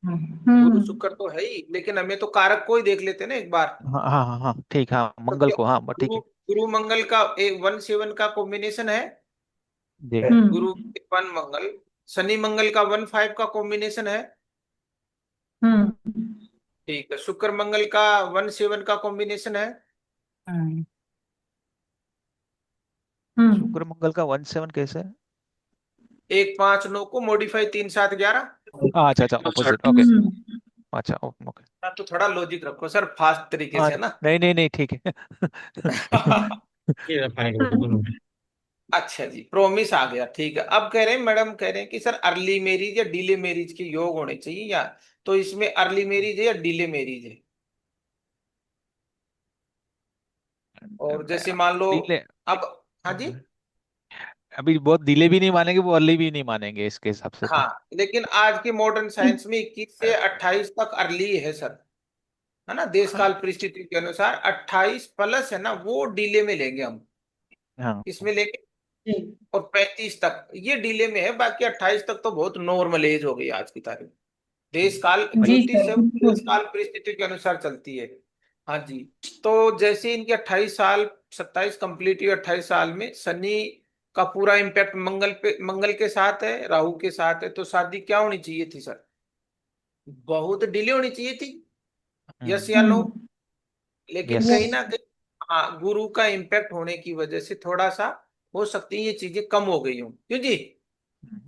गुरु हम्म। शुक्र तो है ही, लेकिन हमें तो कारक को ही देख लेते हैं ना एक बार। हाँ हाँ हाँ हाँ, ठीक, हाँ तो मंगल क्या को, हाँ ठीक गुरु है। गुरु मंगल का एक 1 7 का कॉम्बिनेशन है? देख। गुरु हम्म। 1 मंगल। शनि मंगल का 1 5 का कॉम्बिनेशन है? हम्म। ठीक है। शुक्र मंगल का 1 7 का कॉम्बिनेशन है? हम्म। शुक्र मंगल का 1 7 कैसे है? 1 5 9 को मॉडिफाई 3 7 11। अच्छा अच्छा, ऑपोजिट, ओके। हम्म। अच्छा, ओके। हाँ, तो थोड़ा लॉजिक रखो सर, फास्ट तरीके हाँ, से ना। नहीं नहीं नहीं, ठीक है। ये फाइनल। अच्छा जी, प्रॉमिस आ गया। ठीक है। अब कह रहे हैं, मैडम कह रहे हैं कि सर अर्ली मैरिज या डिले मैरिज के योग होने चाहिए या, तो इसमें अर्ली मैरिज है या डिले मैरिज है? और जैसे मान लो, डिले। अब। हाँ जी। अभी बहुत डिले भी नहीं मानेंगे, वो अर्ली भी नहीं मानेंगे इसके हिसाब से तो। हाँ, लेकिन आज के मॉडर्न साइंस में 21 से 28 तक अर्ली है सर, है ना? देश हाँ काल परिस्थिति के अनुसार 28 प्लस है ना, वो डिले में लेंगे हम। हाँ इसमें लेंगे। जी। और 35 तक ये डिले में है, बाकी 28 तक तो बहुत नॉर्मल एज हो गई आज की तारीख। देश काल, भाई। जी ज्योतिष सर है वो बिल्कुल। देश काल परिस्थिति के अनुसार चलती है। हाँ जी। तो जैसे इनके 28 साल, 27 कंप्लीट हुई, 28 साल में शनि का पूरा इम्पैक्ट मंगल पे, मंगल के साथ है, राहु के साथ है, तो शादी क्या होनी चाहिए थी सर? बहुत डिले होनी चाहिए थी। यस या नो? हम्म। लेकिन यस। कहीं ना कहीं, हाँ, गुरु का इम्पैक्ट होने की वजह से थोड़ा सा हो सकती है ये चीजें कम हो गई हूँ। क्यों जी?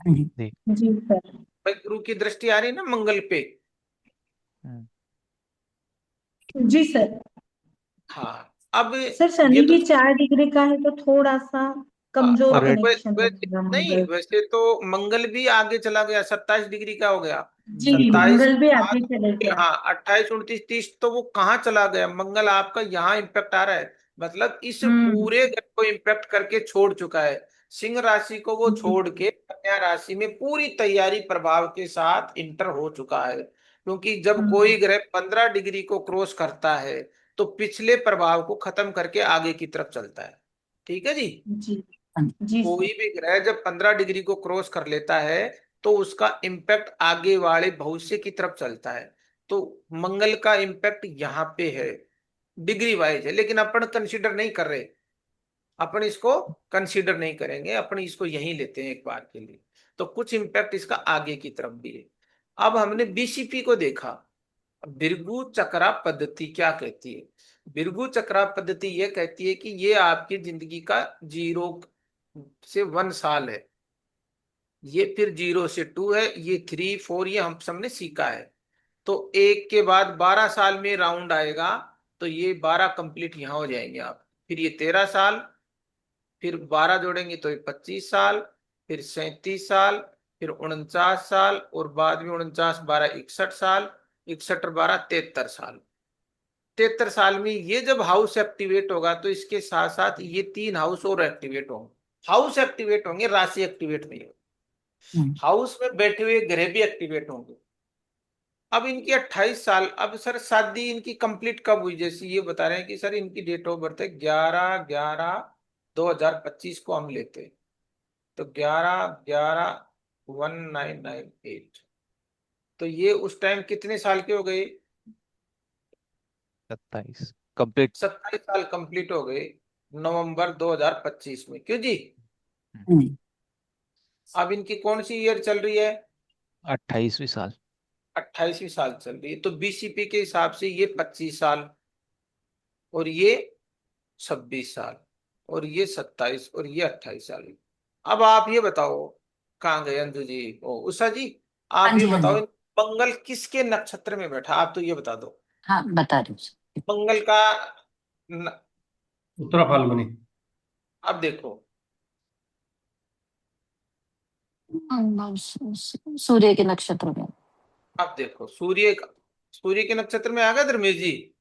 जी। जी सर। भाई गुरु की दृष्टि आ रही है ना मंगल पे। हम्म, जी सर। हाँ। अब सर ये शनि तो, भी 4 डिग्री का है तो थोड़ा सा हाँ, कमजोर अब रेड। कनेक्शन लगेगा नहीं, मंगल। वैसे तो मंगल भी आगे चला गया, 27 डिग्री का हो गया। जी 27 मंगल भी आगे आज, चले गया। हाँ, 28 29 30, तो वो कहाँ चला गया? मंगल आपका यहाँ इम्पैक्ट आ रहा है, मतलब इस हम्म। पूरे ग्रह को इम्पैक्ट करके छोड़ चुका है। सिंह राशि को वो जी। छोड़ के कन्या राशि में पूरी तैयारी प्रभाव के साथ इंटर हो चुका है। क्योंकि जब कोई हम्म। ग्रह 15 डिग्री को क्रॉस करता है, तो पिछले प्रभाव को खत्म करके आगे की तरफ चलता है। ठीक है जी। जी। जी कोई सर। भी ग्रह जब 15 डिग्री को क्रॉस कर लेता है, तो उसका इम्पैक्ट आगे वाले भविष्य की तरफ चलता है। तो मंगल का इम्पैक्ट यहाँ पे है, डिग्री वाइज है, लेकिन अपन कंसीडर नहीं कर रहे। अपन इसको कंसीडर नहीं करेंगे, अपन इसको यहीं लेते हैं एक बार के लिए। तो कुछ इम्पैक्ट इसका आगे की तरफ भी है। अब हमने बीसीपी को देखा। भृगु चक्रा पद्धति क्या कहती है? भृगु चक्रा पद्धति ये कहती है कि ये आपकी जिंदगी का 0 से 1 साल है, ये फिर 0 से 2 है, ये 3 4 ये हम सबने सीखा है। तो 1 के बाद 12 साल में राउंड आएगा, तो ये 12 कंप्लीट यहाँ हो जाएंगे आप, फिर ये 13 साल, फिर 12 जोड़ेंगे तो ये 25 साल, फिर 37 साल, फिर 49 साल, और बाद में 49 12 61 साल, 61 और 12 73 साल। 73 साल में ये जब हाउस एक्टिवेट होगा तो इसके साथ साथ ये 3 हाउस और एक्टिवेट होंगे। हाउस एक्टिवेट होंगे, राशि एक्टिवेट नहीं होगी। हाउस में बैठे हुए ग्रह भी एक्टिवेट होंगे। अब इनकी 28 साल, अब सर शादी इनकी कंप्लीट कब हुई? जैसे ये बता रहे हैं कि सर इनकी डेट ऑफ बर्थ है 11/11/2025 को हम लेते हैं, तो 11/11/1998, तो ये उस टाइम कितने साल के हो गए? 27 कंप्लीट। 27 साल कंप्लीट हो गए नवंबर 2025 में, क्यों जी? अब इनकी कौन सी ईयर चल रही है? 28वीं साल। 28वीं साल चल रही है, तो बीसीपी के हिसाब से ये 25 साल, और ये 26 साल, और ये 27, और ये 28 साल। अब आप ये बताओ, कहाँ गए अंजू जी, ओ उषा जी, हाँ आप ये जी, हाँ बताओ जी। मंगल किसके नक्षत्र में बैठा, आप तो ये बता दो। हाँ, बता रही हूँ। मंगल का न, उत्तरा फाल्गुनी। अब देखो, सूर्य के नक्षत्र में। अब देखो सूर्य के नक्षत्र में आ गया धर्मेश जी।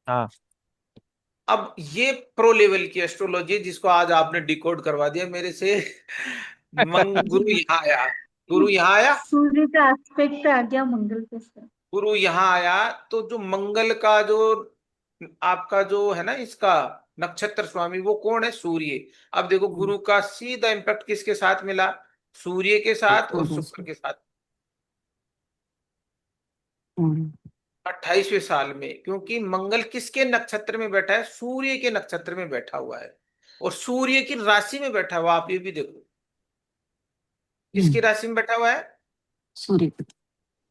हाँ। अब ये प्रो लेवल की एस्ट्रोलॉजी है, जिसको आज आपने डिकोड करवा दिया मेरे से। गुरु यहाँ आया, गुरु यहाँ आया, सूर्य का एस्पेक्ट आ गया मंगल के साथ। गुरु यहाँ आया, तो जो मंगल का जो आपका जो है ना, इसका नक्षत्र स्वामी वो कौन है? सूर्य। अब देखो गुरु का सीधा इम्पैक्ट किसके साथ मिला? सूर्य के साथ और सूर्य शुक्र से। के साथ, हम्म। 28वें साल में। क्योंकि मंगल किसके नक्षत्र में बैठा है? सूर्य के नक्षत्र में बैठा हुआ है, और सूर्य की राशि में बैठा हुआ। आप ये भी देखो, किसकी राशि में बैठा हुआ है? सूर्य।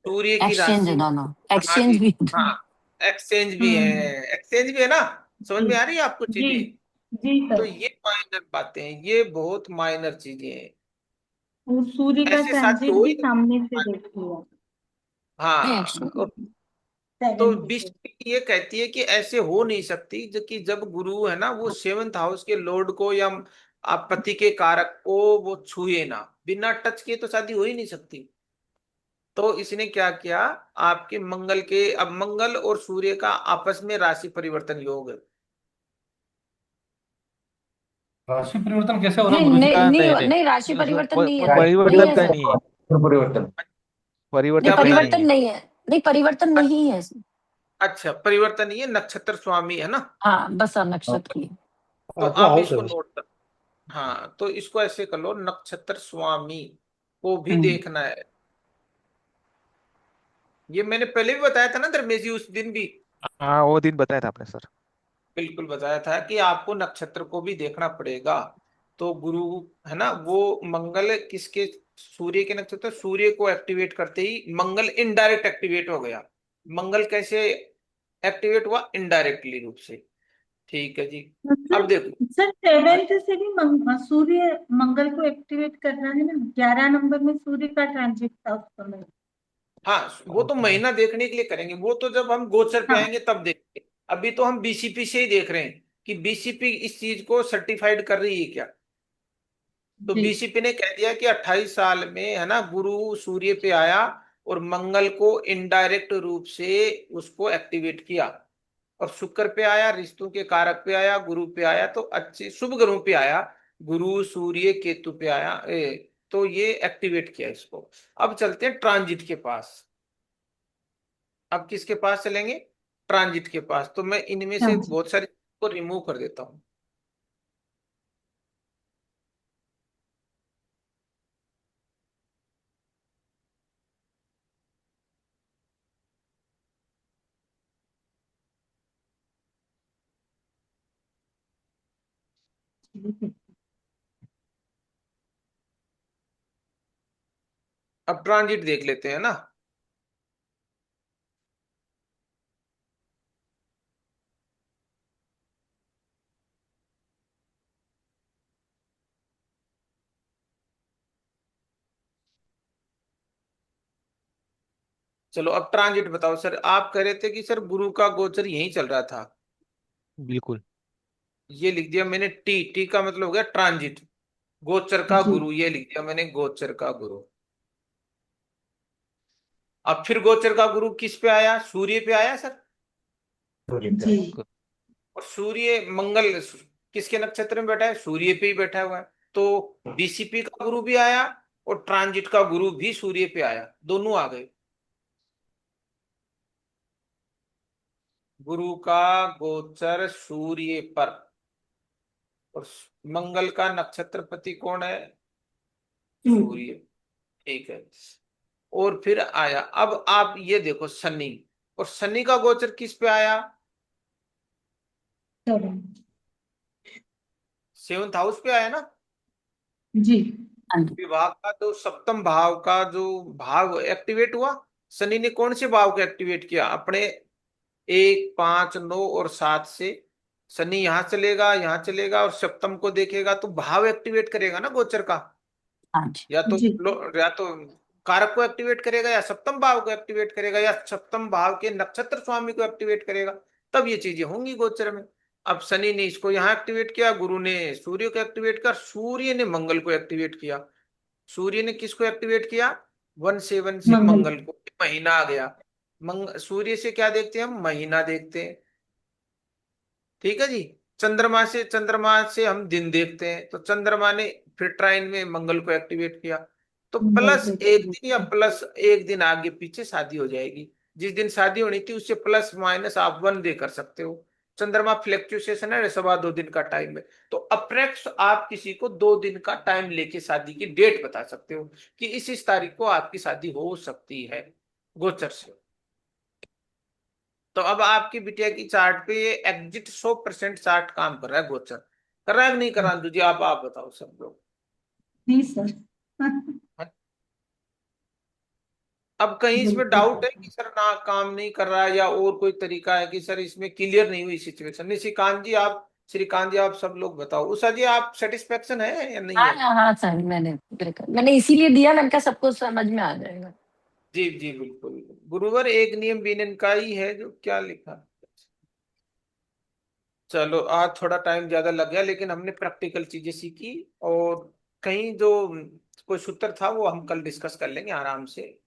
सूर्य की एक्सचेंज है राशि में। दोनों, हाँ जी, एक्सचेंज भी। हाँ, एक्सचेंज भी है, हम्म। एक्सचेंज भी है ना। समझ जी में आ रही है आपको जी चीजें? जी तो सर। ये माइनर बातें हैं, ये बहुत माइनर चीजें हैं। और सूर्य का ऐसे साथी ट्रांजिट हो भी ही सामने से देख लिया। हाँ, एक्सचेंज। तो 7 बीस ये कहती है कि ऐसे हो नहीं सकती, जो कि जब गुरु है ना वो 7th हाउस के लॉर्ड को या आप पति के कारक को वो छुए ना, बिना टच किए तो शादी हो ही नहीं सकती। तो इसने क्या किया, आपके मंगल के, अब मंगल और सूर्य का आपस में राशि परिवर्तन योग है। राशि परिवर्तन कैसे हो रहा है नहीं, गुरु जी? नहीं, नहीं, नहीं नहीं, नहीं, राशि परिवर्तन नहीं है सर, नहीं परिवर्तन है का सर। नहीं है। परिवर्तन। नहीं, परिवर्तन क्या का ही बताइए? नहीं परिवर्तन है। नहीं है। नहीं, परिवर्तन नहीं है। अच्छा, परिवर्तन ये नक्षत्र स्वामी है ना। हाँ, बस नक्षत्र की। तो आठवां आप हाउस है इसको बस। नोट कर, हाँ, तो इसको ऐसे कर लो, नक्षत्र स्वामी को भी हम्म। देखना है। ये मैंने पहले भी बताया था ना धर्मेश जी, उस दिन भी हाँ, वो दिन बताया था आपने सर। बिल्कुल बताया था कि आपको नक्षत्र को भी देखना पड़ेगा। तो गुरु है ना, वो मंगल किसके, सूर्य के नक्षत्र, सूर्य को एक्टिवेट करते ही मंगल इनडायरेक्ट एक्टिवेट हो गया। मंगल कैसे एक्टिवेट हुआ? इनडायरेक्टली रूप से। ठीक है जी। सर अब देखो, सर 7th से भी सूर्य मंगल को एक्टिवेट करना है ना। 11 नंबर में सूर्य का ट्रांजिट था उस समय। हाँ वो तो महीना देखने के लिए करेंगे, वो तो जब हम गोचर पे हाँ आएंगे तब देखेंगे। अभी तो हम बीसीपी से ही देख रहे हैं कि बीसीपी इस चीज को सर्टिफाइड कर रही है क्या। तो जी। बीसीपी ने कह दिया कि 28 साल में है ना गुरु सूर्य पे आया, और मंगल को इनडायरेक्ट रूप से उसको एक्टिवेट किया, और शुक्र पे आया, रिश्तों के कारक पे आया, गुरु पे आया, तो अच्छे शुभ ग्रहों पे आया, गुरु सूर्य केतु पे आया, तो ये एक्टिवेट किया इसको। अब चलते हैं ट्रांजिट के पास। अब किसके पास चलेंगे? ट्रांजिट के पास। तो मैं इनमें से हाँ बहुत सारे को रिमूव कर देता हूँ। जी। अब ट्रांजिट देख लेते हैं ना। चलो अब ट्रांजिट बताओ सर। आप कह रहे थे कि सर गुरु का गोचर यहीं चल रहा था। बिल्कुल। ये लिख दिया मैंने, टी, टी का मतलब हो गया ट्रांजिट। गोचर का जी गुरु, ये लिख दिया मैंने, गोचर का गुरु। अब फिर गोचर का गुरु किस पे आया? सूर्य पे आया सर। जी और सूर्य मंगल किसके नक्षत्र में बैठा है? सूर्य पे ही बैठा हुआ है। तो बीसीपी का गुरु भी आया और ट्रांजिट का गुरु भी सूर्य पे आया, दोनों आ गए। गुरु का गोचर सूर्य पर, और मंगल का नक्षत्रपति कौन है? सूर्य। ठीक है। और फिर आया, अब आप ये देखो शनि, और शनि का गोचर किस पे आया? सेवंथ हाउस पे आया ना। जी हाँ जी। विभाग का तो सप्तम भाव का जो भाव एक्टिवेट हुआ, शनि ने कौन से भाव को एक्टिवेट किया? अपने 1, 5, 9 और 7 से। शनि यहाँ चलेगा, यहाँ चलेगा, और सप्तम को देखेगा तो भाव एक्टिवेट करेगा ना गोचर का। हाँ जी। जी या तो कारक को एक्टिवेट करेगा, या सप्तम भाव को एक्टिवेट करेगा, या सप्तम भाव के नक्षत्र स्वामी को एक्टिवेट करेगा। तब ये चीजें होंगी गोचर में। अब शनि ने इसको यहाँ एक्टिवेट किया, गुरु ने सूर्य को एक्टिवेट किया, सूर्य ने मंगल को एक्टिवेट किया। सूर्य ने किसको एक्टिवेट किया? 1, 7 से मंगल मंगल को। महीना आ गया। सूर्य से क्या देखते हैं हम? महीना देखते हैं। ठीक है जी। चंद्रमा से हम दिन देखते हैं, तो चंद्रमा ने फिर ट्राइन में मंगल को एक्टिवेट किया। तो मंगल प्लस को एक दिन या प्लस एक दिन आगे पीछे शादी हो जाएगी। जिस दिन शादी होनी थी उससे प्लस माइनस आप 1 डे कर सकते हो। चंद्रमा फ्लैक्चुएशन है, 2.25 दिन का टाइम है। तो अप्रेक्स आप किसी को 2 दिन का टाइम लेके शादी की डेट बता सकते हो कि इस तारीख को आपकी शादी हो सकती है, गोचर से। तो अब आपकी बिटिया की चार्ट पे ये एग्जिट 100% चार्ट काम कर रहा है, गोचर कर रहा है कि नहीं कर रहा? अंजू जी आप बताओ सब लोग। जी सर अब कहीं इसमें बिल्कुल डाउट है कि सर ना काम नहीं कर रहा है, या और कोई तरीका है कि सर इसमें क्लियर नहीं हुई सिचुएशन? नहीं, श्रीकांत जी आप सब लोग बताओ। उषा जी आप सेटिस्फेक्शन है या नहीं हाँ है? हाँ हाँ सर, मैंने इसीलिए दिया, मैंने कहा सबको समझ में आ जाएगा। जी जी बिल्कुल। गुरुवर एक नियम बीनन का ही है जो क्या लिखा। चलो आज थोड़ा टाइम ज्यादा लग गया, लेकिन हमने प्रैक्टिकल चीजें सीखी। और कहीं जो कोई सूत्र था वो हम कल डिस्कस कर लेंगे आराम से।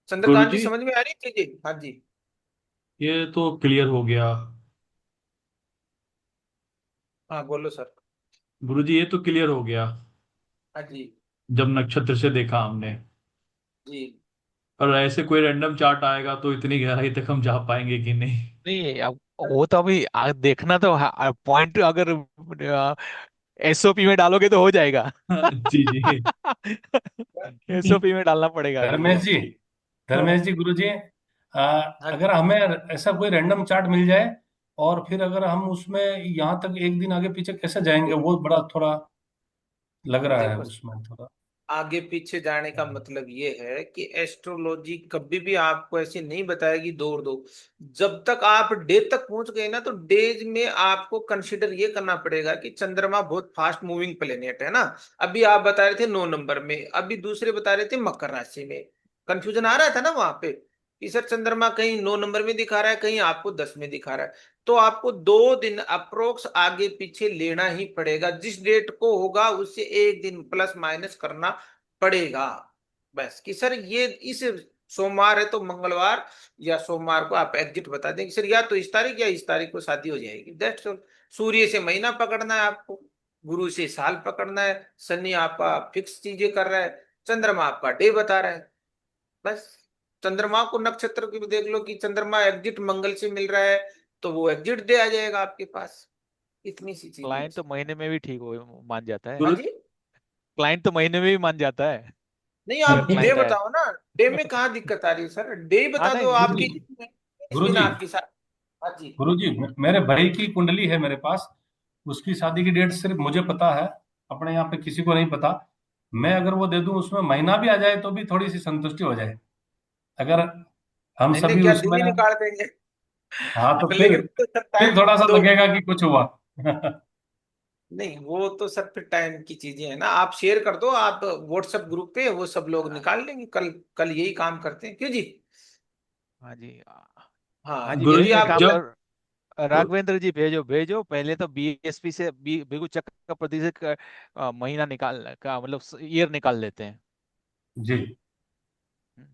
चंद्रकांत जी गुरुजी, समझ में आ रही चीजें? हाँ जी। ये तो क्लियर हो गया। हाँ बोलो सर। गुरुजी, ये तो क्लियर हो गया हाँ जी। जब नक्षत्र से देखा हमने। जी पर ऐसे कोई रैंडम चार्ट आएगा तो इतनी गहराई तक हम जा पाएंगे कि नहीं? नहीं, अब वो तो अभी देखना तो पॉइंट अगर एसओपी में डालोगे तो हो जाएगा। जी जी। एसओपी में डालना पड़ेगा अभी। धर्मेश जी, धर्मेश जी, गुरु जी, हाँ अगर हमें ऐसा कोई रैंडम चार्ट मिल जाए और फिर अगर हम उसमें यहाँ तक एक दिन आगे पीछे कैसे जाएंगे, वो बड़ा थोड़ा लग रहा है देखो, उसमें थोड़ा। आगे पीछे जाने का मतलब ये है कि एस्ट्रोलॉजी कभी भी आपको ऐसे नहीं बताएगी दौड़ दो। जब तक आप डे तक पहुंच गए ना, तो डेज में आपको कंसिडर ये करना पड़ेगा कि चंद्रमा बहुत फास्ट मूविंग प्लेनेट है ना। अभी आप बता रहे थे 9 नंबर में, अभी दूसरे बता रहे थे मकर राशि में। कंफ्यूजन आ रहा था ना वहां पे कि सर चंद्रमा कहीं 9 नंबर में दिखा रहा है, कहीं आपको 10 में दिखा रहा है। तो आपको 2 दिन अप्रोक्स आगे पीछे लेना ही पड़ेगा। जिस डेट को होगा उससे एक दिन प्लस माइनस करना पड़ेगा। बस कि सर ये इस सोमवार है तो मंगलवार या सोमवार को आप एग्जिट बता दें कि सर या तो इस तारीख या इस तारीख को शादी हो जाएगी, दैट्स ऑल। सूर्य से महीना पकड़ना है आपको, गुरु से साल पकड़ना है, शनि आपका फिक्स चीजें कर रहा है, चंद्रमा आपका डे बता रहा है। बस चंद्रमा को नक्षत्र की भी देख लो कि चंद्रमा एग्जिट मंगल से मिल रहा है, तो वो एग्जिट डे आ जाएगा आपके पास। इतनी सी चीजें हैं। क्लाइंट तो महीने में भी ठीक हो मान जाता है। हाँ गुरु जी। क्लाइंट तो महीने में भी मान जाता है नहीं अगर आप डे क्लाइंट आया। बताओ ना। डे में कहाँ दिक्कत आ रही है सर? डे ही हाँ बता नहीं, दो गुरु आपकी। जी, इस गुरु दिन जी, आपकी साथ। हाँ जी। गुरु जी, मेरे भाई की कुंडली है मेरे पास। उसकी शादी की डेट सिर्फ मुझे पता है, अपने यहाँ पे किसी को नहीं पता। मैं अगर वो दे दूं, उसमें महीना भी आ जाए तो भी थोड़ी सी संतुष्टि हो जाए। अगर हम नहीं नहीं, सभी क्या दिन उसमें, ही निकाल देंगे? हाँ तो लेकिन तो सर फिर टाइम थोड़ा सा दो। लगेगा कि कुछ हुआ। नहीं वो तो सर फिर टाइम की चीजें हैं ना। आप शेयर कर दो, आप व्हाट्सएप ग्रुप पे, वो सब लोग निकाल लेंगे। कल कल यही काम करते हैं, क्यों जी? हाँ जी। हाँ हाँ, जी, यदि गुरुजी एक आप काम जब कर, राघवेंद्र जी भेजो भेजो, पहले तो बीएसपी से बिल्कुल चक्र का प्रतिशत का महीना निकाल का मतलब ईयर निकाल लेते हैं। जी हम्म,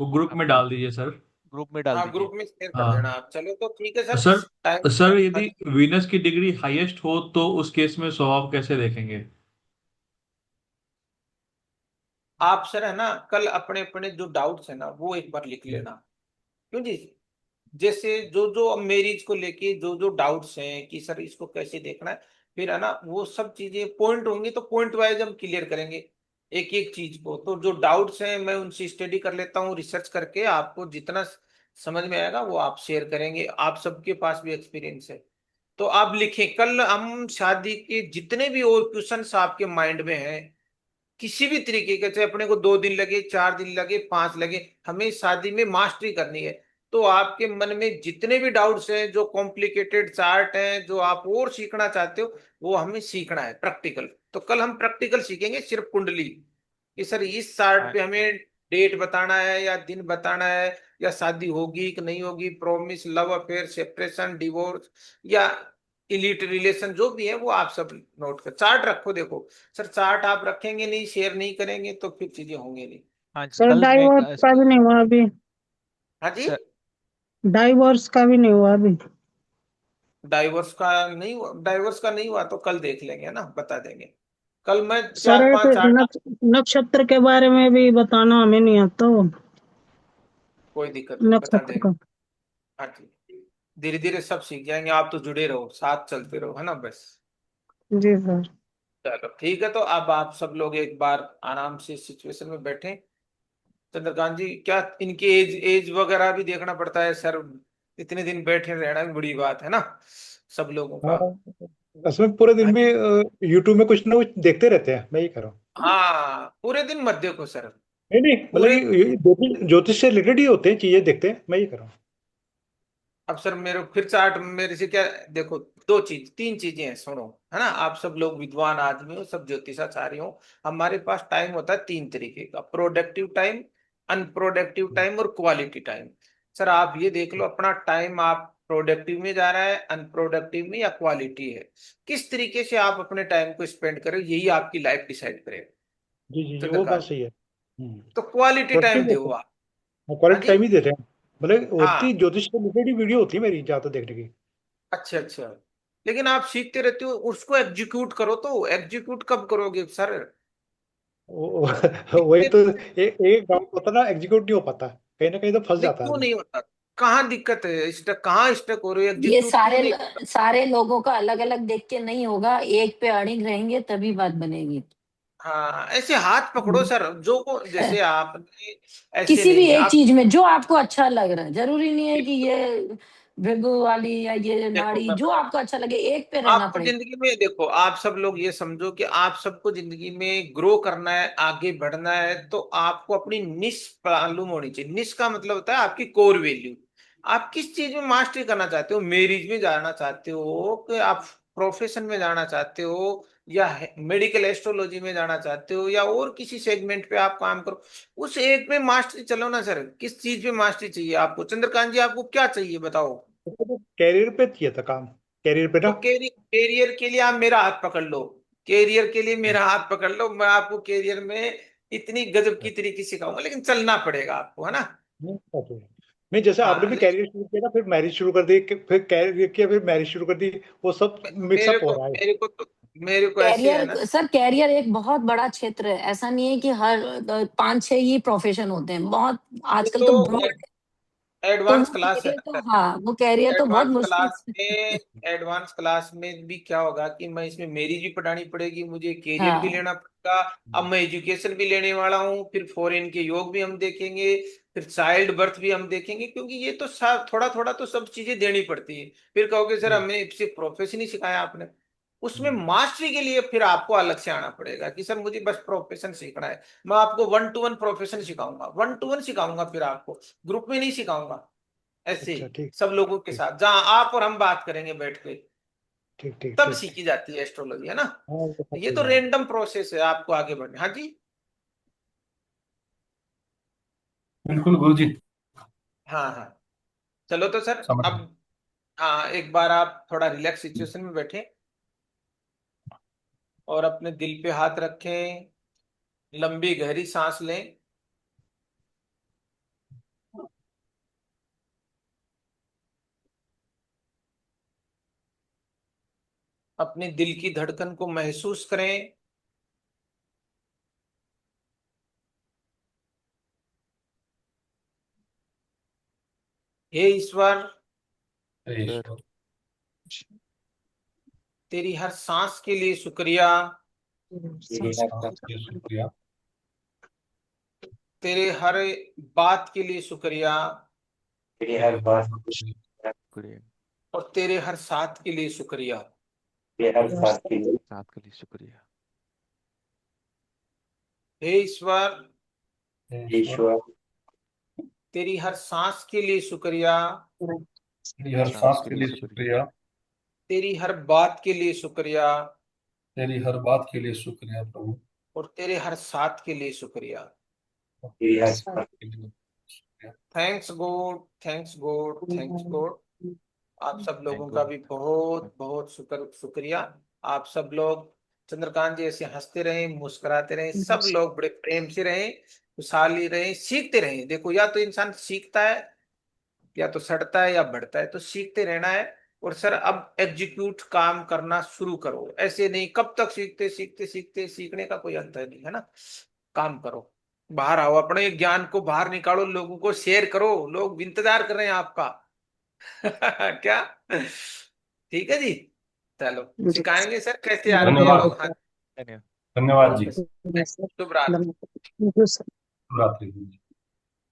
वो ग्रुप आप में डाल दीजिए सर। ग्रुप में डाल हाँ, दीजिए। ग्रुप में शेयर कर देना हाँ आप। चलो तो ठीक है सर। सर। टाइम। सर हाँ यदि जी। वीनस की डिग्री हाईएस्ट हो तो उस केस में स्वभाव कैसे देखेंगे? आप सर है ना, कल अपने अपने जो डाउट्स है ना वो एक बार लिख लेना। क्यों जी? जैसे जो जो अब मैरिज को लेके जो जो डाउट्स हैं कि सर इसको कैसे देखना है, फिर है ना वो सब चीजें पॉइंट होंगी तो पॉइंट वाइज हम क्लियर करेंगे एक एक चीज को। तो जो डाउट्स हैं मैं उनसे स्टडी कर लेता हूँ, रिसर्च करके आपको जितना समझ में आएगा वो आप शेयर करेंगे। आप सबके पास भी एक्सपीरियंस है। तो आप लिखें, कल हम शादी के जितने भी और क्वेश्चंस आपके माइंड में हैं, किसी भी तरीके के, चाहे अपने को 2 दिन लगे, 4 दिन लगे, 5 लगे, हमें शादी में मास्टरी करनी है। तो आपके मन में जितने भी डाउट्स हैं, जो कॉम्प्लिकेटेड चार्ट हैं, जो आप और सीखना चाहते हो, वो हमें सीखना है प्रैक्टिकल। तो कल हम प्रैक्टिकल सीखेंगे, सिर्फ कुंडली कि सर इस चार्ट हाँ पे हमें डेट बताना है या दिन बताना है, या शादी होगी कि नहीं होगी, promise, love affair, separation, divorce, या इलीट रिलेशन, जो भी है वो आप सब नोट कर चार्ट रखो। देखो सर, चार्ट आप रखेंगे नहीं, शेयर नहीं करेंगे तो फिर चीजें होंगी नहीं। हाँ, सर कल मैं डाइवोर्स का भी नहीं हुआ अभी। हाँ जी। सर, डाइवोर्स का भी नहीं हुआ अभी। डाइवर्स का नहीं हुआ तो कल देख लेंगे ना, बता देंगे। कल मैं सर चार एक पांच चार्ट। नक्षत्र के बारे में भी बताना, हमें नहीं आता वो कोई दिक्कत नहीं, बता नक्षत्र देंगे। का। हाँ जी। धीरे धीरे सब सीख जाएंगे, आप तो जुड़े रहो, साथ चलते रहो, है ना बस। जी सर। चलो ठीक है, तो अब आप सब लोग एक बार आराम से सिचुएशन में बैठे। चंद्रकांत जी, क्या इनकी एज एज वगैरह भी देखना पड़ता है सर? इतने दिन बैठे रहना भी बड़ी बात है ना, सब लोगों का। हाँ, असल में पूरे हाँ दिन भी जी। यूट्यूब में कुछ ना कुछ देखते रहते हैं, मैं ये कर रहा हूँ। हाँ, पूरे दिन मत देखो सर। नहीं नहीं, मतलब पूरे कि ये ज्योतिष से रिलेटेड ही होते हैं, चीजें देखते हैं, मैं ये कर रहा हूँ। अब सर मेरे फिर चार्ट मेरे से क्या? देखो, दो चीज तीन चीजें हैं, सुनो, है ना, आप सब लोग विद्वान आदमी हो, सब ज्योतिषाचार्य हो। हमारे पास टाइम होता है तीन तरीके का: प्रोडक्टिव टाइम, अनप्रोडक्टिव टाइम और क्वालिटी टाइम। सर आप ये देख लो, अपना टाइम आप प्रोडक्टिव में जा रहा है, अनप्रोडक्टिव में, या क्वालिटी है? किस तरीके से आप अपने टाइम को स्पेंड करें, यही आपकी लाइफ डिसाइड करेगा। जी जी जी, वो बात चंद्रकांत, सही है। तो क्वालिटी टाइम प्रोडक्टिव दो होते आप। हैं, हाँ क्वालिटी जी। टाइम ही देते हैं। मतलब होती हाँ। ज्योतिष से रिलेटेड ही वीडियो होती है मेरी ज्यादा देखने की। अच्छा अच्छा। लेकिन आप सीखते रहते हो, उसको एग्जीक्यूट करो। तो एग्जीक्यूट कब करोगे सर? वही सीखते तो, तो, एक काम होता ना, एग्जीक्यूट नहीं हो पाता, कहीं ना कहीं तो फंस नहीं जाता है क्यों आदमी। नहीं होता? कहाँ दिक्कत है? स्टक कहाँ स्टक हो रहे हो? ये एग्जीक्यूट क्यों नहीं होता? सारे लोगों का अलग अलग देख के नहीं होगा, एक पे अड़िग रहेंगे तभी बात बनेगी। हाँ, ऐसे हाथ पकड़ो हम्म। सर, जो को जैसे आपने, ऐसे किसी भी नहीं एक आप। चीज में जो आपको अच्छा लग रहा है, जरूरी नहीं है कि ये भृगु वाली या ये देखो नाड़ी, मैं जो बता, आपको अच्छा लगे एक पे रहना आपको पड़ेगा। जिंदगी में, देखो आप सब लोग ये समझो कि आप सबको जिंदगी में ग्रो करना है, आगे बढ़ना है, तो आपको अपनी निश मालूम होनी चाहिए। निश का मतलब होता है आपकी कोर वैल्यू। आप किस चीज में मास्टरी करना चाहते हो? मैरिज में जाना चाहते हो, कि आप प्रोफेशन में जाना चाहते हो, या मेडिकल एस्ट्रोलॉजी में जाना चाहते हो, या और किसी सेगमेंट पे आप काम करो? उस एक में मास्टरी चलो ना सर। किस चीज में मास्टरी चाहिए आपको? चंद्रकांत जी, आपको क्या चाहिए बताओ? तो कैरियर पे किया था काम, कैरियर पे ना। तो कैरियर के लिए आप मेरा हाथ पकड़ लो। कैरियर के लिए मेरा हाथ पकड़ लो, मैं आपको कैरियर में इतनी गजब की तरीके सिखाऊंगा, लेकिन चलना पड़ेगा आपको, है ना। नहीं पता है। नहीं, जैसे आपने हाँ भी लेकिन कैरियर शुरू किया ना, फिर मैरिज शुरू कर दी, फिर कैरियर किया, फिर मैरिज शुरू कर दी, वो सब मेरे मिक्सअप हो को रहा है। मेरे को ऐसे है कैरियर ना। सर, कैरियर एक बहुत बड़ा क्षेत्र है, ऐसा नहीं है कि हर 5-6 ही प्रोफेशन होते हैं, बहुत ये आजकल तो तो ब्रॉड है। तो एडवांस वो क्लास है कैरियर ना तो, सर। हाँ, वो कैरियर तो बहुत एडवांस मुश्किल क्लास से। में एडवांस क्लास में भी क्या होगा कि मैं इसमें मेरी भी पढ़ानी पड़ेगी, मुझे कैरियर भी हाँ, लेना पड़ेगा। अब मैं एजुकेशन भी लेने वाला हूँ, फिर फॉरेन के योग भी हम देखेंगे, फिर चाइल्ड बर्थ भी हम देखेंगे, क्योंकि ये तो थोड़ा थोड़ा तो सब चीजें देनी पड़ती है। फिर कहोगे सर हमें सिर्फ प्रोफेशन ही सिखाया आपने। उसमें मास्टरी के लिए फिर आपको अलग से आना पड़ेगा कि सर मुझे बस प्रोफेशन सीखना है। मैं आपको 1-to-1 प्रोफेशन सिखाऊंगा, 1-to-1 सिखाऊंगा, फिर आपको ग्रुप में नहीं सिखाऊंगा। ऐसे अच्छा, ही ठीक सब लोगों के ठीक साथ, जहां आप और हम बात करेंगे बैठ के, ठीक ठीक तब ठीक। सीखी जाती है एस्ट्रोलॉजी, है ना। हाँ, वो सब ये सही तो बात है। रेंडम प्रोसेस है आपको आगे बढ़ने। हाँ जी। बिल्कुल गुरुजी। हाँ हाँ। चलो तो सर समझ अब, हाँ, एक बार आप थोड़ा रिलैक्स सिचुएशन में बैठे और अपने दिल पे हाथ रखें, लंबी गहरी सांस लें। अपने दिल की धड़कन को महसूस करें। हे ईश्वर, ईश्वर, तेरी हर सांस के लिए शुक्रिया। तेरे सांस के लिए शुक्रिया, तेरे हर बात के लिए शुक्रिया। तेरी तेरे हर हर बात बात के लिए शुक्रिया, और तेरे हर साथ के लिए शुक्रिया। तेरे हर साथ के लिए साथ के लिए शुक्रिया। हे ईश्वर, ईश्वर, ईश्वर, तेरी हर सांस के लिए शुक्रिया। तेरी हर सांस सांस के के लिए लिए शुक्रिया, शुक्रिया, तेरी हर बात के लिए शुक्रिया। तेरी हर बात के लिए शुक्रिया प्रभु, और तेरे हर साथ के लिए शुक्रिया। और तेरी तेरे हर हर साथ साथ के लिए शुक्रिया। Thanks God, thanks God, thanks God. आप सब थैंक लोगों का गॉड। भी बहुत बहुत शुक्रिया। आप सब लोग चंद्रकांत जी ऐसे हंसते रहें, मुस्कुराते रहें, सब लोग बड़े प्रेम से रहें, खुशहाली रहें, सीखते रहें। देखो, या तो इंसान सीखता है, या तो सड़ता है, या बढ़ता है। तो सीखते रहना है। और सर अब एग्जीक्यूट काम करना शुरू करो। ऐसे नहीं, कब तक सीखते सीखते सीखते, सीखने का कोई अंत नहीं है ना। काम करो, बाहर आओ, अपने ज्ञान को बाहर निकालो, लोगों को शेयर करो। लोग इंतजार कर रहे हैं आपका। क्या? ठीक है जी। चलो, सिखाएंगे सर कैसे आते हैं धन्यवाद, लोग। हाँ। धन्यवाद। धन्यवाद जी। ओके, शुभ रात्रि। शुभ रात्रि।